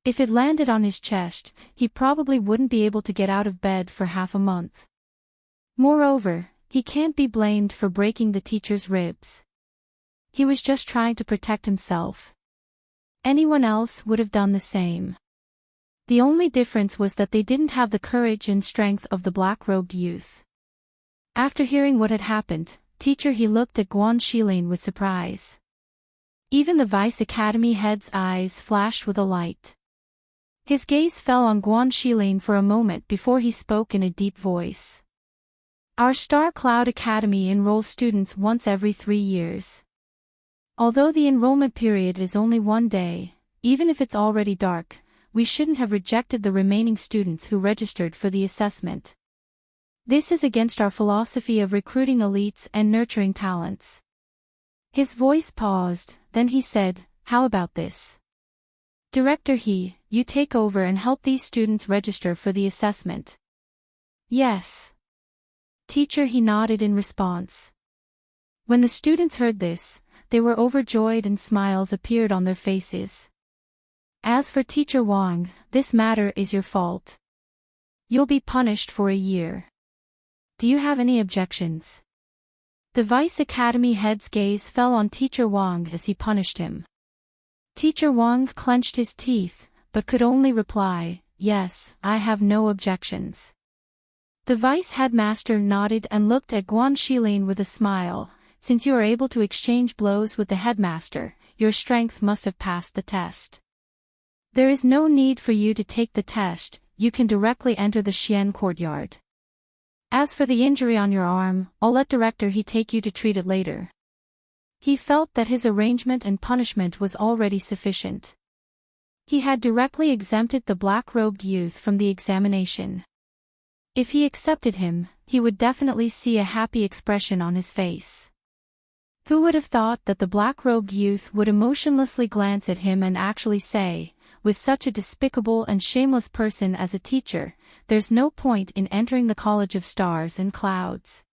S1: If it landed on his chest, he probably wouldn't be able to get out of bed for half a month. Moreover, he can't be blamed for breaking the teacher's ribs. He was just trying to protect himself. Anyone else would have done the same. The only difference was that they didn't have the courage and strength of the black-robed youth." After hearing what had happened, Teacher He looked at Guan Shilin with surprise. Even the Vice Academy head's eyes flashed with a light. His gaze fell on Guan Shilin for a moment before he spoke in a deep voice. "Our Star Cloud Academy enrolls students once every 3 years. Although the enrollment period is only 1 day, even if it's already dark, we shouldn't have rejected the remaining students who registered for the assessment. This is against our philosophy of recruiting elites and nurturing talents." His voice paused, then he said, "How about this? Director He, you take over and help these students register for the assessment." "Yes." Teacher He nodded in response. When the students heard this, they were overjoyed and smiles appeared on their faces. "As for Teacher Wang, this matter is your fault. You'll be punished for a year. Do you have any objections?" The Vice Academy head's gaze fell on Teacher Wang as he punished him. Teacher Wang clenched his teeth, but could only reply, "Yes, I have no objections." The Vice Headmaster nodded and looked at Guan Shilin with a smile. "Since you are able to exchange blows with the headmaster, your strength must have passed the test. There is no need for you to take the test, you can directly enter the Xian courtyard. As for the injury on your arm, I'll let Director He take you to treat it later." He felt that his arrangement and punishment was already sufficient. He had directly exempted the black-robed youth from the examination. If he accepted him, he would definitely see a happy expression on his face. Who would have thought that the black-robed youth would emotionlessly glance at him and actually say, "With such a despicable and shameless person as a teacher, there's no point in entering the College of Stars and Clouds."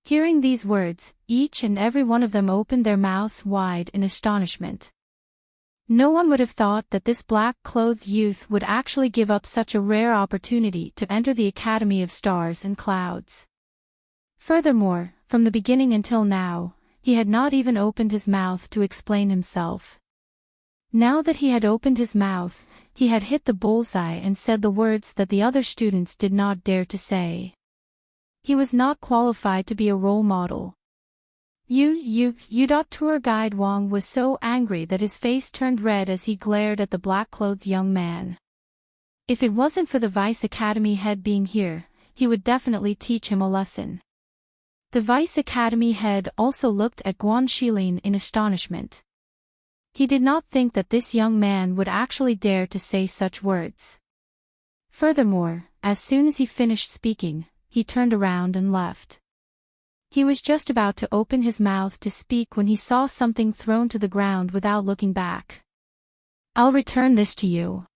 S1: Hearing these words, each and every one of them opened their mouths wide in astonishment. No one would have thought that this black-clothed youth would actually give up such a rare opportunity to enter the Academy of Stars and Clouds. Furthermore, from the beginning until now, he had not even opened his mouth to explain himself. Now that he had opened his mouth, he had hit the bullseye and said the words that the other students did not dare to say. He was not qualified to be a role model. You. Tour guide Wang was so angry that his face turned red as he glared at the black-clothed young man. If it wasn't for the Vice Academy head being here, he would definitely teach him a lesson. The Vice Academy head also looked at Guan Shilin in astonishment. He did not think that this young man would actually dare to say such words. Furthermore, as soon as he finished speaking, he turned around and left. He was just about to open his mouth to speak when he saw something thrown to the ground without looking back. I'll return this to you.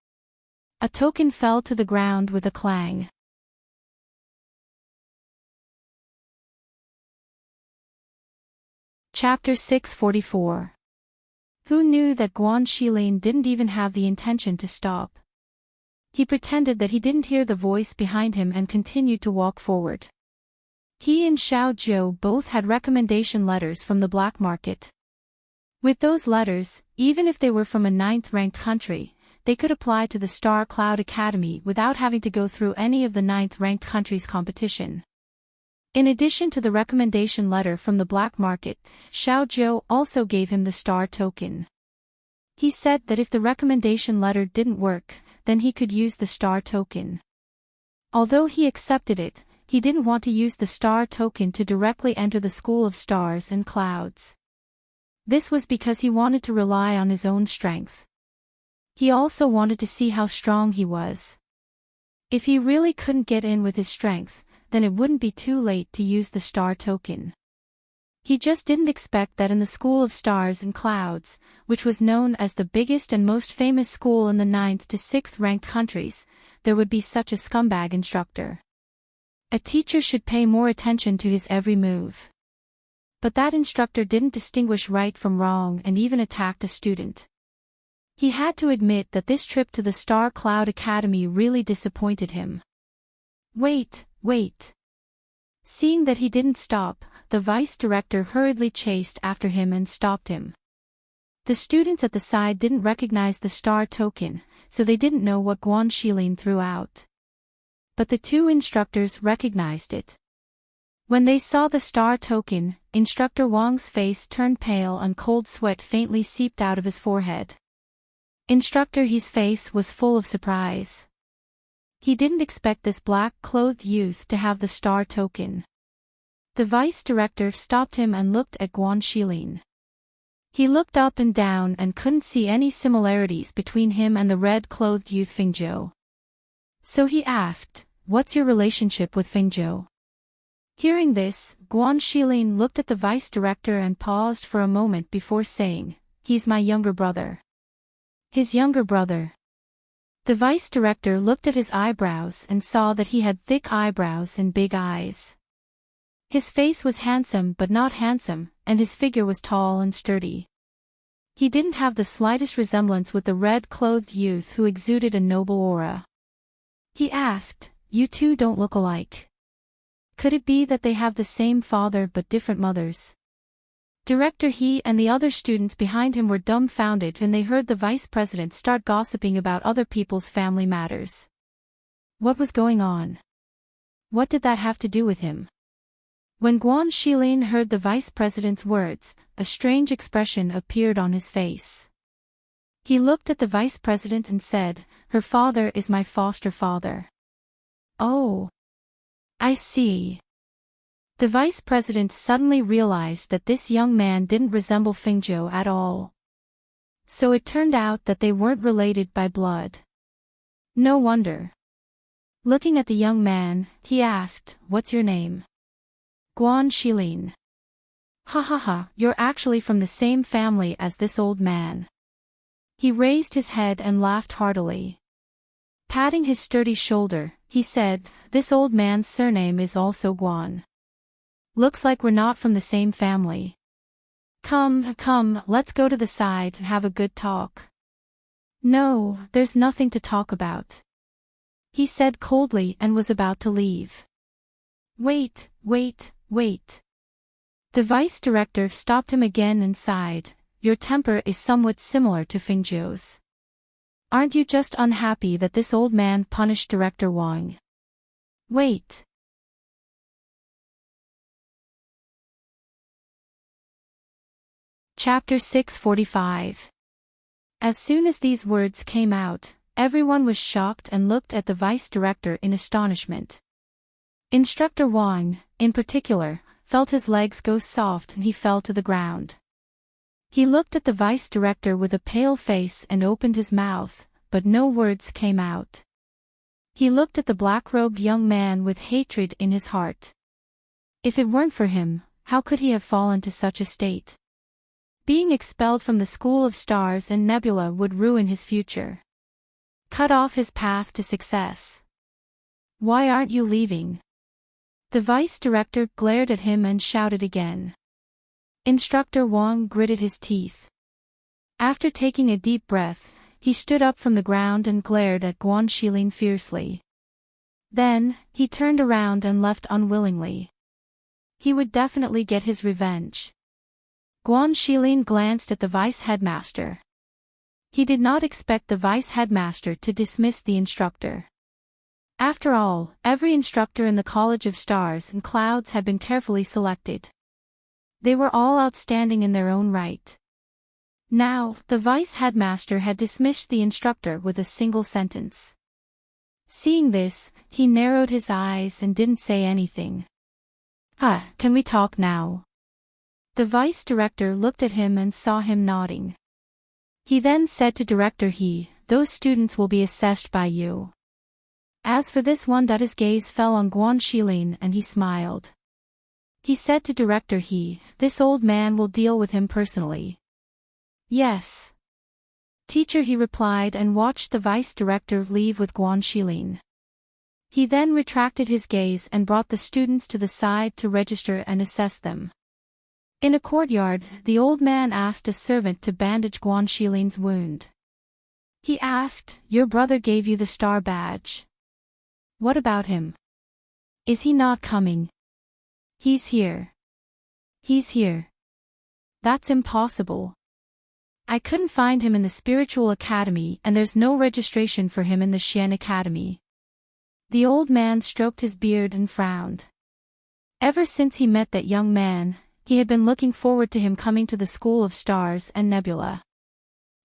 S1: A token fell to the ground with a clang. Chapter 644. Who knew that Guan Shilin didn't even have the intention to stop? He pretended that he didn't hear the voice behind him and continued to walk forward. He and Xiao Zhou both had recommendation letters from the black market. With those letters, even if they were from a 9th-ranked country, they could apply to the Star Cloud Academy without having to go through any of the 9th-ranked countries' competition. In addition to the recommendation letter from the black market, Xiao Zhou also gave him the star token. He said that if the recommendation letter didn't work, then he could use the star token. Although he accepted it, he didn't want to use the star token to directly enter the School of Stars and Clouds. This was because he wanted to rely on his own strength. He also wanted to see how strong he was. If he really couldn't get in with his strength, then it wouldn't be too late to use the star token. He just didn't expect that in the School of Stars and Clouds, which was known as the biggest and most famous school in the 9th to 6th ranked countries, there would be such a scumbag instructor. A teacher should pay more attention to his every move. But that instructor didn't distinguish right from wrong and even attacked a student. He had to admit that this trip to the Star Cloud Academy really disappointed him. Wait. Seeing that he didn't stop, the vice director hurriedly chased after him and stopped him. The students at the side didn't recognize the star token, so they didn't know what Guan Shilin threw out. But the two instructors recognized it. When they saw the star token, Instructor Wang's face turned pale and cold sweat faintly seeped out of his forehead. Instructor He's face was full of surprise. He didn't expect this black-clothed youth to have the star token. The vice director stopped him and looked at Guan Shilin. He looked up and down and couldn't see any similarities between him and the red-clothed youth Fengzhou. So he asked, "What's your relationship with Fengzhou?" Hearing this, Guan Shilin looked at the vice director and paused for a moment before saying, "He's my younger brother." His younger brother. The vice director looked at his eyebrows and saw that he had thick eyebrows and big eyes. His face was handsome but not handsome, and his figure was tall and sturdy. He didn't have the slightest resemblance with the red-clothed youth who exuded a noble aura. He asked, "You two don't look alike. Could it be that they have the same father but different mothers?" Director He and the other students behind him were dumbfounded when they heard the vice president start gossiping about other people's family matters. What was going on? What did that have to do with him? When Guan Shilin heard the vice president's words, a strange expression appeared on his face. He looked at the vice president and said, "Her father is my foster father." "Oh. I see." The vice president suddenly realized that this young man didn't resemble Fengzhou at all. So it turned out that they weren't related by blood. No wonder. Looking at the young man, he asked, "What's your name?" "Guan Shilin." "Ha, you're actually from the same family as this old man." He raised his head and laughed heartily. Patting his sturdy shoulder, he said, "This old man's surname is also Guan. Looks like we're not from the same family. Come, let's go to the side and have a good talk." "No, there's nothing to talk about," he said coldly and was about to leave. Wait. The vice director stopped him again and sighed, "Your temper is somewhat similar to Fengzhou's. Aren't you just unhappy that this old man punished Director Wang?" Wait. Chapter 645. As soon as these words came out, everyone was shocked and looked at the vice director in astonishment. Instructor Wang, in particular, felt his legs go soft and he fell to the ground. He looked at the vice director with a pale face and opened his mouth, but no words came out. He looked at the black-robed young man with hatred in his heart. If it weren't for him, how could he have fallen to such a state? Being expelled from the School of Stars and Nebula would ruin his future. Cut off his path to success. Why aren't you leaving? The vice director glared at him and shouted again. Instructor Wang gritted his teeth. After taking a deep breath, he stood up from the ground and glared at Guan Xilin fiercely. Then, he turned around and left unwillingly. He would definitely get his revenge. Guan Xilin glanced at the vice headmaster. He did not expect the vice headmaster to dismiss the instructor. After all, every instructor in the College of Stars and Clouds had been carefully selected. They were all outstanding in their own right. Now, the vice headmaster had dismissed the instructor with a single sentence. Seeing this, he narrowed his eyes and didn't say anything. Can we talk now? The vice director looked at him and saw him nodding. He then said to Director He, those students will be assessed by you. As for this one, his gaze fell on Guan Xilin and he smiled. He said to Director He, this old man will deal with him personally. Yes. Teacher, he replied and watched the vice director leave with Guan Xilin. He then retracted his gaze and brought the students to the side to register and assess them. In a courtyard, the old man asked a servant to bandage Guan Xilin's wound. He asked, your brother gave you the star badge. What about him? Is he not coming? He's here. He's here. That's impossible. I couldn't find him in the Spiritual Academy and there's no registration for him in the Xian Academy. The old man stroked his beard and frowned. Ever since he met that young man, he had been looking forward to him coming to the School of Stars and Nebula.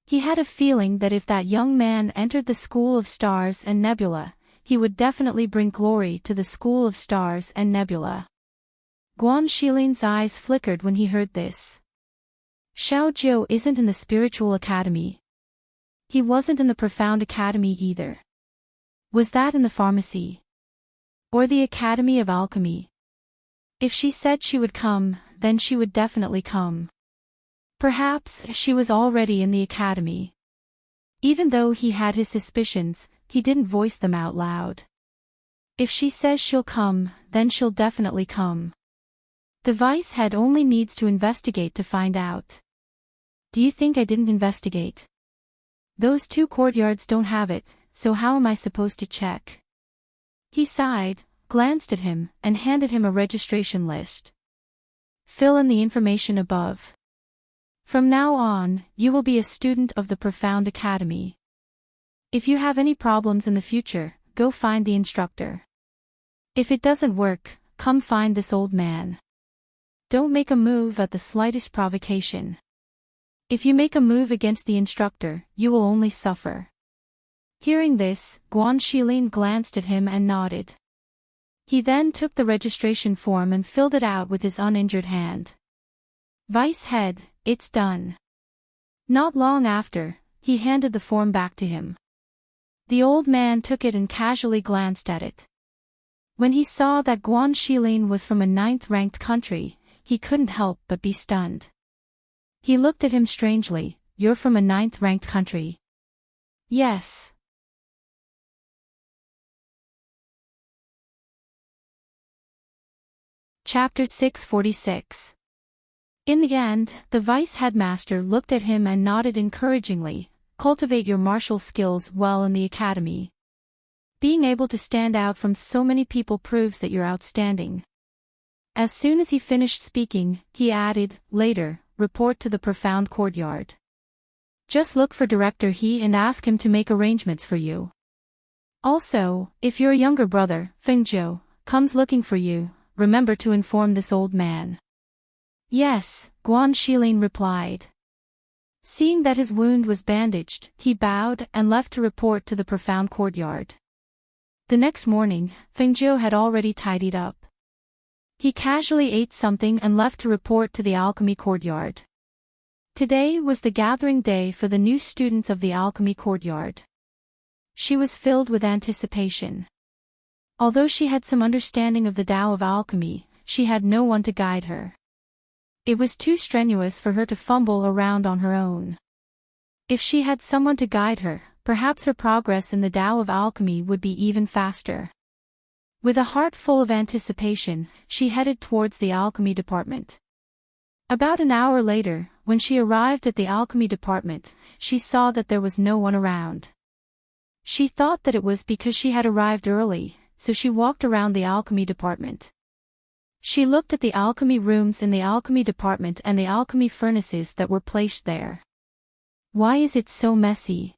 S1: He had a feeling that if that young man entered the School of Stars and Nebula, he would definitely bring glory to the School of Stars and Nebula. Guan Xilin's eyes flickered when he heard this. Xiao Jiu isn't in the Spiritual Academy. He wasn't in the Profound Academy either. Was that in the Pharmacy? Or the Academy of Alchemy? If she said she would come, then she would definitely come. Perhaps she was already in the Academy. Even though he had his suspicions, he didn't voice them out loud. If she says she'll come, then she'll definitely come. The vice head only needs to investigate to find out. Do you think I didn't investigate? Those two courtyards don't have it, so how am I supposed to check? He sighed, glanced at him, and handed him a registration list. Fill in the information above. From now on, you will be a student of the Profound Academy. If you have any problems in the future, go find the instructor. If it doesn't work, come find this old man. Don't make a move at the slightest provocation. If you make a move against the instructor, you will only suffer. Hearing this, Guan Xilin glanced at him and nodded. He then took the registration form and filled it out with his uninjured hand. Vice head, it's done. Not long after, he handed the form back to him. The old man took it and casually glanced at it. When he saw that Guan Xilin was from a 9th-ranked country, he couldn't help but be stunned. He looked at him strangely. You're from a 9th-ranked country? Yes. Chapter 646. In the end, the vice headmaster looked at him and nodded encouragingly. Cultivate your martial skills well in the academy. Being able to stand out from so many people proves that you're outstanding. As soon as he finished speaking, he added, later, report to the Profound Courtyard. Just look for Director He and ask him to make arrangements for you. Also, if your younger brother, Fengzhou, comes looking for you, remember to inform this old man. Yes, Guan Xilin replied. Seeing that his wound was bandaged, he bowed and left to report to the Profound Courtyard. The next morning, Fengzhou had already tidied up. He casually ate something and left to report to the Alchemy Courtyard. Today was the gathering day for the new students of the Alchemy Courtyard. She was filled with anticipation. Although she had some understanding of the Tao of alchemy, she had no one to guide her. It was too strenuous for her to fumble around on her own. If she had someone to guide her, perhaps her progress in the Tao of alchemy would be even faster. With a heart full of anticipation, she headed towards the alchemy department. About an hour later, when she arrived at the alchemy department, she saw that there was no one around. She thought that it was because she had arrived early, so she walked around the alchemy department. She looked at the alchemy rooms in the alchemy department and the alchemy furnaces that were placed there. Why is it so messy?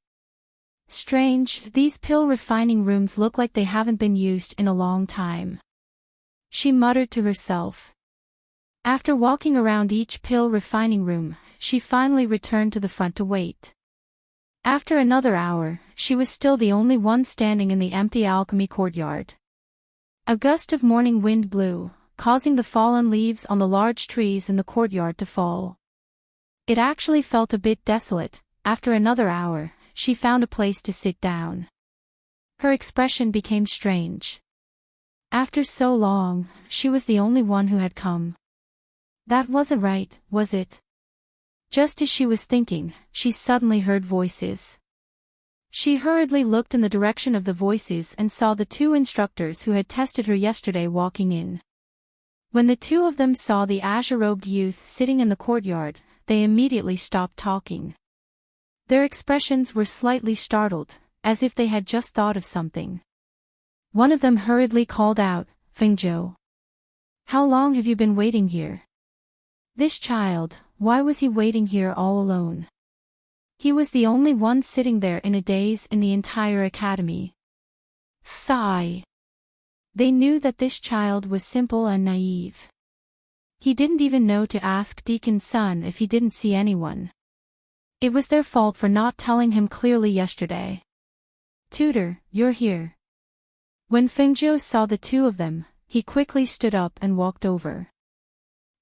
S1: Strange, these pill refining rooms look like they haven't been used in a long time. She muttered to herself. After walking around each pill refining room, she finally returned to the front to wait. After another hour, she was still the only one standing in the empty alchemy courtyard. A gust of morning wind blew, causing the fallen leaves on the large trees in the courtyard to fall. It actually felt a bit desolate. After another hour, she found a place to sit down. Her expression became strange. After so long, she was the only one who had come. That wasn't right, was it? Just as she was thinking, she suddenly heard voices. She hurriedly looked in the direction of the voices and saw the two instructors who had tested her yesterday walking in. When the two of them saw the azure-robed youth sitting in the courtyard, they immediately stopped talking. Their expressions were slightly startled, as if they had just thought of something. One of them hurriedly called out, "Fengzhou. How long have you been waiting here?" This child, why was he waiting here all alone? He was the only one sitting there in a daze in the entire academy. Sigh. They knew that this child was simple and naive. He didn't even know to ask Deacon's son if he didn't see anyone. It was their fault for not telling him clearly yesterday. "Tutor, you're here." When Fengzhou saw the two of them, he quickly stood up and walked over.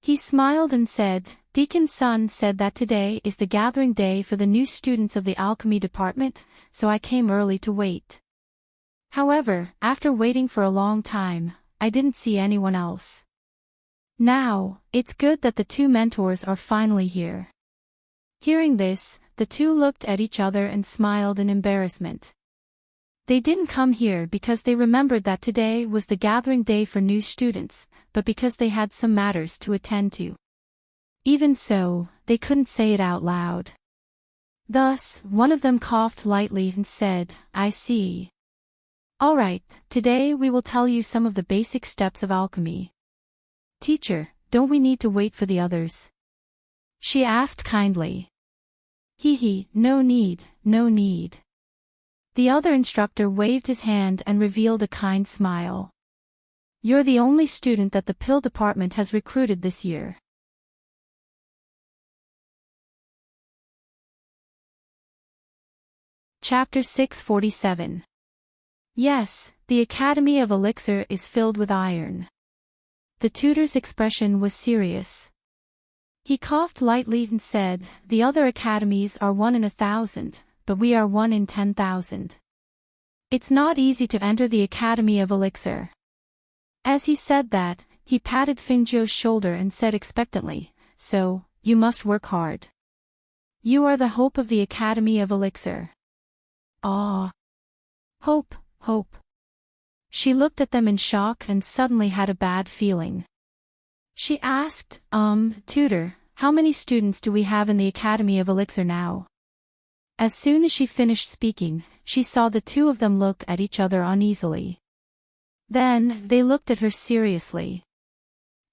S1: He smiled and said, "Deacon's son said that today is the gathering day for the new students of the alchemy department, so I came early to wait. However, after waiting for a long time, I didn't see anyone else. Now, it's good that the two mentors are finally here." Hearing this, the two looked at each other and smiled in embarrassment. They didn't come here because they remembered that today was the gathering day for new students, but because they had some matters to attend to. Even so, they couldn't say it out loud. Thus, one of them coughed lightly and said, "I see. All right, today we will tell you some of the basic steps of alchemy." "Teacher, don't we need to wait for the others?" she asked kindly. No need, no need." The other instructor waved his hand and revealed a kind smile. "You're the only student that the pill department has recruited this year." Chapter 647. Yes, the Academy of Elixir is filled with iron. The tutor's expression was serious. He coughed lightly and said, "The other academies are 1 in 1,000, but we are 1 in 10,000. It's not easy to enter the Academy of Elixir." As he said that, he patted Fengzhou's shoulder and said expectantly, "So, you must work hard. You are the hope of the Academy of Elixir." "Ah. Hope, hope." She looked at them in shock and suddenly had a bad feeling. She asked, "Tutor, how many students do we have in the Academy of Elixir now?" As soon as she finished speaking, she saw the two of them look at each other uneasily. Then, they looked at her seriously.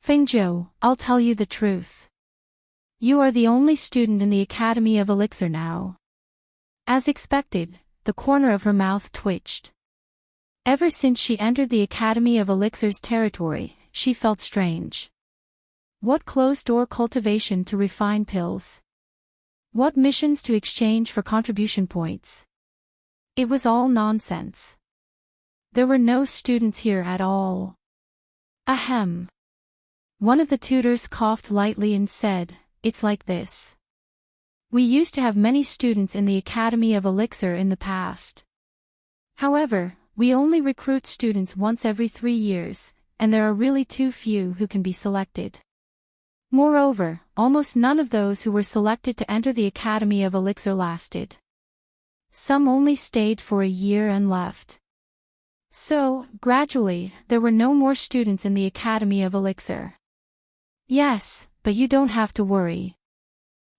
S1: "Fengzhou, I'll tell you the truth. You are the only student in the Academy of Elixir now." As expected, the corner of her mouth twitched. Ever since she entered the Academy of Elixir's territory, she felt strange. What closed-door cultivation to refine pills? What missions to exchange for contribution points? It was all nonsense. There were no students here at all. Ahem. One of the tutors coughed lightly and said, "It's like this. We used to have many students in the Academy of Elixir in the past. However, we only recruit students once every 3 years, and there are really too few who can be selected. Moreover, almost none of those who were selected to enter the Academy of Elixir lasted. Some only stayed for a year and left. So, gradually, there were no more students in the Academy of Elixir. Yes, but you don't have to worry.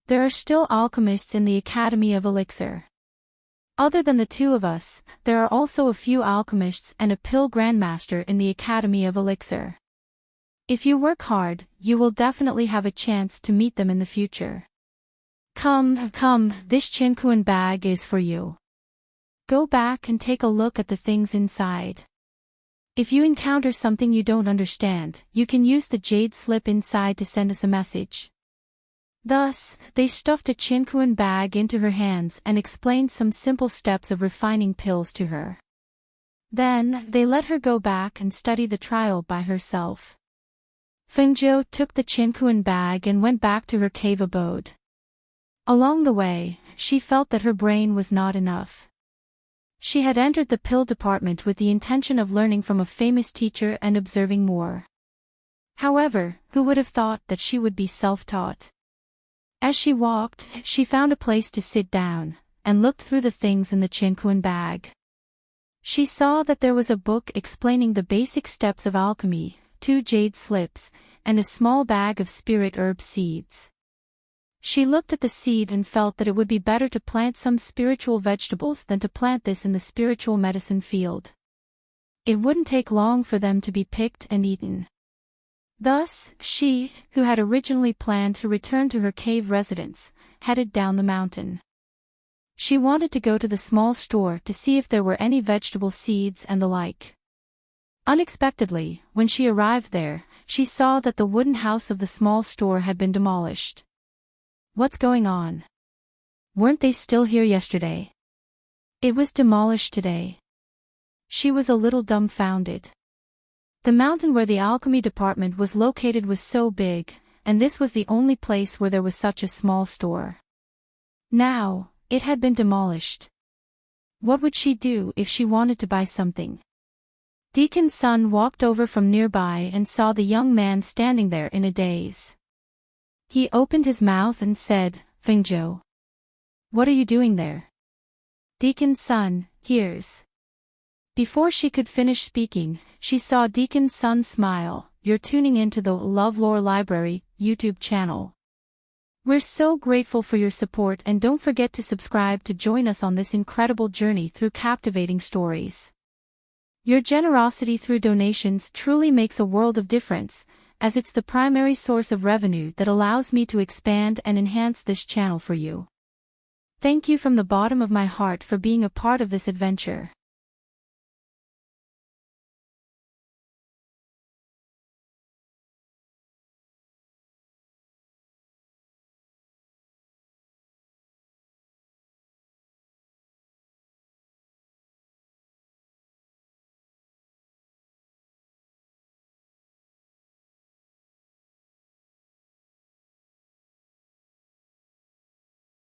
S1: There are still alchemists in the Academy of Elixir. Other than the two of us, there are also a few alchemists and a pill grandmaster in the Academy of Elixir. If you work hard, you will definitely have a chance to meet them in the future. Come, this Chinkuan bag is for you. Go back and take a look at the things inside. If you encounter something you don't understand, you can use the jade slip inside to send us a message. Thus, they stuffed a Chinkuan bag into her hands and explained some simple steps of refining pills to her. Then, they let her go back and study the trial by herself. Fengzhou took the Chinkuan bag and went back to her cave abode. Along the way, she felt that her brain was not enough. She had entered the pill department with the intention of learning from a famous teacher and observing more. However, who would have thought that she would be self-taught? As she walked, she found a place to sit down, and looked through the things in the Chinkuan bag. She saw that there was a book explaining the basic steps of alchemy, 2 jade slips, and a small bag of spirit herb seeds. She looked at the seed and felt that it would be better to plant some spiritual vegetables than to plant this in the spiritual medicine field. It wouldn't take long for them to be picked and eaten. Thus, she, who had originally planned to return to her cave residence, headed down the mountain. She wanted to go to the small store to see if there were any vegetable seeds and the like. Unexpectedly, when she arrived there, she saw that the wooden house of the small store had been demolished. What's going on? Weren't they still here yesterday? It was demolished today. She was a little dumbfounded. The mountain where the alchemy department was located was so big, and this was the only place where there was such a small store. Now, it had been demolished. What would she do if she wanted to buy something? Deacon's son walked over from nearby and saw the young man standing there in a daze. He opened his mouth and said, "Fengzhou, what are you doing there?" "Deacon's son, here's." Before she could finish speaking, she saw Deacon's son smile. "You're tuning into the LoveLore Library YouTube channel. We're so grateful for your support, and don't forget to subscribe to join us on this incredible journey through captivating stories. Your generosity through donations truly makes a world of difference, as it's the primary source of revenue that allows me to expand and enhance this channel for you. Thank you from the bottom of my heart for being a part of this adventure.